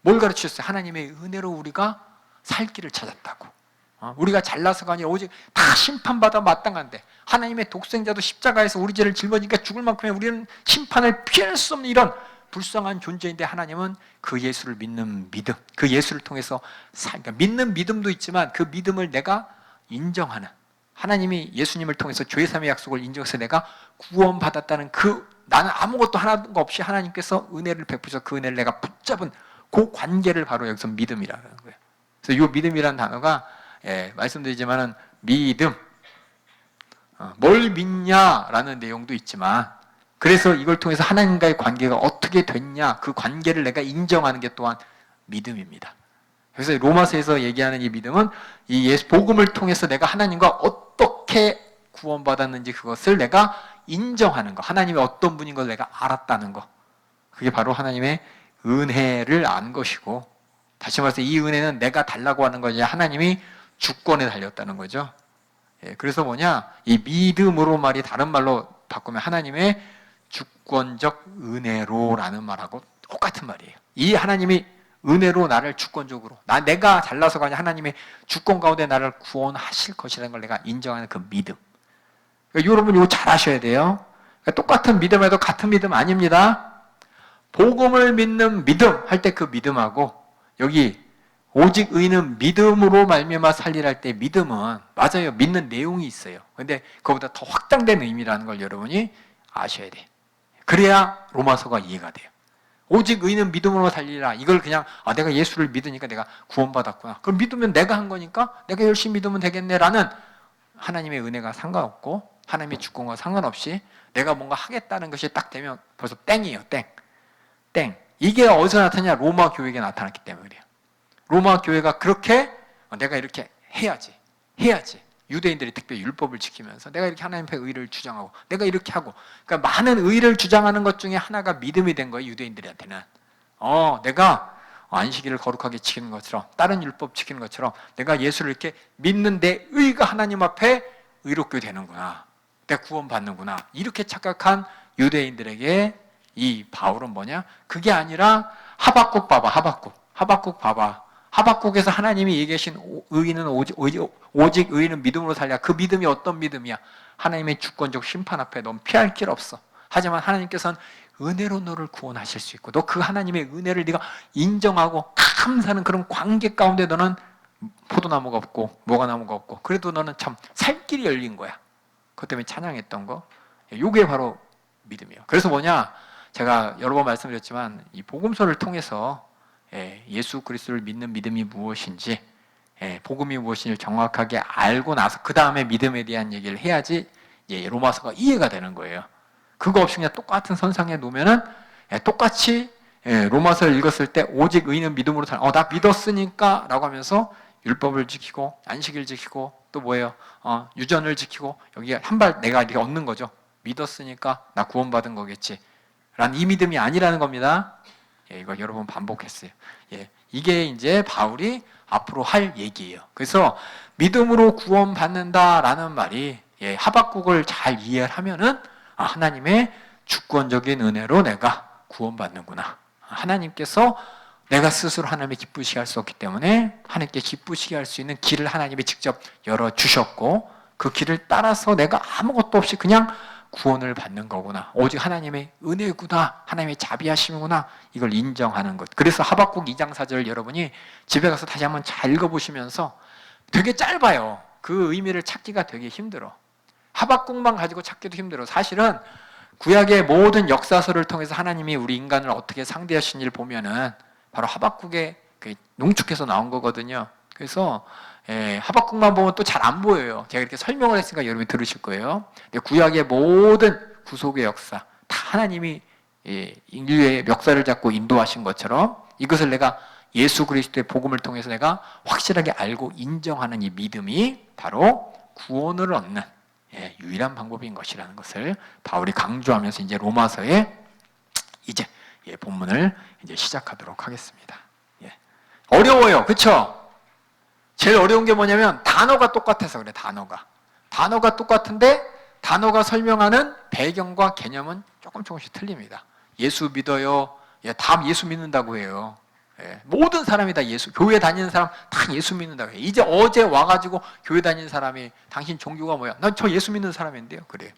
뭘 가르쳐 주셨어요? 하나님의 은혜로 우리가 살 길을 찾았다고. 우리가 잘나서가 아니라 오직 다 심판받아 마땅한데 하나님의 독생자도 십자가에서 우리 죄를 짊어지니까 죽을 만큼의 우리는 심판을 피할 수 없는 이런 불쌍한 존재인데 하나님은 그 예수를 믿는 믿음, 그 예수를 통해서 그러니까 믿는 믿음도 있지만 그 믿음을 내가 인정하는 하나님이 예수님을 통해서 죄사함의 약속을 인정해서 내가 구원받았다는 나는 아무것도 하나도 없이 하나님께서 은혜를 베푸셔서 그 은혜를 내가 붙잡은 그 관계를 바로 여기서 믿음이라는 거예요. 그래서 이 믿음이라는 단어가 말씀드리지만은 믿음, 뭘 믿냐라는 내용도 있지만 그래서 이걸 통해서 하나님과의 관계가 어떻게 됐냐 그 관계를 내가 인정하는 게 또한 믿음입니다. 그래서 로마서에서 얘기하는 이 믿음은 이 예수 복음을 통해서 내가 하나님과 어떻게 구원받았는지 그것을 내가 인정하는 거, 하나님의 어떤 분인 걸 내가 알았다는 거, 그게 바로 하나님의 은혜를 안 것이고 다시 말해서 이 은혜는 내가 달라고 하는 거지 하나님이 주권에 달렸다는 거죠. 그래서 뭐냐? 이 믿음으로 말이 다른 말로 바꾸면 하나님의 주권적 은혜로라는 말하고 똑같은 말이에요. 이 하나님이 은혜로 나를 주권적으로 내가 잘나서가 아니라 하나님의 주권 가운데 나를 구원하실 것이라는 걸 내가 인정하는 그 믿음. 그러니까 여러분 이거 잘 아셔야 돼요. 그러니까 똑같은 믿음에도 같은 믿음 아닙니다. 복음을 믿는 믿음 할 때 그 믿음하고 여기 오직 의인은 믿음으로 말미암아 살리라 할 때 믿음은 맞아요. 믿는 내용이 있어요. 근데 그거보다 더 확장된 의미라는 걸 여러분이 아셔야 돼요. 그래야 로마서가 이해가 돼요. 오직 의인은 믿음으로 살리라. 이걸 그냥 내가 예수를 믿으니까 내가 구원받았구나. 그럼 믿으면 내가 한 거니까 내가 열심히 믿으면 되겠네라는 하나님의 은혜가 상관없고 하나님의 주권과 상관없이 내가 뭔가 하겠다는 것이 딱 되면 벌써 땡이에요. 땡. 이게 어디서 나타나냐? 로마 교회에 나타났기 때문에 그래요. 로마 교회가 그렇게 내가 이렇게 해야지. 유대인들이 특별히 율법을 지키면서 내가 이렇게 하나님 앞에 의를 주장하고 내가 이렇게 하고 그러니까 많은 의를 주장하는 것 중에 하나가 믿음이 된 거예요. 유대인들한테는 내가 안식일을 거룩하게 지키는 것처럼 다른 율법 지키는 것처럼 내가 예수를 이렇게 믿는 내 의가 하나님 앞에 의롭게 되는구나. 내가 구원받는구나. 이렇게 착각한 유대인들에게 이 바울은 뭐냐? 그게 아니라 하박국 봐봐. 하박국에서 하나님이 얘기하신 의인은 오직 의인은 믿음으로 살려. 그 믿음이 어떤 믿음이야? 하나님의 주권적 심판 앞에 넌 피할 길 없어. 하지만 하나님께서는 은혜로 너를 구원하실 수 있고 너 그 하나님의 은혜를 네가 인정하고 감사하는 그런 관계 가운데 너는 포도나무가 없고 무화과나무가 없고 그래도 너는 참 살 길이 열린 거야. 그것 때문에 찬양했던 거. 이게 바로 믿음이에요. 그래서 뭐냐? 제가 여러 번 말씀드렸지만 이 복음서를 통해서 예수 그리스도를 믿는 믿음이 무엇인지 복음이 무엇인지 정확하게 알고 나서 그 다음에 믿음에 대한 얘기를 해야지 로마서가 이해가 되는 거예요. 그거 없이 그냥 똑같은 선상에 놓으면은 똑같이 로마서를 읽었을 때 오직 의인은 믿음으로 살. 나 믿었으니까 라고 하면서 율법을 지키고 안식일 지키고 또 뭐예요? 유전을 지키고 여기 한 발 내가 이렇게 얻는 거죠. 믿었으니까 나 구원받은 거겠지. 라는 이 믿음이 아니라는 겁니다. 이거 여러 번 반복했어요. 이게 이제 바울이 앞으로 할 얘기예요. 그래서 믿음으로 구원받는다라는 말이 하박국을 잘 이해하면은 하나님의 주권적인 은혜로 내가 구원받는구나. 하나님께서 내가 스스로 하나님의 기쁘시게 할 수 없기 때문에 하나님께 기쁘시게 할 수 있는 길을 하나님이 직접 열어주셨고 그 길을 따라서 내가 아무것도 없이 그냥 구원을 받는 거구나. 오직 하나님의 은혜구나. 하나님의 자비하심이구나. 이걸 인정하는 것. 그래서 하박국 2장 4절을 여러분이 집에 가서 다시 한번 잘 읽어보시면서 되게 짧아요. 그 의미를 찾기가 되게 힘들어. 하박국만 가지고 찾기도 힘들어. 사실은 구약의 모든 역사서를 통해서 하나님이 우리 인간을 어떻게 상대하시는지를 보면은 바로 하박국에 농축해서 나온 거거든요. 그래서 하박국만 보면 또 잘 안 보여요. 제가 이렇게 설명을 했으니까 여러분이 들으실 거예요. 근데 구약의 모든 구속의 역사 다 하나님이 인류의 멱살을 잡고 인도하신 것처럼 이것을 내가 예수 그리스도의 복음을 통해서 내가 확실하게 알고 인정하는 이 믿음이 바로 구원을 얻는 유일한 방법인 것이라는 것을 바울이 강조하면서 이제 로마서에 이제 본문을 이제 시작하도록 하겠습니다. 어려워요, 그렇죠? 제일 어려운 게 뭐냐면 단어가 똑같아서 그래. 단어가 똑같은데 단어가 설명하는 배경과 개념은 조금씩 틀립니다. 예수 믿어요. 다 예수 믿는다고 해요. 모든 사람이 다 교회 다니는 사람 다 예수 믿는다고 해요. 이제 어제 와가지고 교회 다니는 사람이 당신 종교가 뭐야? 난 저 예수 믿는 사람인데요. 그래요.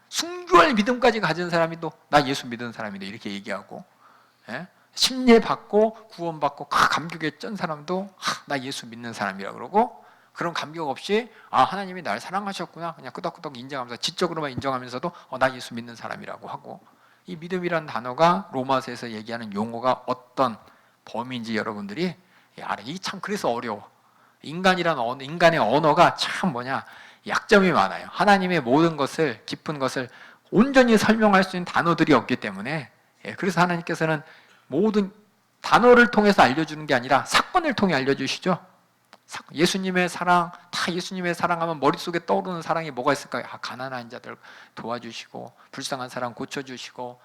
순교할 믿음까지 가진 사람이 또 나 예수 믿는 사람인데 이렇게 얘기하고 심례받고 구원받고 감격에 쩐 사람도 나 예수 믿는 사람이라고 그러고 그런 감격 없이 하나님이 날 사랑하셨구나 그냥 끄덕끄덕 인정하면서 지적으로만 인정하면서도 나 예수 믿는 사람이라고 하고 이 믿음이라는 단어가 로마서에서 얘기하는 용어가 어떤 범위인지 여러분들이 알아요. 이게 참 그래서 어려워. 인간의 언어가 참 약점이 많아요. 하나님의 모든 것을 깊은 것을 온전히 설명할 수 있는 단어들이 없기 때문에 그래서 하나님께서는 모든 단어를 통해서 알려주는 게 아니라 사건을 통해 알려주시죠. 예수님의 사랑, 다 예수님의 사랑하면 머릿속에 떠오르는 사랑이 뭐가 있을까요? 가난한 자들 도와주시고 불쌍한 사람 고쳐주시고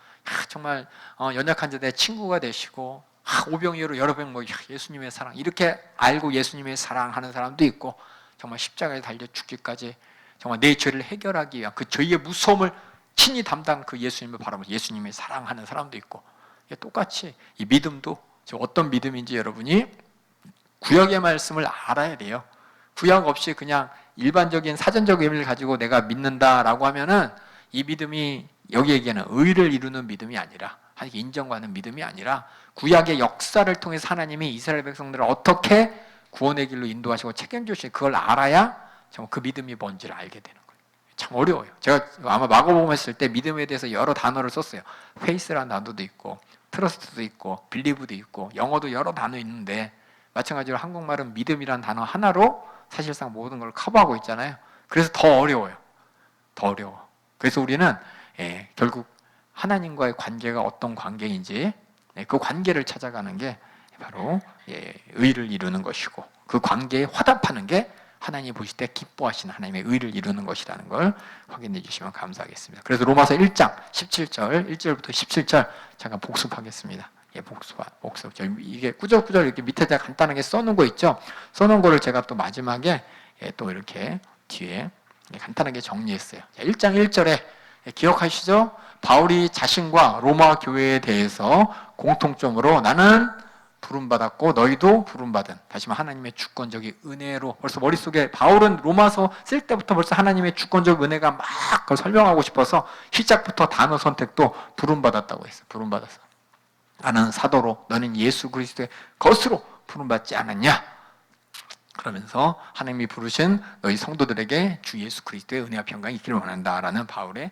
정말 연약한 자들의 친구가 되시고 오병이어로 여러 병 예수님의 사랑 이렇게 알고 예수님의 사랑하는 사람도 있고 정말 십자가에 달려 죽기까지 정말 내 죄를 해결하기 위한 그 죄의 무서움을 친히 담당 그 예수님을 바라보면서 예수님의 사랑하는 사람도 있고 똑같이 이 믿음도 어떤 믿음인지 여러분이 구약의 말씀을 알아야 돼요. 구약 없이 그냥 일반적인 사전적 의미를 가지고 내가 믿는다라고 하면은 이 믿음이 여기 얘기하는 의를 이루는 믿음이 아니라 하나님께 인정받는 믿음이 아니라 구약의 역사를 통해서 하나님이 이스라엘 백성들을 어떻게 구원의 길로 인도하시고 책임져 주시는 그걸 알아야 정말 그 믿음이 뭔지를 알게 되는 거예요. 참 어려워요. 제가 아마 마가복음 했을 때 믿음에 대해서 여러 단어를 썼어요. 페이스라는 단어도 있고 트러스트도 있고 빌리브도 있고 영어도 여러 단어 있는데 마찬가지로 한국말은 믿음이라는 단어 하나로 사실상 모든 걸 커버하고 있잖아요. 그래서 더 어려워요. 더 어려워. 그래서 우리는 결국 하나님과의 관계가 어떤 관계인지 그 관계를 찾아가는 게 바로 의를 이루는 것이고 그 관계에 화답하는 게 하나님이 보실 때 기뻐하시는 하나님의 의를 이루는 것이라는 걸 확인해 주시면 감사하겠습니다. 그래서 로마서 1장 17절 1절부터 17절 잠깐 복습하겠습니다. 복습. 이게 꾸적꾸적 이렇게 밑에다 간단하게 써놓은 거 있죠? 써놓은 거를 제가 또 마지막에 또 이렇게 뒤에 간단하게 정리했어요. 1장 1절에 기억하시죠? 바울이 자신과 로마 교회에 대해서 공통점으로 나는 부름받았고 너희도 부름받은, 다시 말해 하나님의 주권적인 은혜로, 벌써 머릿속에 바울은 로마서 쓸 때부터 벌써 하나님의 주권적 은혜가 막 그걸 설명하고 싶어서 시작부터 단어 선택도 부름받았다고 했어요. 부름받았어. 나는 사도로 너는 예수 그리스도의 것으로 부름받지 않았냐? 그러면서 하나님이 부르신 너희 성도들에게 주 예수 그리스도의 은혜와 평강이 있기를 원한다라는 바울의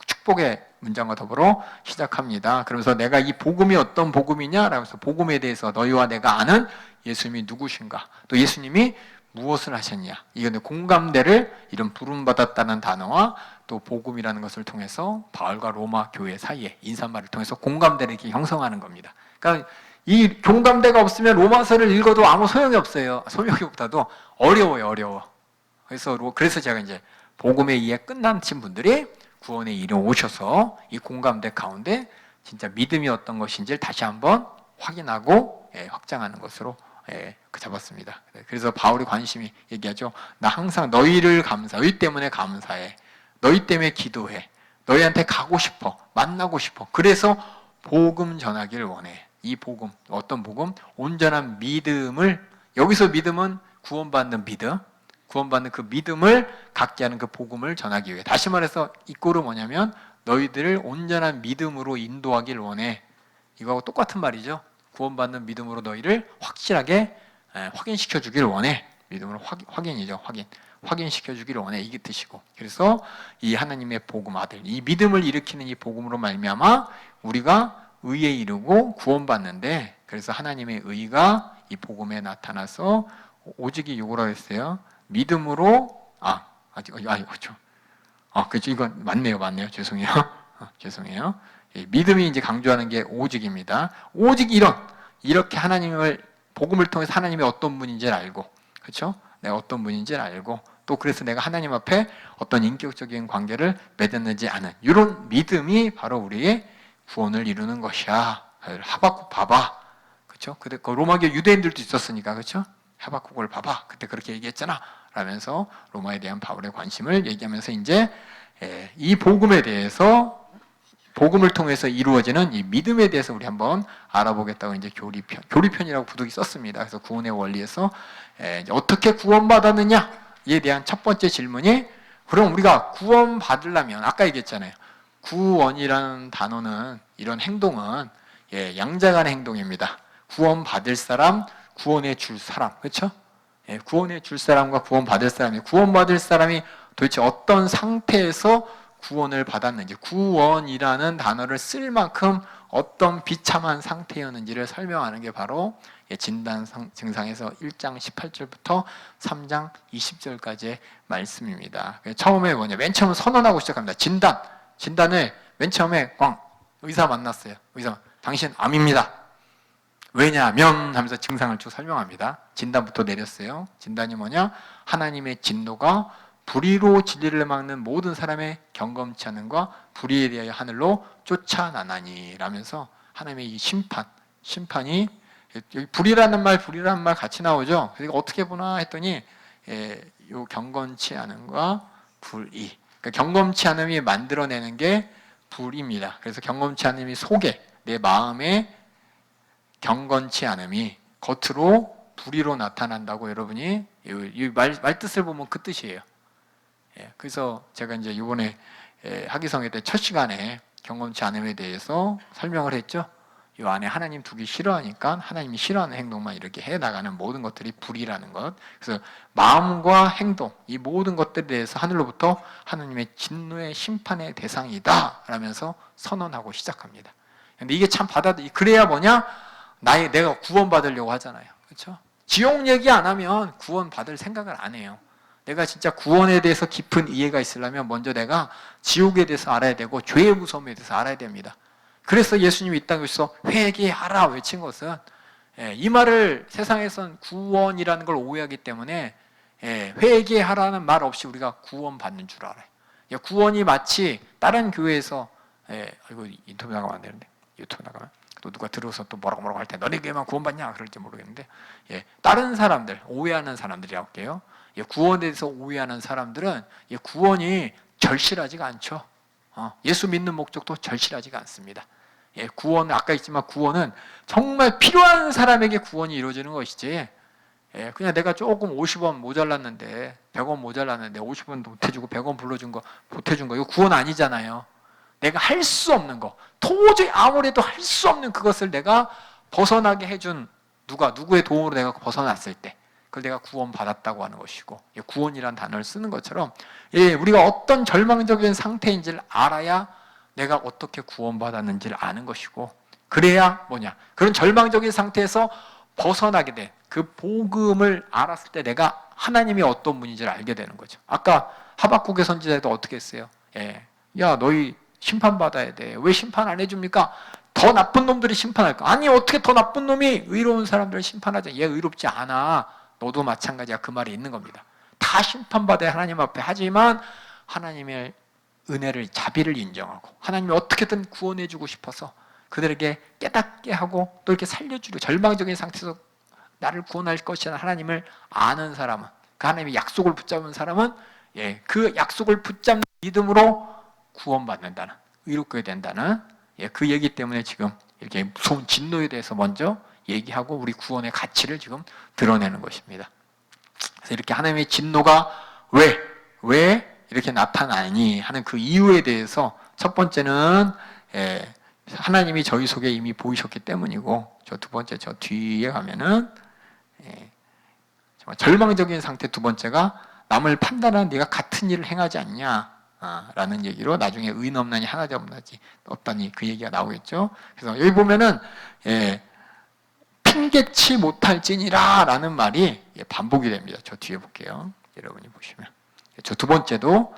축복의 문장과 더불어 시작합니다. 그러면서 내가 이 복음이 어떤 복음이냐라고 해서 복음에 대해서 너희와 내가 아는 예수님이 누구신가, 또 예수님이 무엇을 하셨냐, 이건 공감대를 이런 부름받았다는 단어와 또 복음이라는 것을 통해서 바울과 로마 교회 사이에 인사말을 통해서 공감대를 이렇게 형성하는 겁니다. 그러니까 이 공감대가 없으면 로마서를 읽어도 아무 소용이 없어요. 소용이보다도 어려워요. 그래서 제가 이제 복음에 의해 끝나신 분들이 구원에 이르오셔서 이 공감대 가운데 진짜 믿음이 어떤 것인지를 다시 한번 확인하고 확장하는 것으로 잡았습니다. 그래서 바울의 관심이 얘기하죠. 나 항상 너희 때문에 감사해. 너희 때문에 기도해. 너희한테 가고 싶어. 만나고 싶어. 그래서 복음 전하기를 원해. 이 복음, 어떤 복음? 온전한 믿음을, 여기서 믿음은 구원받는 믿음, 구원받는 그 믿음을 갖게 하는 그 복음을 전하기 위해, 다시 말해서 이 꼴은 뭐냐면 너희들을 온전한 믿음으로 인도하길 원해. 이거하고 똑같은 말이죠. 구원받는 믿음으로 너희를 확실하게 확인시켜 주길 원해. 믿음으로 확인이죠. 확인시켜 주길 원해. 이게 뜻이고, 그래서 이 하나님의 복음 아들, 이 믿음을 일으키는 이 복음으로 말미암아 우리가 의에 이르고 구원받는데, 그래서 하나님의 의가 이 복음에 나타나서 오직이 요구라 했어요. 믿음으로 그렇죠. 그렇죠. 이건 맞네요. 죄송해요. 믿음이 이제 강조하는 게 오직입니다. 오직 이렇게 하나님을, 복음을 통해서 하나님이 어떤 분인지를 알고, 그렇죠? 내가 어떤 분인지를 알고, 또 그래서 내가 하나님 앞에 어떤 인격적인 관계를 맺었는지 아는 이런 믿음이 바로 우리의 구원을 이루는 것이야. 하박국 봐봐, 그렇죠? 그때 그 로마교 유대인들도 있었으니까, 그렇죠? 하박국을 봐봐, 그때 그렇게 얘기했잖아 라면서 로마에 대한 바울의 관심을 얘기하면서 이제 이 복음에 대해서, 복음을 통해서 이루어지는 이 믿음에 대해서 우리 한번 알아보겠다고 이제 교리편이라고 부득이 썼습니다. 그래서 구원의 원리에서 어떻게 구원받았느냐에 대한 첫 번째 질문이, 그럼 우리가 구원받으려면, 아까 얘기했잖아요. 구원이라는 단어는, 이런 행동은 양자간의 행동입니다. 구원받을 사람, 구원해 줄 사람, 그렇죠? 구원해 줄 사람과 구원받을 사람이, 구원받을 사람이 도대체 어떤 상태에서 구원을 받았는지, 구원이라는 단어를 쓸 만큼 어떤 비참한 상태였는지를 설명하는 게 바로 진단 증상에서 1장 18절부터 3장 20절까지의 말씀입니다. 처음에 맨 처음 선언하고 시작합니다. 진단을 맨 처음에 의사 만났어요. 의사, 당신 암입니다. 왜냐하면 하면서 증상을 쭉 설명합니다. 진단부터 내렸어요. 진단이 뭐냐? 하나님의 진노가 불의로 진리를 막는 모든 사람의 경검치 않음과 불의에 대하여 하늘로 쫓아나나니 라면서 하나님의 이 심판이, 여기 불의라는 말 같이 나오죠. 그러니까 어떻게 보나 했더니 요 경건치 않음과 불의, 그러니까 경건치 않음이 만들어내는 게 불입니다. 그래서 경건치 않음이 속에, 내 마음에 경건치 않음이 겉으로 불의로 나타난다고, 여러분이 이 말뜻을 보면 그 뜻이에요. 그래서 제가 이제 이번에 학위성회 때 첫 시간에 경건치 않음에 대해서 설명을 했죠. 이 안에 하나님 두기 싫어하니까 하나님이 싫어하는 행동만 이렇게 해 나가는 모든 것들이 불이라는 것. 그래서 마음과 행동, 이 모든 것들에 대해서 하늘로부터 하나님의 진노의 심판의 대상이다 라면서 선언하고 시작합니다. 근데 이게 참 그래야 뭐냐? 내가 구원받으려고 하잖아요. 그렇죠? 지옥 얘기 안 하면 구원받을 생각을 안 해요. 내가 진짜 구원에 대해서 깊은 이해가 있으려면 먼저 내가 지옥에 대해서 알아야 되고 죄의 무서움에 대해서 알아야 됩니다. 그래서 예수님이 이 땅에서 회개하라 외친 것은, 이 말을 세상에선 구원이라는 걸 오해하기 때문에 회개하라는 말 없이 우리가 구원받는 줄 알아요. 구원이 마치 다른 교회에서, 이거 인터뷰 나가면 안 되는데, 유튜브 나가면 또 누가 들어서 또 뭐라고 할 때 너네 교회만 구원받냐 그럴지 모르겠는데, 다른 사람들, 오해하는 사람들이라고 할게요. 구원에 대해서 오해하는 사람들은 구원이 절실하지가 않죠. 예수 믿는 목적도 절실하지가 않습니다. 예, 구원 아까 있지만 구원은 정말 필요한 사람에게 구원이 이루어지는 것이지. 예, 그냥 내가 조금 50원 모자랐는데 100원 모자랐는데 50원 보태주고 100원 불러준 거 보태준 거 이거 구원 아니잖아요. 내가 할 수 없는 거, 도저히 아무래도 할 수 없는 그것을 내가 벗어나게 해준 누구의 도움으로 내가 벗어났을 때 그걸 내가 구원받았다고 하는 것이고, 구원이란 단어를 쓰는 것처럼 우리가 어떤 절망적인 상태인지를 알아야 내가 어떻게 구원받았는지를 아는 것이고, 그래야 뭐냐, 그런 절망적인 상태에서 벗어나게 된 그 복음을 알았을 때 내가 하나님이 어떤 분인지를 알게 되는 거죠. 아까 하박국의 선지자도 어떻게 했어요? 야 너희 심판받아야 돼. 왜 심판 안 해줍니까? 더 나쁜 놈들이 심판할까? 아니 어떻게 더 나쁜 놈이 의로운 사람들을 심판하자. 얘 의롭지 않아. 너도 마찬가지야. 그 말이 있는 겁니다. 다 심판받아야 하나님 앞에. 하지만 하나님의 은혜를, 자비를 인정하고 하나님이 어떻게든 구원해주고 싶어서 그들에게 깨닫게 하고 또 이렇게 살려주려, 절망적인 상태에서 나를 구원할 것이라는 하나님을 아는 사람은, 그 하나님의 약속을 붙잡은 사람은 그 약속을 붙잡는 믿음으로 구원받는다는, 의롭게 된다는 그 얘기 때문에 지금 이렇게 무서운 진노에 대해서 먼저 얘기하고 우리 구원의 가치를 지금 드러내는 것입니다. 그래서 이렇게 하나님의 진노가 왜 이렇게 나타나니 하는 그 이유에 대해서 첫 번째는 하나님이 저희 속에 이미 보이셨기 때문이고, 저 두 번째 저 뒤에 가면은 정말 절망적인 상태 두 번째가 남을 판단하는 네가 같은 일을 행하지 않냐 라는 얘기로 나중에 의인 없나니 하나도 없다니 그 얘기가 나오겠죠. 그래서 여기 보면은 핑계치 못할지니라 라는 말이 반복이 됩니다. 저 뒤에 볼게요. 여러분이 보시면 저 두 번째도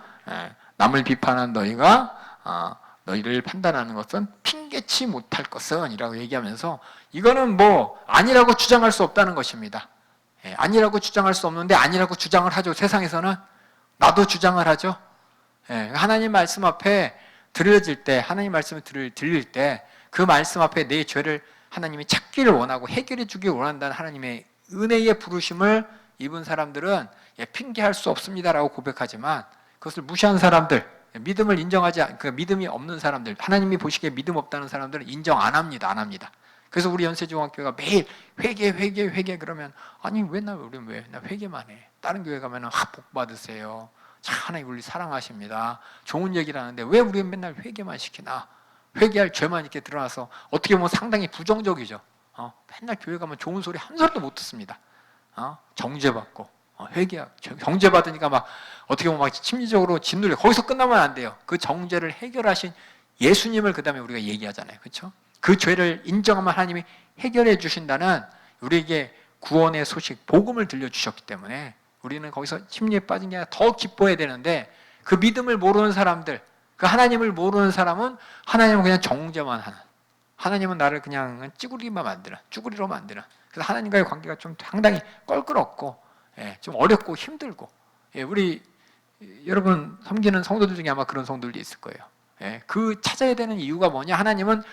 남을 비판한 너희가 너희를 판단하는 것은 핑계치 못할 것은 이라고 얘기하면서, 이거는 뭐 아니라고 주장할 수 없다는 것입니다. 아니라고 주장할 수 없는데 아니라고 주장을 하죠. 세상에서는 나도 주장을 하죠. 하나님 말씀 앞에 들려질 때, 하나님 말씀을 들릴 때 그 말씀 앞에 내 죄를 하나님이 찾기를 원하고 해결해 주기를 원한다는 하나님의 은혜의 부르심을 입은 사람들은 핑계할 수 없습니다라고 고백하지만, 그것을 무시한 사람들, 믿음을 인정하지 그 믿음이 없는 사람들, 하나님이 보시기에 믿음 없다는 사람들은 인정 안 합니다. 그래서 우리 연세중앙교회가 매일 회개 그러면, 아니 우리 나 회개만 해. 다른 교회 가면은 복 받으세요. 참 하나님 우리 사랑하십니다. 좋은 얘기를 하는데 왜 우리는 맨날 회개만 시키나? 회개할 죄만 이렇게 드러나서 어떻게 보면 상당히 부정적이죠. 맨날 교회 가면 좋은 소리 한 소리도 못 듣습니다. 정죄받고 정죄받으니까 막 어떻게 보면 막 심리적으로 짓눌려. 거기서 끝나면 안 돼요. 그 정죄를 해결하신 예수님을 그 다음에 우리가 얘기하잖아요. 그렇죠? 그 죄를 인정하면 하나님이 해결해 주신다는 우리에게 구원의 소식, 복음을 들려주셨기 때문에 우리는 거기서 심리에 빠진 게 아니라 더 기뻐해야 되는데, 그 믿음을 모르는 사람들, 그 하나님을 모르는 사람은 하나님은 그냥 정죄만 하는, 하나님은 나를 그냥 쭈구리로 만드는, 그래서 하나님과의 관계가 좀 상당히 껄끄럽고 좀 어렵고 힘들고, 우리 여러분 섬기는 성도들 중에 아마 그런 성도들도 있을 거예요. 그 찾아야 되는 이유가 뭐냐? 하나님은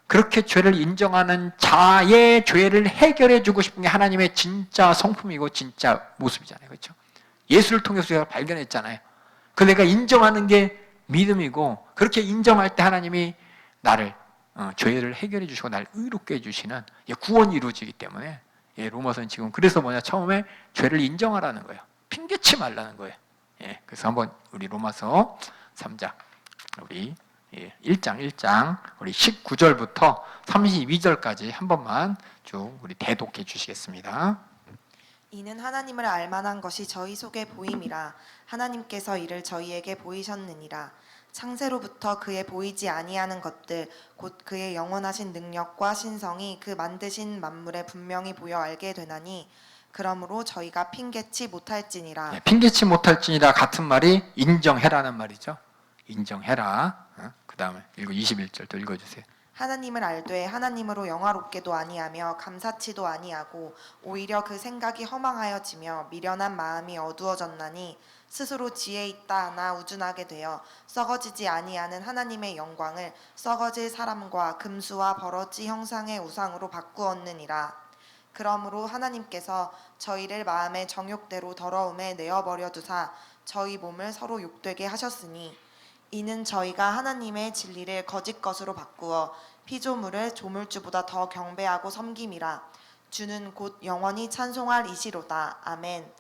그렇게 죄를 인정하는 자의 죄를 해결해 주고 싶은 게 하나님의 진짜 성품이고 진짜 모습이잖아요. 그렇죠? 예수를 통해서 제가 발견했잖아요. 그 내가 인정하는 게 믿음이고, 그렇게 인정할 때 하나님이 나를 죄를 해결해 주시고 나를 의롭게 해주시는 구원이 이루어지기 때문에 로마서는 지금 그래서 뭐냐, 처음에 죄를 인정하라는 거예요. 핑계치 말라는 거예요. 그래서 한번 우리 로마서 3장 우리 1장 우리 19절부터 32절까지 한 번만 쭉 우리 대독해 주시겠습니다. 이는 하나님을 알만한 것이 저희 속에 보임이라. 하나님께서 이를 저희에게 보이셨느니라. 창세로부터 그의 보이지 아니하는 것들 곧 그의 영원하신 능력과 신성이 그 만드신 만물에 분명히 보여 알게 되나니, 그러므로 저희가 핑계치 못할지니라. 핑계치 못할지니라 같은 말이 인정해라는 말이죠. 인정해라. 그 다음에 21절 또 읽어주세요. 하나님을 알되 하나님으로 영화롭게도 아니하며 감사치도 아니하고 오히려 그 생각이 허망하여지며 미련한 마음이 어두워졌나니, 스스로 지혜 있다 하나 우둔하게 되어 썩어지지 아니하는 하나님의 영광을 썩어질 사람과 금수와 버러지 형상의 우상으로 바꾸었느니라. 그러므로 하나님께서 저희를 마음의 정욕대로 더러움에 내어버려 두사 저희 몸을 서로 욕되게 하셨으니, 이는 저희가 하나님의 진리를 거짓 것으로 바꾸어 피조물을 조물주보다 더 경배하고 섬김이라. 주는 곧 영원히 찬송할 이시로다. 아멘.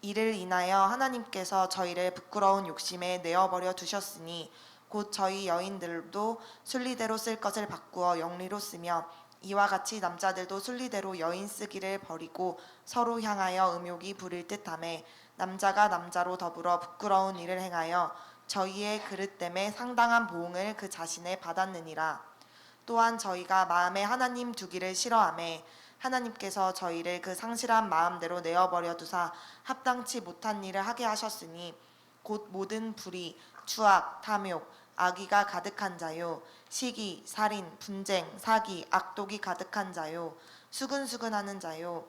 이를 인하여 하나님께서 저희를 부끄러운 욕심에 내어버려 두셨으니 곧 저희 여인들도 순리대로 쓸 것을 바꾸어 영리로 쓰며 이와 같이 남자들도 순리대로 여인 쓰기를 버리고 서로 향하여 음욕이 부릴 듯하매 남자가 남자로 더불어 부끄러운 일을 행하여 저희의 그릇됨에 상당한 보응을 그 자신에 받았느니라. 또한 저희가 마음에 하나님 두기를 싫어하매 하나님께서 저희를 그 상실한 마음대로 내어버려 두사 합당치 못한 일을 하게 하셨으니 곧 모든 불의, 추악, 탐욕, 악의가 가득한 자요, 시기, 살인, 분쟁, 사기, 악독이 가득한 자요, 수근수근하는 자요,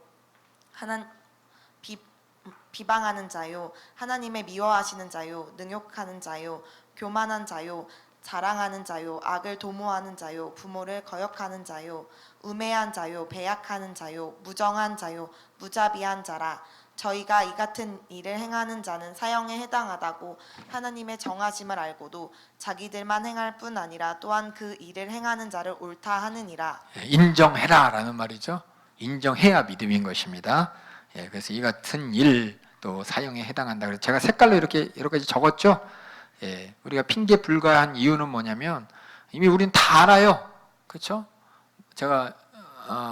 비방하는 자요, 하나님의 미워하시는 자요, 능욕하는 자요, 교만한 자요, 자랑하는 자요, 악을 도모하는 자요, 부모를 거역하는 자요, 우매한 자요, 배약하는 자요, 무정한 자요, 무자비한 자라. 저희가 이 같은 일을 행하는 자는 사형에 해당하다고 하나님의 정하심을 알고도 자기들만 행할 뿐 아니라 또한 그 일을 행하는 자를 옳다 하느니라. 인정해라라는 말이죠. 인정해야 믿음인 것입니다. 그래서 이 같은 일도 사형에 해당한다. 그래서 제가 색깔로 이렇게 여러 가지 적었죠. 우리가 핑계 불가한 이유는 뭐냐면 이미 우리는 다 알아요. 그렇죠? 제가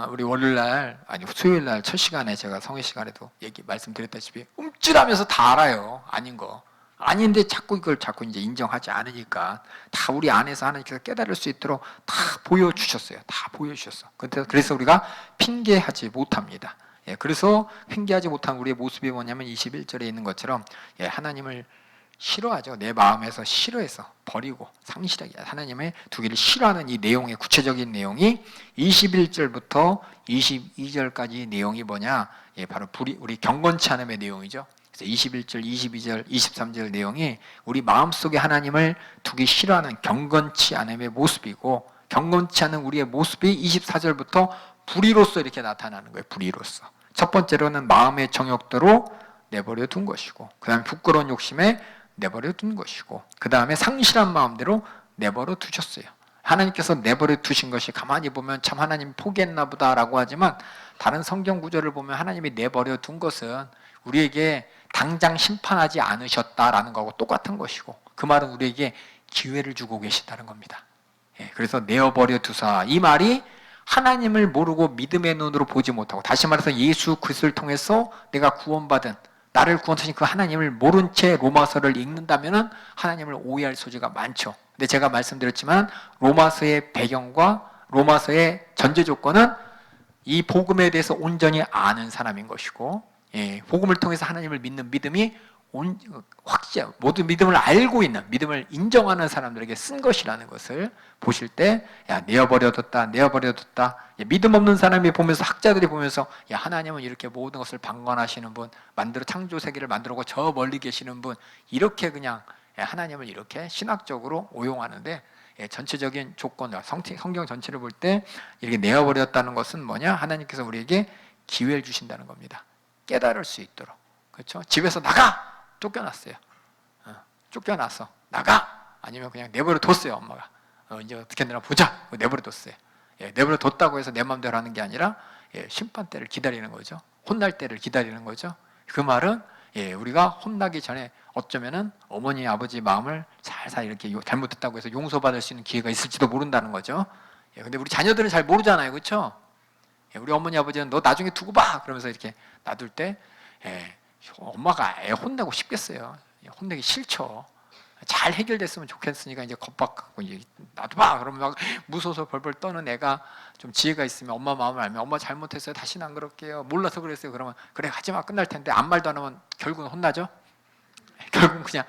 우리 월요일날 아니 수요일날 첫 시간에 제가 성회 시간에도 말씀드렸다시피 움찔하면서 다 알아요. 아닌 거 아닌데 자꾸 이걸 자꾸 이제 인정하지 않으니까 다 우리 안에서 하나님께서 깨달을 수 있도록 다 보여주셨어요. 다 보여주셨어. 그래서 우리가 핑계하지 못합니다. 그래서 핑계하지 못한 우리의 모습이 뭐냐면 21절에 있는 것처럼 하나님을 싫어하죠. 내 마음에서 싫어해서 버리고 상실하게 하나님의 두기를 싫어하는 이 내용의 구체적인 내용이 21절부터 22절까지 내용이 뭐냐? 바로 우리 경건치 않음의 내용이죠. 그래서 21절, 22절, 23절 내용이 우리 마음속에 하나님을 두기 싫어하는 경건치 않음의 모습이고 경건치 않은 우리의 모습이 24절부터 불의로서 이렇게 나타나는 거예요. 불의로서. 첫 번째로는 마음의 정욕대로 내버려 둔 것이고 그 다음에 부끄러운 욕심에 내버려 둔 것이고 그 다음에 상실한 마음대로 내버려 두셨어요. 하나님께서 내버려 두신 것이 가만히 보면 참 하나님이 포기했나 보다라고 하지만 다른 성경 구절을 보면 하나님이 내버려 둔 것은 우리에게 당장 심판하지 않으셨다라는 거하고 똑같은 것이고 그 말은 우리에게 기회를 주고 계시다는 겁니다. 그래서 내어버려 두사 이 말이 하나님을 모르고 믿음의 눈으로 보지 못하고 다시 말해서 예수 그리스도를 통해서 내가 구원받은 나를 구원하신 그 하나님을 모른 채 로마서를 읽는다면 하나님을 오해할 소지가 많죠. 근데 제가 말씀드렸지만 로마서의 배경과 로마서의 전제 조건은 이 복음에 대해서 온전히 아는 사람인 것이고 복음을 통해서 하나님을 믿는 믿음이 모든 믿음을 알고 있는 믿음을 인정하는 사람들에게 쓴 것이라는 것을 보실 때 내어버려뒀다 믿음 없는 사람이 보면서 학자들이 보면서 하나님은 이렇게 모든 것을 방관하시는 분 창조 세계를 만들고 저 멀리 계시는 분 이렇게 그냥 하나님을 이렇게 신학적으로 오용하는데 전체적인 조건 성경 전체를 볼 때 이렇게 내어버렸다는 것은 뭐냐 하나님께서 우리에게 기회를 주신다는 겁니다. 깨달을 수 있도록 그렇죠? 집에서 나가! 쫓겨났어요. 쫓겨나서 나가! 아니면 그냥 내버려 뒀어요, 엄마가. 이제 어떻게 되나 보자! 내버려 뒀어요. 내버려 뒀다고 해서 내 마음대로 하는 게 아니라 심판 때를 기다리는 거죠. 혼날 때를 기다리는 거죠. 그 말은 우리가 혼나기 전에 어쩌면은 어머니, 아버지 마음을 살살 이렇게 잘못했다고 해서 용서받을 수 있는 기회가 있을지도 모른다는 거죠. 근데 우리 자녀들은 잘 모르잖아요, 그렇죠? 우리 어머니, 아버지는 너 나중에 두고 봐! 그러면서 이렇게 놔둘 때 엄마가 애 혼내고 싶겠어요. 혼내기 싫죠. 잘 해결됐으면 좋겠으니까 이제 겁박 갖고 이제 놔둬봐. 그러면 막 무서워서 벌벌 떠는 애가 좀 지혜가 있으면 엄마 마음을 알면 엄마 잘못했어요. 다시는 안 그럴게요. 몰라서 그랬어요. 그러면 그래 하지마 끝날 텐데 아무 말도 안 하면 결국은 혼나죠. 결국은 그냥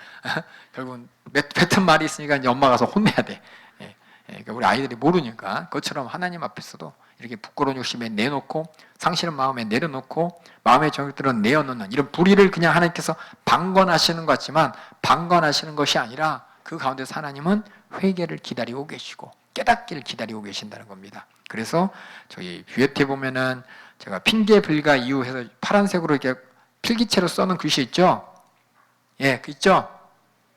결국은 뱉은 말이 있으니까 이제 엄마 가서 혼내야 돼. 그러니까 우리 아이들이 모르니까 그것처럼 하나님 앞에서도 이렇게 부끄러운 욕심에 내놓고 상실한 마음에 내려놓고 마음의 정욕들은 내어놓는 이런 불의를 그냥 하나님께서 방관하시는 것 같지만 방관하시는 것이 아니라 그 가운데서 하나님은 회개를 기다리고 계시고 깨닫기를 기다리고 계신다는 겁니다. 그래서 저희 뷰에트에 보면은 제가 핑계 불가 이유해서 파란색으로 이렇게 필기체로 써놓은 글씨 있죠? 그 있죠?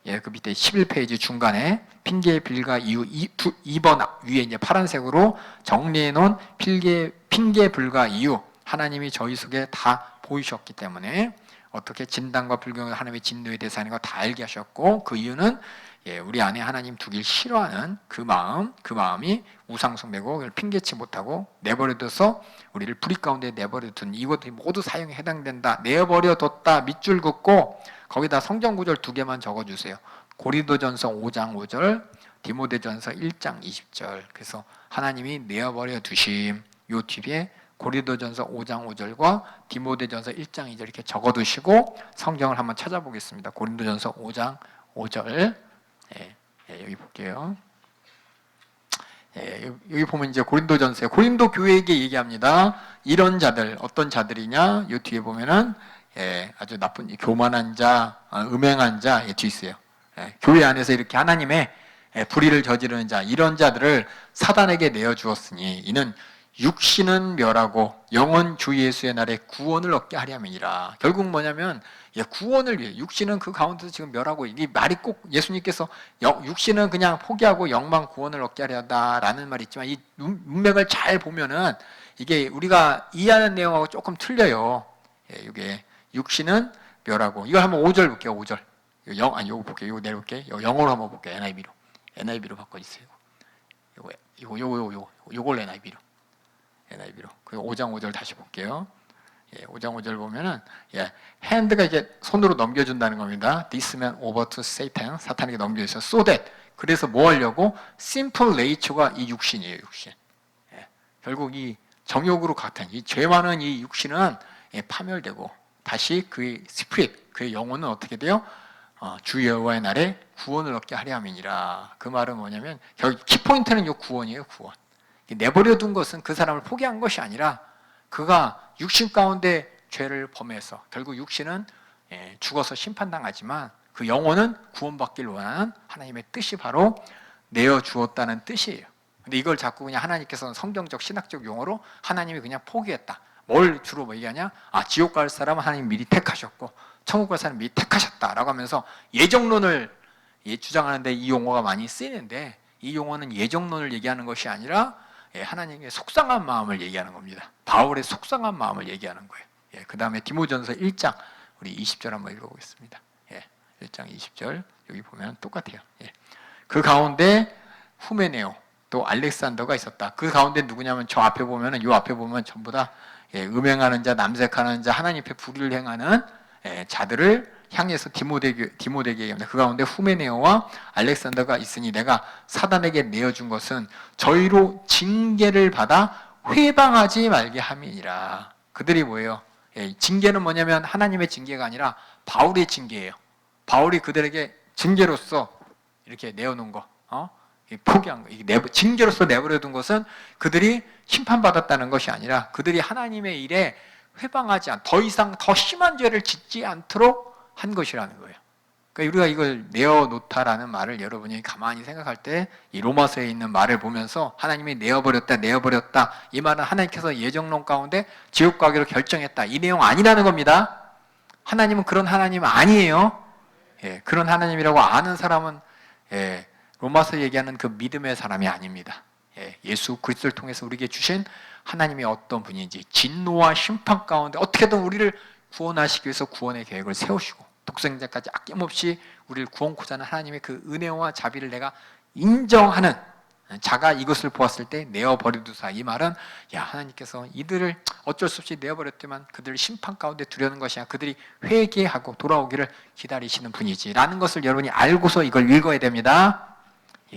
예, 그 밑에 11페이지 중간에 핑계 불가 이유 2번 위에 이제 파란색으로 정리해 놓은 핑계 불가 이유, 하나님이 저희 속에 다 보이셨기 때문에 어떻게 진단과 불경을 하나님의 진노의 대상인 거 다 알게 하셨고, 그 이유는 예, 우리 안에 하나님 두길 싫어하는 그 마음이 우상숭배고 그걸 핑계치 못하고 내버려둬서 우리를 불의 가운데 내버려둔 이것들이 모두 사용에 해당된다. 내버려뒀다. 밑줄 긋고 거기다 성경 구절 2개만 적어주세요. 고린도전서 5장 5절, 디모데전서 1장 20절. 그래서 하나님이 내어버려 두심. 요 뒤에 고린도전서 5장 5절과 디모데전서 1장 2절 이렇게 적어두시고 성경을 한번 찾아보겠습니다. 고린도전서 5장 5절. 여기 볼게요. 여기 보면 이제 고린도전서에 고린도 교회에게 얘기합니다. 이런 자들 어떤 자들이냐? 요 뒤에 보면은 아주 나쁜 교만한 자, 음행한 자 뒤에 있어요. 교회 안에서 이렇게 하나님의 불의를 저지르는 자, 이런 자들을 사단에게 내어 주었으니 이는 육신은 멸하고 영은 주 예수의 날에 구원을 얻게 하려면이라. 결국 뭐냐면 구원을 위해, 육신은 그 가운데서 지금 멸하고, 이 말이 꼭 예수님께서 육신은 그냥 포기하고 영만 구원을 얻게 하려다라는 말이 있지만 이 문맥을 잘 보면은 이게 우리가 이해하는 내용하고 조금 틀려요. 이게 육신은 멸하고, 이걸 한번 5절 볼게요. 5절. 요거 볼게요. 요거 내려볼게요. 영어로 한번 볼게요. NIV로 바꿔주세요. 요걸 NIV로. 그 5장 5절 다시 볼게요. 5장 5절 보면은 hand가 이제 손으로 넘겨준다는 겁니다. This man over to Satan, 사탄에게 넘겨줘서 so that, 그래서 뭐 하려고? simple nature가 이 육신이에요. 육신. 결국 이 정욕으로 같은 이 죄 많은 이 육신은 파멸되고 다시 그의 스피릿, 그의 영혼은 어떻게 돼요? 주 여호와의 날에 구원을 얻게 하려 함이니라. 그 말은 뭐냐면 결국 키포인트는 이 구원이에요. 구원. 내버려둔 것은 그 사람을 포기한 것이 아니라 그가 육신 가운데 죄를 범해서 결국 육신은 죽어서 심판당하지만 그 영혼은 구원받기를 원하는 하나님의 뜻이 바로 내어주었다는 뜻이에요. 근데 이걸 자꾸 그냥 하나님께서는 성경적 신학적 용어로 하나님이 그냥 포기했다. 뭘 주로 뭐 얘기하냐? 지옥 갈 사람은 하나님 미리 택하셨고 천국 갈 사람 미리 택하셨다라고 하면서 예정론을 주장하는데 이 용어가 많이 쓰이는데, 이 용어는 예정론을 얘기하는 것이 아니라 하나님의 속상한 마음을 얘기하는 겁니다. 바울의 속상한 마음을 얘기하는 거예요. 그 다음에 디모전서 1장 우리 20절 한번 읽어보겠습니다. 1장 20절 여기 보면 똑같아요. 그 가운데 후메네오 또 알렉산더가 있었다. 그 가운데 누구냐면 저 앞에 보면은, 요 앞에 보면 전부 다 음행하는 자, 남색하는 자, 하나님 앞에 불의를 행하는 자들을 향해서 디모데에게 얘기합니다. 그 가운데 후메네오와 알렉산더가 있으니 내가 사단에게 내어준 것은 저희로 징계를 받아 회방하지 말게 함이니라. 그들이 뭐예요? 징계는 뭐냐면 하나님의 징계가 아니라 바울의 징계예요. 바울이 그들에게 징계로서 이렇게 내어놓은 거, 포기한 거, 징계로서 내버려둔 것은 그들이 심판받았다는 것이 아니라 그들이 하나님의 일에 회방하지 더 이상 더 심한 죄를 짓지 않도록 한 것이라는 거예요. 그러니까 우리가 이걸 내어놓다라는 말을 여러분이 가만히 생각할 때 이 로마서에 있는 말을 보면서 하나님이 내어버렸다 이 말은 하나님께서 예정론 가운데 지옥 가기로 결정했다 이 내용 아니라는 겁니다. 하나님은 그런 하나님 아니에요. 그런 하나님이라고 아는 사람은 로마서 얘기하는 그 믿음의 사람이 아닙니다. 예수 그리스도를 통해서 우리에게 주신 하나님이 어떤 분인지, 진노와 심판 가운데 어떻게든 우리를 구원하시기 위해서 구원의 계획을 세우시고 독생자까지 아낌없이 우리를 구원코자 하는 하나님의 그 은혜와 자비를 내가 인정하는 자가 이것을 보았을 때 내어버리두사. 이 말은 하나님께서 이들을 어쩔 수 없이 내어버렸지만 그들을 심판 가운데 두려는 것이 아니라 그들이 회개하고 돌아오기를 기다리시는 분이지 라는 것을 여러분이 알고서 이걸 읽어야 됩니다.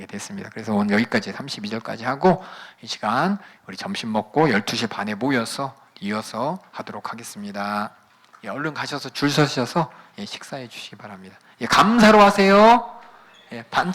됐습니다. 그래서 오늘 여기까지 32절까지 하고 이 시간 우리 점심 먹고 12시 반에 모여서 이어서 하도록 하겠습니다. 얼른 가셔서 줄 서셔서 식사해 주시기 바랍니다. 감사로 하세요. 반찬